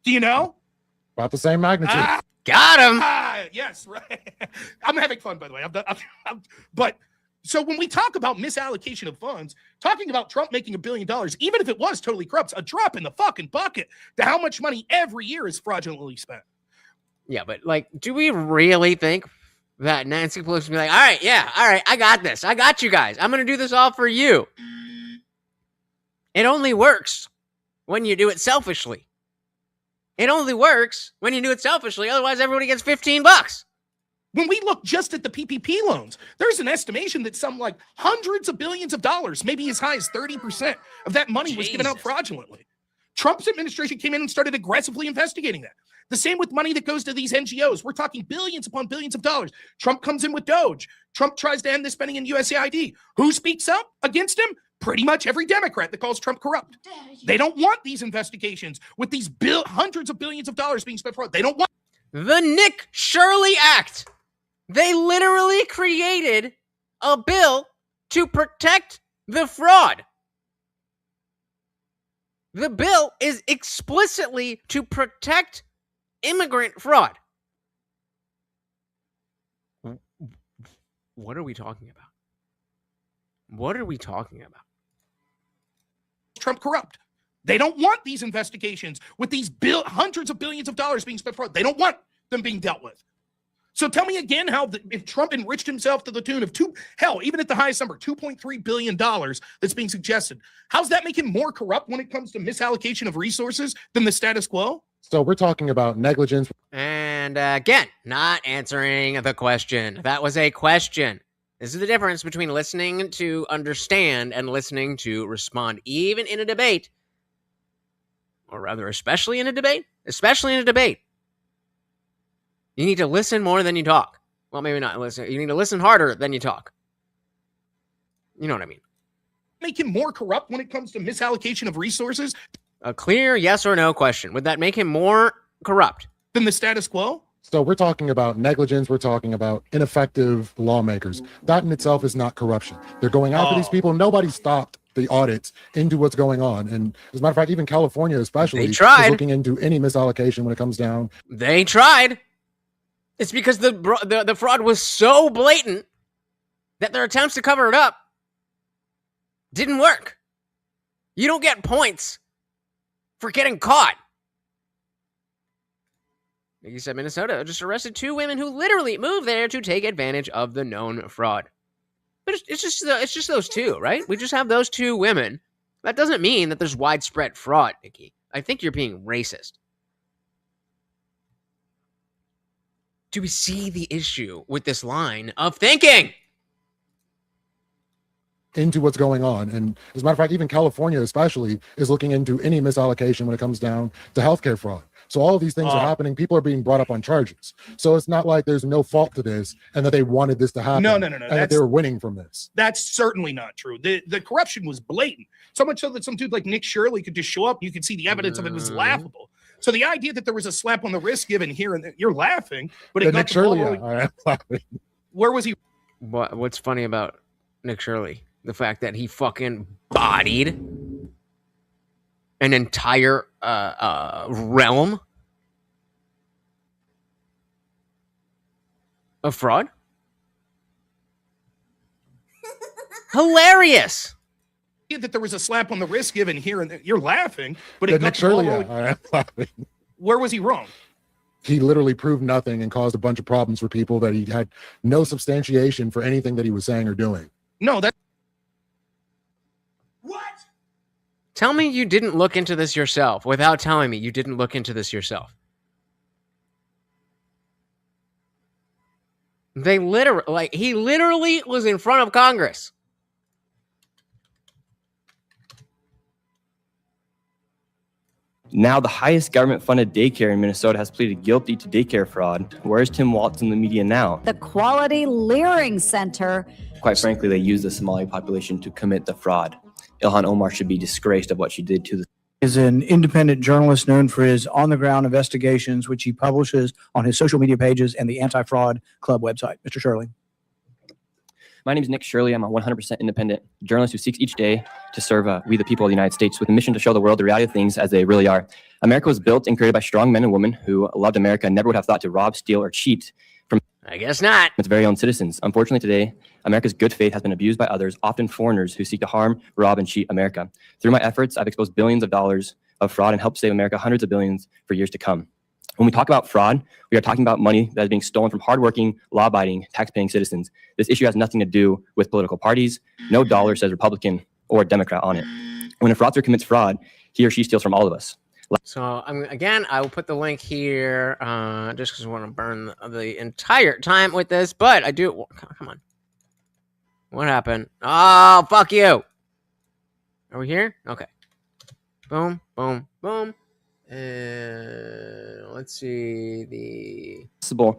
Do you know? About the same magnitude. Got him. Yes, right. I'm having fun, by the way. But so when we talk about misallocation of funds, talking about Trump making $1 billion, even if it was totally corrupt, a drop in the fucking bucket to how much money every year is fraudulently spent. Yeah, but like, do we really think that Nancy Pelosi will be like, all right, I got this. I got you guys. I'm going to do this all for you. It only works when you do it selfishly. It only works when you do it selfishly. Otherwise, everybody gets $15. When we look just at the PPP loans, there's an estimation that some like hundreds of billions of dollars, maybe as high as 30% of that money was given out fraudulently. Trump's administration came in and started aggressively investigating that. The same with money that goes to these NGOs. We're talking billions upon billions of dollars. Trump comes in with Doge. Trump tries to end the spending in USAID. Who speaks up against him? Pretty much every Democrat that calls Trump corrupt. They don't want these investigations with these hundreds of billions of dollars being spent for it. They don't want the Nick Shirley Act. They literally created a bill to protect the fraud. The bill is explicitly to protect immigrant fraud. What are we talking about? What are we talking about? Trump corrupt. They don't want these investigations with these hundreds of billions of dollars being spent for it. They don't want them being dealt with. So tell me again how if Trump enriched himself to the tune of even at the highest number, $2.3 billion that's being suggested, how's that make him more corrupt when it comes to misallocation of resources than the status quo? So we're talking about negligence. And again, not answering the question. That was a question. This is the difference between listening to understand and listening to respond, even in a debate. Or rather, especially in a debate. Especially in a debate. You need to listen more than you talk. Well, maybe not listen. You need to listen harder than you talk. You know what I mean. Make him more corrupt when it comes to misallocation of resources? A clear yes or no question. Would that make him more corrupt than the status quo? So we're talking about negligence. We're talking about ineffective lawmakers. That in itself is not corruption. They're going after these people. Nobody stopped the audits into what's going on. And as a matter of fact, even California especially is looking into any misallocation when it comes down. They tried. It's because the fraud was so blatant that their attempts to cover it up didn't work. You don't get points for getting caught. He said Minnesota just arrested 2 women who literally moved there to take advantage of the known fraud. But it's just those 2, right? We just have those 2 women. That doesn't mean that there's widespread fraud, Nikki. I think you're being racist. Do we see the issue with this line of thinking? Into what's going on. And as a matter of fact, even California especially is looking into any misallocation when it comes down to healthcare fraud. So all of these things are happening. People are being brought up on charges. So it's not like there's no fault to this and that they wanted this to happen. No. And that they were winning from this. That's certainly not true. The corruption was blatant. So much so that some dude like Nick Shirley could just show up. You could see the evidence of it was laughable. So the idea that there was a slap on the wrist given here and there, you're laughing, but it got Nick Shirley, I am laughing. Where was he? What's funny about Nick Shirley? The fact that he fucking bodied an entire realm of fraud. Hilarious. That there was a slap on the wrist given here and there, you're laughing, but it got Nick Shirley, I am laughing. Where was he wrong? He literally proved nothing and caused a bunch of problems for people that he had no substantiation for anything that he was saying or doing. No, that. Tell me you didn't look into this yourself without telling me you didn't look into this yourself. He literally was in front of Congress. Now, the highest government-funded daycare in Minnesota has pleaded guilty to daycare fraud. Where is Tim Walz in the media now? The Quality Leering Center. Quite frankly, they use the Somali population to commit the fraud. Ilhan Omar should be disgraced of what she did to the... Is an independent journalist known for his on-the-ground investigations, which he publishes on his social media pages and the Anti-Fraud Club website. Mr. Shirley. My name is Nick Shirley. I'm a 100% independent journalist who seeks each day to serve we the people of the United States with a mission to show the world the reality of things as they really are. America was built and created by strong men and women who loved America and never would have thought to rob, steal, or cheat from I guess not. its very own citizens. Unfortunately, today, America's good faith has been abused by others, often foreigners who seek to harm, rob, and cheat America. Through my efforts, I've exposed billions of dollars of fraud and helped save America hundreds of billions for years to come. When we talk about fraud, we are talking about money that is being stolen from hardworking, law-abiding, tax-paying citizens. This issue has nothing to do with political parties. No dollar says Republican or Democrat on it. When a fraudster commits fraud, he or she steals from all of us. So again, I will put the link here just because I want to burn the entire time with this, but I do. Come on. What happened? Oh, fuck you. Are we here? Okay. Boom, boom, boom. And let's see the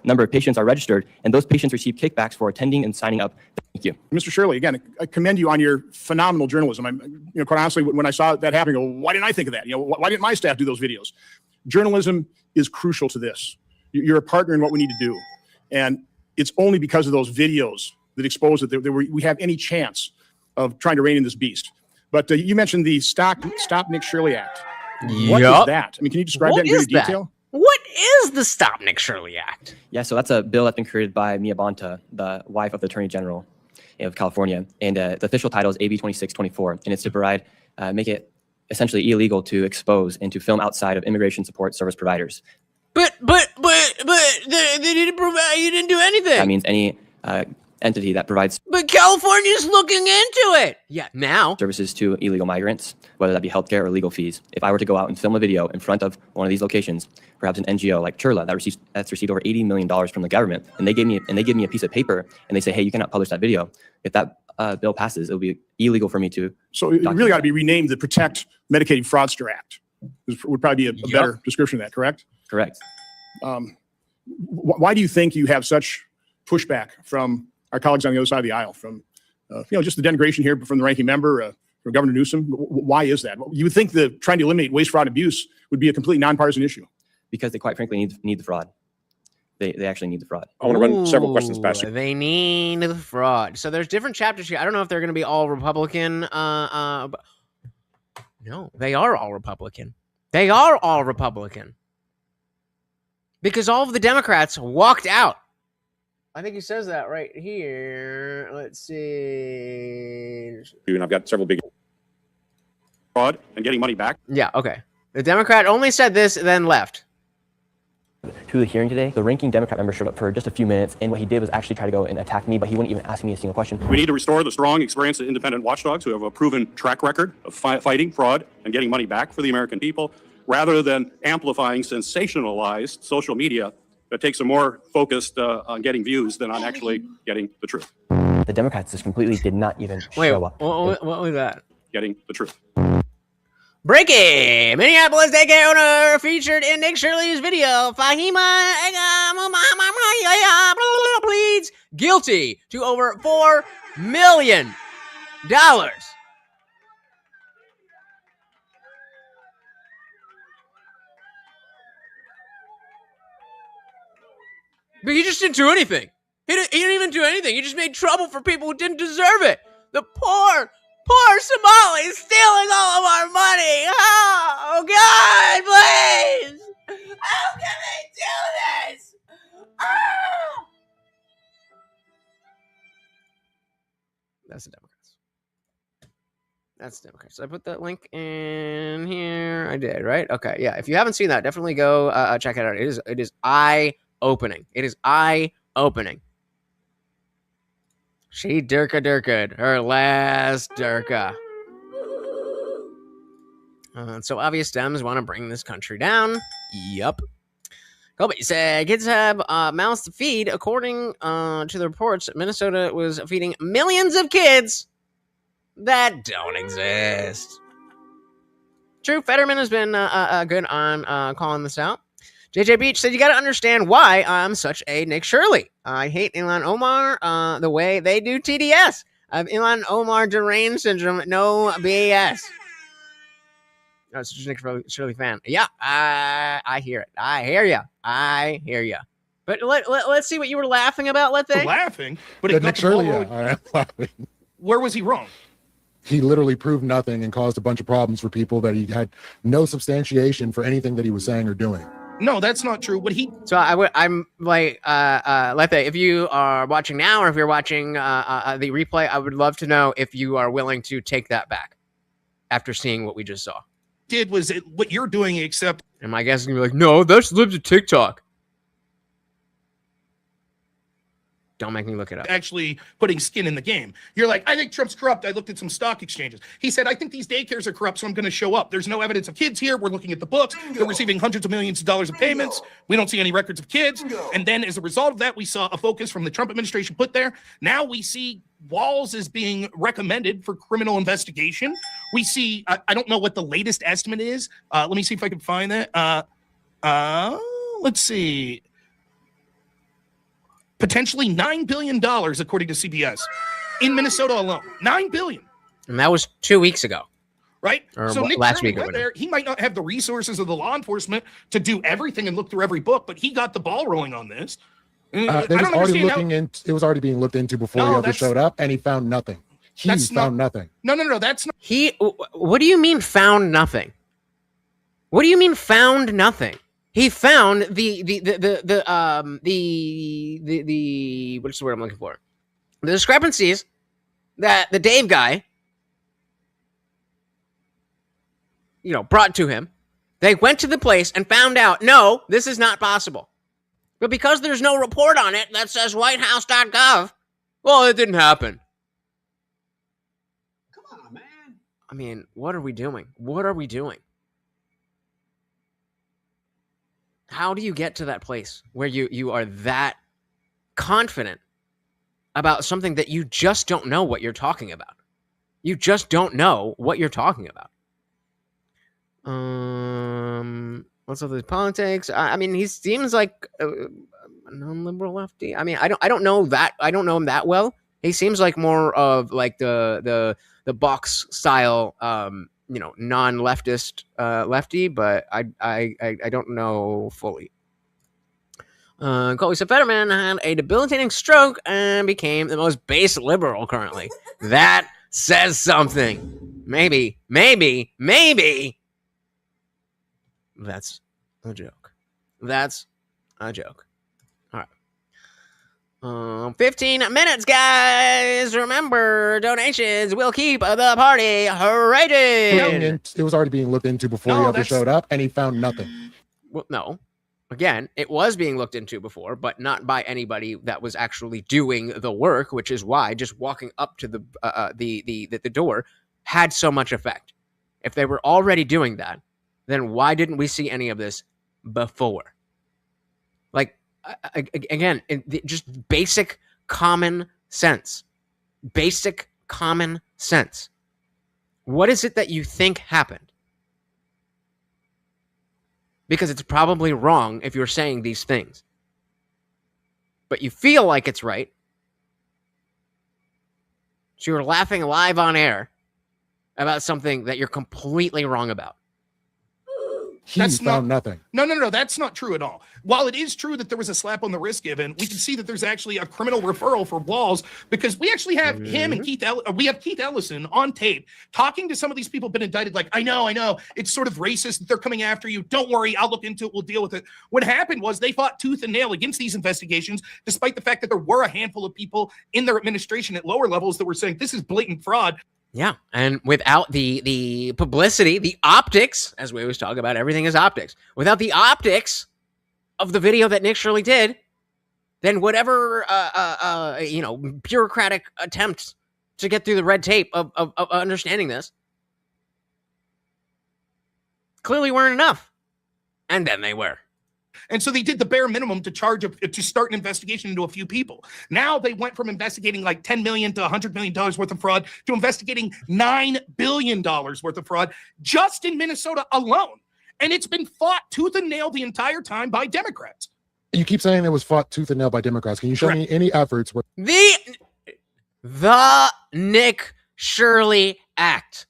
number of patients are registered, and those patients receive kickbacks for attending and signing up. Thank you. Mr. Shirley, again, I commend you on your phenomenal journalism. Quite honestly, when I saw that happening, I go, why didn't I think of that? Why didn't my staff do those videos? Journalism is crucial to this. You're a partner in what we need to do. And it's only because of those videos that expose that we have any chance of trying to rein in this beast. But you mentioned the Stop Nick Shirley Act. What is that? I mean, can you describe that in greater detail? What is the Stop Nick Shirley Act? Yeah, so that's a bill that's been created by Mia Bonta, the wife of the Attorney General of California. And the official title is AB 2624, and it's to provide, make it essentially illegal to expose and to film outside of immigration support service providers. But they didn't provide. You didn't do anything. That means any entity that provides But California's looking into it. Yeah, now services to illegal migrants, whether that be healthcare or legal fees. If I were to go out and film a video in front of one of these locations, perhaps an NGO like Churla that's received over $80 million from the government, and they give me a piece of paper and they say, hey, you cannot publish that video. If that bill passes, it'll be illegal for me to. So it really ought to be renamed the Protect Medicaid Fraudster Act. This would probably be a better description of that, correct? Correct. Why do you think you have such pushback from our colleagues on the other side of the aisle, from just the denigration here from the ranking member, from Governor Newsom? Why is that? You would think that trying to eliminate waste, fraud, and abuse would be a completely nonpartisan issue. Because they quite frankly need the fraud. They actually need the fraud. I want to run several questions past you. They need the fraud. So there's different chapters here. I don't know if they're going to be all Republican. No, they are all Republican. They are all Republican. Because all of the Democrats walked out. I think he says that right here. Let's see. And I've got several big fraud and getting money back. Yeah, okay. The Democrat only said this, then left. To the hearing today, the ranking Democrat member showed up for just a few minutes, and what he did was actually try to go and attack me, but he wouldn't even ask me a single question. We need to restore the strong, experienced, and independent watchdogs who have a proven track record of fighting fraud and getting money back for the American people, rather than amplifying sensationalized social media that takes a more focused on getting views than on actually getting the truth. The Democrats just completely did not even show up. What was that? Getting the truth. Breaking! Minneapolis daycare owner featured in Nick Shirley's video. Fahima pleads guilty to over $4 million. But he just didn't do anything. He didn't even do anything. He just made trouble for people who didn't deserve it. The poor Somalis stealing all of our money. Oh, God, please. How can they do this? Oh. That's the Democrats. That's the Democrats. I put that link in here. I did, right? Okay, yeah. If you haven't seen that, definitely go check it out. It is eye-opening. It is eye-opening. She Durka her last Durka. So obvious Dems want to bring this country down. Yup. Colby said kids have mouths to feed. According to the reports, Minnesota was feeding millions of kids that don't exist. True, Fetterman has been good on calling this out. JJ Beach said, you got to understand why I'm such a Nick Shirley. I hate Ilhan Omar the way they do TDS. I have Ilhan Omar deranged syndrome. No BS. I'm such a Nick Shirley fan. Yeah, I hear it. I hear ya. But let's see what you were laughing about, Lethe. Laughing? But Nick Shirley, I am laughing. Where was he wrong? He literally proved nothing and caused a bunch of problems for people that he had no substantiation for anything that he was saying or doing. No, that's not true. What he So I'm like Lethe, if you are watching now or if you're watching the replay, I would love to know if you are willing to take that back after seeing what we just saw. did was what you're doing, except. And my guess is gonna be like, no, that's lived to TikTok. Don't make me look it up. Actually putting skin in the game. You're like, I think Trump's corrupt. I looked at some stock exchanges. He said, I think these daycares are corrupt, so I'm going to show up. There's no evidence of kids here. We're looking at the books. They're receiving hundreds of millions of dollars of payments. We don't see any records of kids. And then as a result of that, we saw a focus from the Trump administration put there. Now we see Walls is being recommended for criminal investigation. We see, I don't know what the latest estimate is. Let me see if I can find that. Let's see. Potentially $9 billion, according to CBS, in Minnesota alone. $9 billion. And that was 2 weeks ago. Right? Or so Nick last Shirley week went there. He might not have the resources of the law enforcement to do everything and look through every book, but he got the ball rolling on this. It was already being looked into before he ever showed up, and he found nothing. He found nothing. No, that's not. What do you mean found nothing? What do you mean found nothing? he found the what's the word I'm looking for? The discrepancies that the Dave guy, brought to him. They went to the place and found out, no, this is not possible. But because there's no report on it that says whitehouse.gov, well, it didn't happen. Come on, man. I mean, what are we doing? What are we doing? How do you get to that place where you are that confident about something that you just don't know what you're talking about? You just don't know what you're talking about. What's up with politics? I mean, he seems like a non-liberal lefty. I mean, I don't know that. I don't know him that well. He seems like more of like the box style, non-leftist lefty, but I don't know fully. Colby said Fetterman had a debilitating stroke and became the most base liberal currently. That says something. Maybe. That's a joke. That's a joke. All right. 15 minutes, guys. Remember, donations will keep the party rated. It was already being looked into before he ever showed up, and he found nothing. Well, no. Again, it was being looked into before, but not by anybody that was actually doing the work, which is why just walking up to the door had so much effect. If they were already doing that, then why didn't we see any of this before? Like, again, just basic common sense. Basic common sense. What is it that you think happened? Because it's probably wrong if you're saying these things. But you feel like it's right. So you're laughing live on about something that you're completely wrong about. That's found nothing. No. That's not true at all. While it is true that there was a slap on the wrist given, we can see that there's actually a criminal referral for Walls because we actually have him and Keith Ellison on tape talking to some of these people who've been indicted. Like, I know. It's sort of racist that they're coming after you. Don't worry. I'll look into it. We'll deal with it. What happened was they fought tooth and nail against these investigations, despite the fact that there were a handful of people in their administration at lower levels that were saying this is blatant fraud. Yeah, and without the publicity, the optics, as we always talk about, everything is optics. Without the optics of the video that Nick Shirley did, then whatever bureaucratic attempts to get through the red tape of understanding this clearly weren't enough. And then they were. And so they did the bare minimum to start an investigation into a few people. Now they went from investigating like $10 million to $100 million worth of fraud to investigating $9 billion worth of fraud just in Minnesota alone. And it's been fought tooth and nail the entire time by Democrats. You keep saying it was fought tooth and nail by Democrats. Can you show me any efforts where the Nick Shirley Act?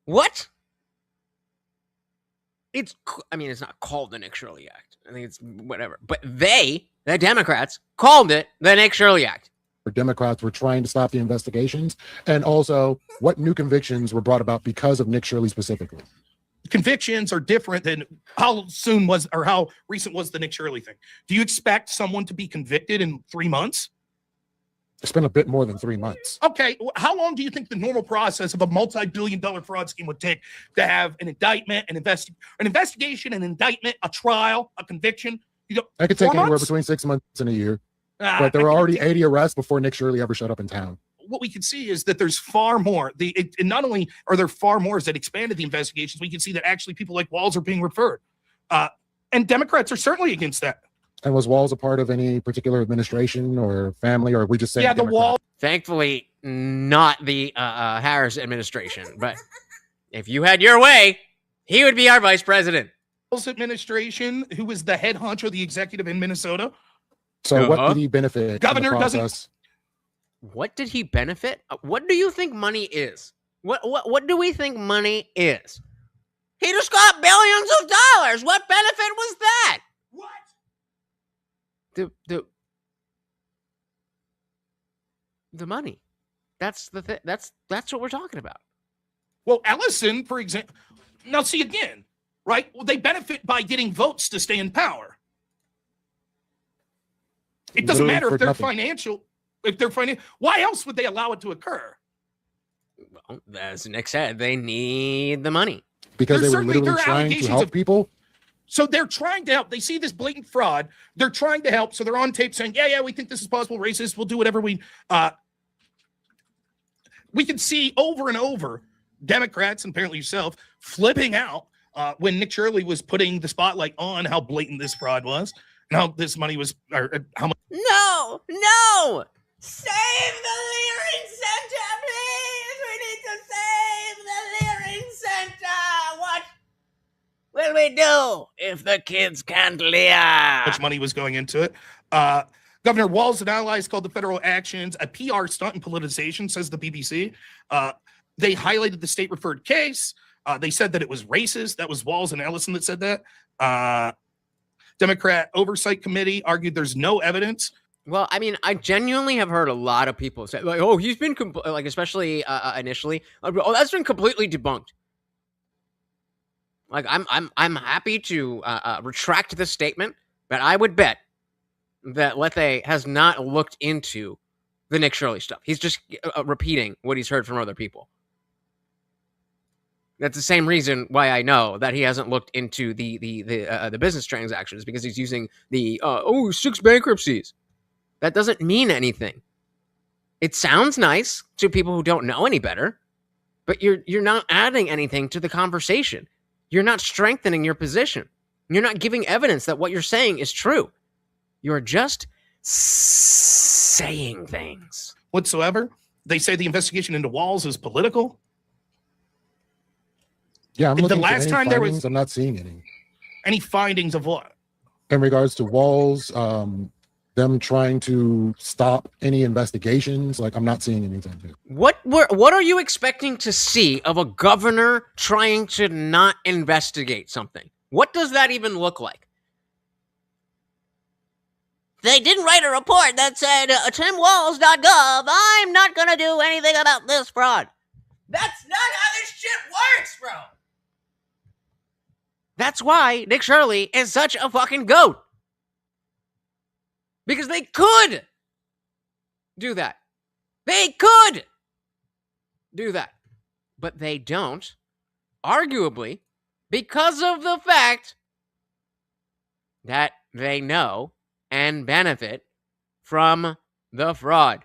What? It's not called the Nick Shirley Act. I think it's whatever. But the Democrats, called it the Nick Shirley Act. Democrats were trying to stop the investigations, and also what new convictions were brought about because of Nick Shirley specifically. Convictions are different than how recent was the Nick Shirley thing. Do you expect someone to be convicted in 3 months? It's been a bit more than 3 months. Okay, how long do you think the normal process of a multi-billion-dollar fraud scheme would take to have an indictment, an investigation, an indictment, a trial, a conviction? That could take anywhere between 6 months and a year. But there were already 80 arrests before Nick Shirley ever showed up in town. What we can see is that there's far more. Not only are there far more that expanded the investigations, we can see that actually people like Walls are being referred. And Democrats are certainly against that. And was Walls a part of any particular administration or family, or we just say the Walls? Thankfully, not the Harris administration. But if you had your way, he would be our vice president. Walls administration, who was the head honcho, the executive in Minnesota. So what did he benefit? Governor doesn't. What did he benefit? What do you think money is? What do we think money is? He just got billions of dollars. What benefit was that? the money. That's the thing. That's what we're talking about. Well, Ellison, for example, now see again, right? Well, they benefit by getting votes to stay in power. It doesn't Literally matter for if they're nothing. financial. If they're financial, why else would they allow it to occur? Well, as Nick said, they need the money. Because There's they were certainly- literally there are trying to allegations help of- people. So they're trying to help. They see this blatant fraud. They're trying to help. So they're on tape saying, yeah, we think this is possible. Racist. We'll do whatever we can see over and over Democrats, and apparently yourself, flipping out when Nick Shirley was putting the spotlight on how blatant this fraud was and how this money was, or how much. No! Save the Leering Center, please! We need to save the Leering Center! What will we do if the kids can't leer? Much money was going into it. Governor Walz and allies called the federal actions a PR stunt and politicization, says the BBC. They highlighted the state-referred case. They said that it was racist. That was Walz and Ellison that said that. Democrat Oversight Committee argued there's no evidence. Well, I mean, I genuinely have heard a lot of people say, like, "Oh, he's been like, especially initially, oh, that's been completely debunked." Like, I'm happy to retract this statement, but I would bet that Lethe has not looked into the Nick Shirley stuff. He's just repeating what he's heard from other people. That's the same reason why I know that he hasn't looked into the business transactions, because he's using the 6 bankruptcies. That doesn't mean anything. It sounds nice to people who don't know any better, but you're not adding anything to the conversation. You're not strengthening your position. You're not giving evidence that what you're saying is true. You're just saying things. Whatsoever. They say the investigation into Walz is political. Yeah, I'm looking The last for any time there findings. was I'm not seeing any. Any findings of what? In regards to Walz, them trying to stop any investigations, like I'm not seeing anything. What are you expecting to see of a governor trying to not investigate something? What does that even look like? They didn't write a report that said, timwalz.gov, I'm not going to do anything about this fraud. That's not how this shit works, bro. That's why Nick Shirley is such a fucking goat. Because they could do that. They could do that. But they don't, arguably, because of the fact that they know and benefit from the fraud.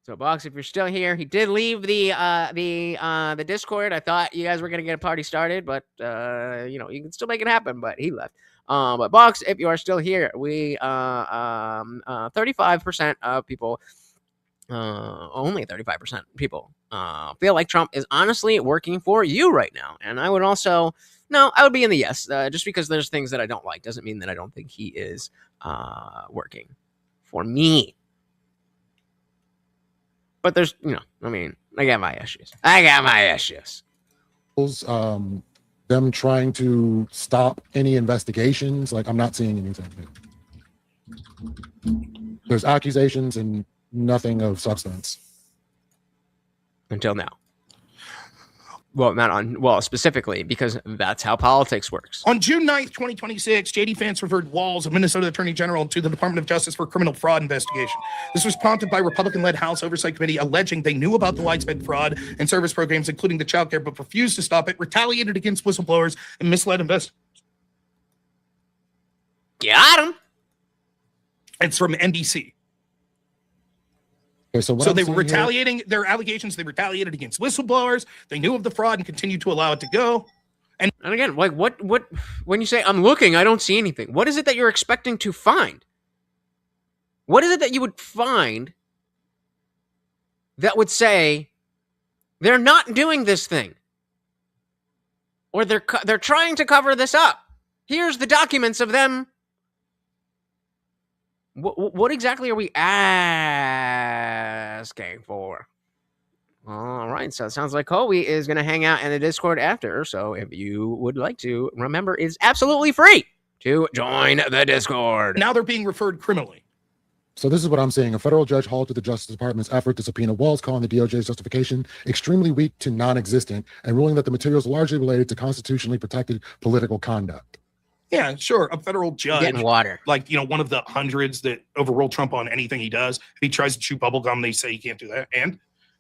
So, Box, if you're still here, he did leave the Discord. I thought you guys were gonna get a party started, but you can still make it happen. But he left. But Box, if you are still here, we 35% of people, only 35% people, feel like Trump is honestly working for you right now. And I would also, no, I would be in the yes. Just because there's things that I don't like doesn't mean that I don't think he is working for me. But there's, I got my issues. Them trying to stop any investigations, like I'm not seeing anything. There's accusations and nothing of substance. Until now. Well, specifically, because that's how politics works. On June 9th, 2026, JD Vance referred Walz, a Minnesota Attorney General, to the Department of Justice for criminal fraud investigation. This was prompted by Republican-led House Oversight Committee alleging they knew about the widespread fraud and service programs, including the child care, but refused to stop it, retaliated against whistleblowers, and misled investigators. Got him. It's from NBC. Okay, so they were retaliating, their allegations, they retaliated against whistleblowers, they knew of the fraud and continued to allow it to go. And again, like what when you say I'm looking, I don't see anything. What is it that you're expecting to find? What is it that you would find that would say they're not doing this thing? Or they're trying to cover this up. Here's the documents of them. What exactly are we asking for? All right, so it sounds like Howie is going to hang out in the Discord after. So if you would like to, remember, it's absolutely free to join the Discord. Now they're being referred criminally. So this is what I'm saying. A federal judge halted the Justice Department's effort to subpoena Walz, calling the DOJ's justification extremely weak to non-existent and ruling that the materials largely related to constitutionally protected political conduct. Yeah, sure. A federal judge, Getting water, like, one of the hundreds that overrule Trump on anything he does. If he tries to chew bubblegum, they say he can't do that. And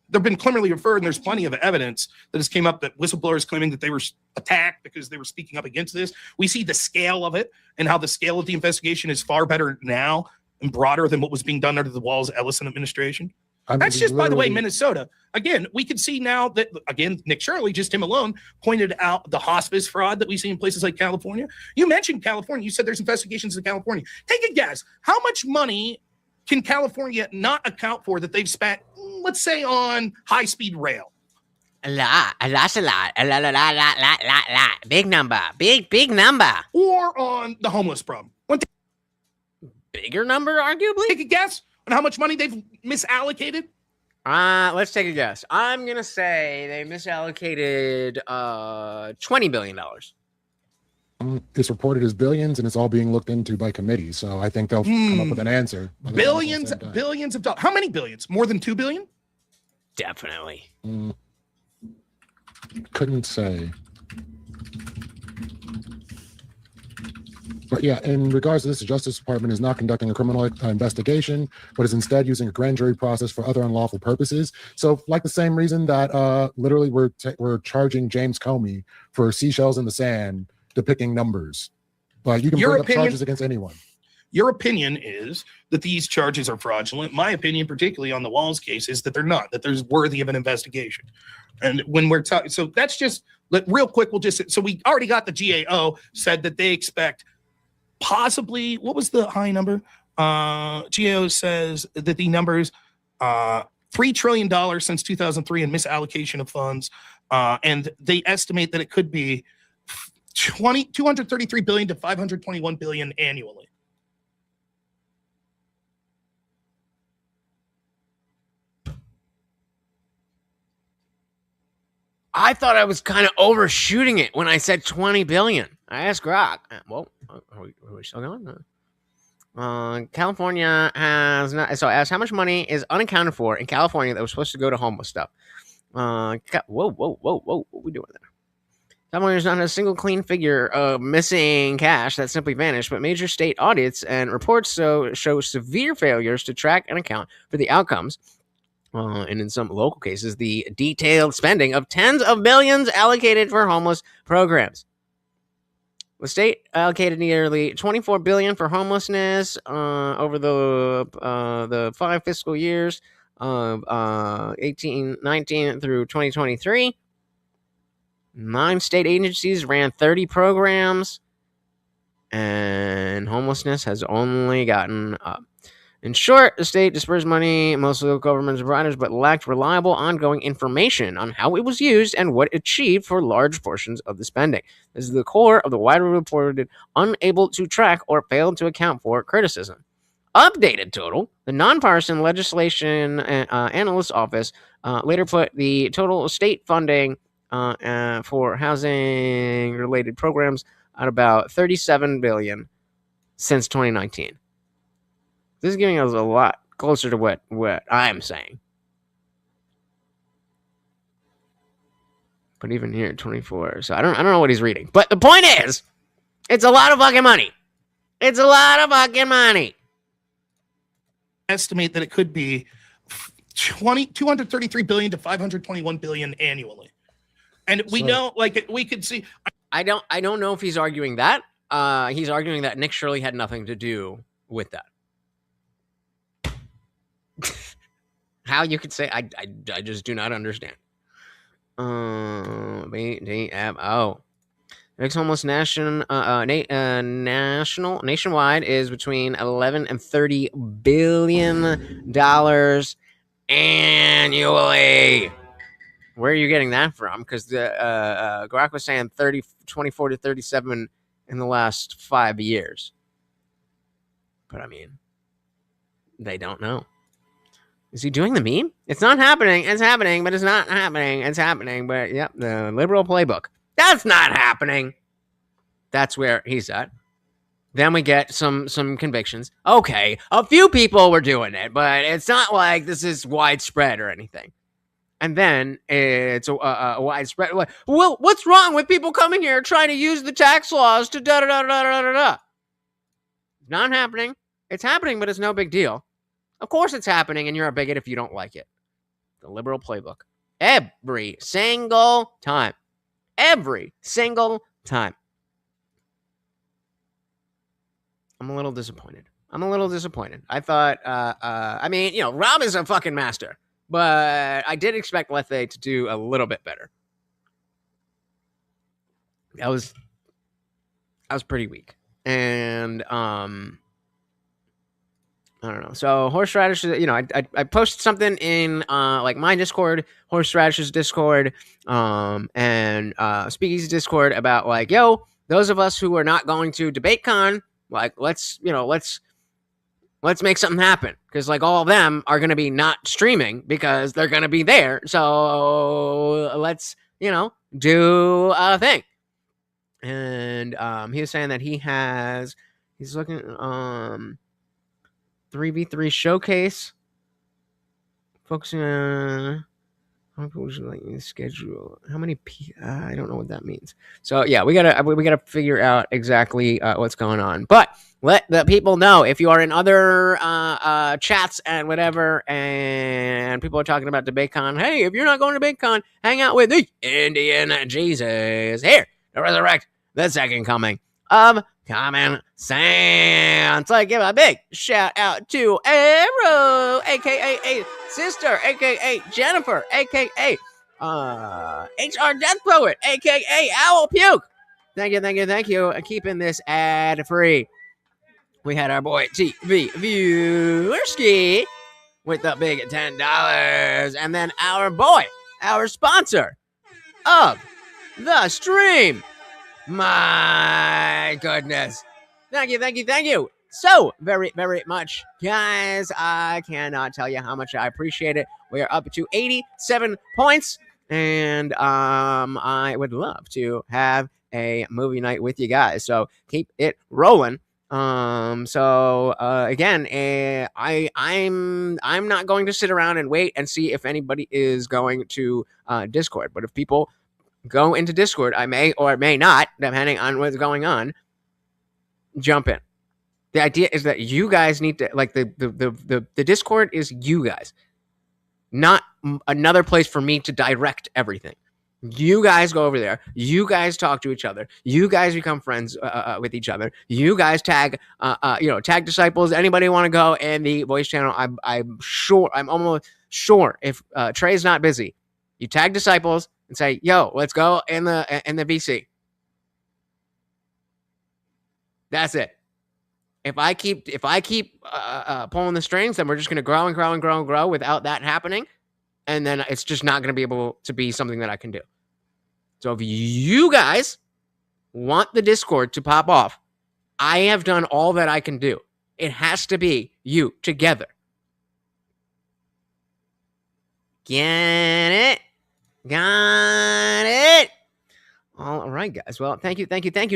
they've been clearly referred, and there's plenty of evidence that has came up that whistleblowers claiming that they were attacked because they were speaking up against this. We see the scale of it and how the scale of the investigation is far better now and broader than what was being done under the Walz-Ellison administration. That's just, by the way, Minnesota. Again, we can see now that, again, Nick Shirley, just him alone, pointed out the hospice fraud that we see in places like California. You mentioned California. You said there's investigations in California. Take a guess. How much money can California not account for that they've spent, let's say, on high-speed rail? A lot. Big number. Big number. Or on the homeless problem. Bigger number, arguably? Take a guess on how much money they've misallocated? Let's take a guess. I'm going to say they misallocated $20 billion. It's reported as billions, and it's all being looked into by committees. So I think they'll come up with an answer. Billions of dollars. How many billions? More than 2 billion? Definitely. Couldn't say. But yeah, in regards to this, the Justice Department is not conducting a criminal investigation, but is instead using a grand jury process for other unlawful purposes. So, like the same reason that literally we're charging James Comey for seashells in the sand depicting numbers, but you can bring up charges against anyone. Your opinion is that these charges are fraudulent. My opinion, particularly on the Walz case, is that they're not, that there's worthy of an investigation. And when we're talking, so that's just, real quick, so we already got the GAO said that they expect possibly, what was the high number? GAO says that the numbers, $3 trillion since 2003 in misallocation of funds. And they estimate that it could be 233 billion to 521 billion annually. I thought I was kind of overshooting it when I said 20 billion. I asked Grok. Well, are we still going? California has not. So I asked how much money is unaccounted for in California that was supposed to go to homeless stuff. Whoa. What are we doing there? California's not a single clean figure of missing cash that simply vanished, but major state audits and reports show severe failures to track and account for the outcomes. And in some local cases, the detailed spending of tens of billions allocated for homeless programs. The state allocated nearly $24 billion for homelessness over the 5 fiscal years of 18-19 through 2023. 9 state agencies ran 30 programs, and homelessness has only gotten up. In short, the state dispersed money, most local governments and providers, but lacked reliable ongoing information on how it was used and what it achieved for large portions of the spending. This is the core of the widely reported unable to track or failed to account for criticism. Updated total, the nonpartisan legislation analyst office later put the total state funding for housing-related programs at about $37 billion since 2019. This is giving us a lot closer to what I'm saying. But even here, 24. So I don't know what he's reading. But the point is, it's a lot of fucking money. It's a lot of fucking money. Estimate that it could be 233 billion to 521 billion annually. And we know, we could see. I don't know if he's arguing that. He's arguing that Nick Shirley had nothing to do with that. How you could say I just do not understand. Next homeless nationwide is between $11 and $30 billion annually. Where are you getting that from? Because Grok was saying 24 to 37 in the last 5 years. But I mean, they don't know. Is he doing the meme? It's not happening. It's happening, but it's not happening. It's happening, but yep, the liberal playbook. That's not happening. That's where he's at. Then we get some convictions. Okay, a few people were doing it, but it's not like this is widespread or anything. And then it's a widespread. Well, what's wrong with people coming here trying to use the tax laws to da da da da da da da? It's not happening. It's happening, but it's no big deal. Of course it's happening, and you're a bigot if you don't like it. The liberal playbook. Every single time. Every single time. I'm a little disappointed. I thought, I mean, you know, Rob is a fucking master, but I did expect Lethe to do a little bit better. That was pretty weak. And, I don't know. So horseradish, you know, I posted something in, like my Discord, horseradish's Discord, and, SpeakeaZy Discord about like, yo, those of us who are not going to DebateCon, like, let's make something happen. Because, like, all of them are going to be not streaming because they're going to be there. So let's, you know, do a thing. And he was saying that he's looking, 3v3 showcase. Focusing on how people would you like me to schedule? How many I don't know what that means. So yeah, we gotta figure out exactly what's going on. But let the people know if you are in other chats and whatever, and people are talking about DebateCon. Hey, if you're not going to DebateCon, hang out with the Indian Jesus here to resurrect the second coming of Common Sense. Like, give a big shout out to Arrow, aka Sister, aka Jennifer, aka HR Death Poet, aka Owl Puke. Thank you. Keeping this ad free. We had our boy TV Viewerski with the big $10, and then our boy, our sponsor of the stream. My goodness. Thank you so very, very much, guys. I cannot tell you how much I appreciate it. We are up to 87 points, and I would love to have a movie night with you guys. So keep it rolling. Again, I'm not going to sit around and wait and see if anybody is going to Discord. But if people go into Discord, I may or may not, depending on what's going on, jump in. The idea is that you guys need to, like, the Discord is you guys, not another place for me to direct everything. You guys go over there. You guys talk to each other. You guys become friends with each other. You guys tag disciples. Anybody want to go in the voice channel? I'm almost sure if Trey's not busy, you tag disciples and say, "Yo, let's go in the VC." That's it. If I keep pulling the strings, then we're just going to grow and grow and grow and grow without that happening. And then it's just not going to be able to be something that I can do. So if you guys want the Discord to pop off, I have done all that I can do. It has to be you together. Get it? Got it? All right, guys. Well, thank you.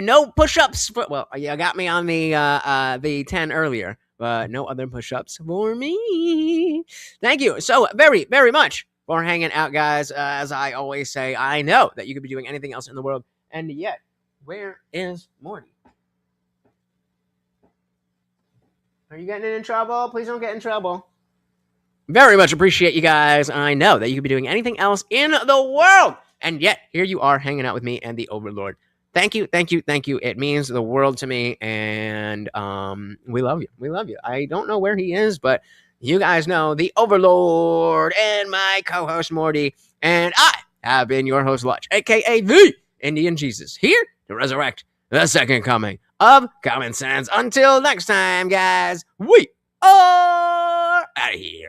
No push-ups. Well, you got me on the 10 earlier, but no other push-ups for me. Thank you so very, very much for hanging out, guys. As I always say, I know that you could be doing anything else in the world, and yet, where is Morty? Are you getting in trouble? Please don't get in trouble. Very much appreciate you guys. I know that you could be doing anything else in the world, and yet here you are hanging out with me and the Overlord. Thank you. It means the world to me, and we love you. I don't know where he is, but you guys know the Overlord and my co-host Morty, and I have been your host Lutch, aka the Indian Jesus, here to resurrect the second coming of Common Sense. Until next time, guys, we are out of here.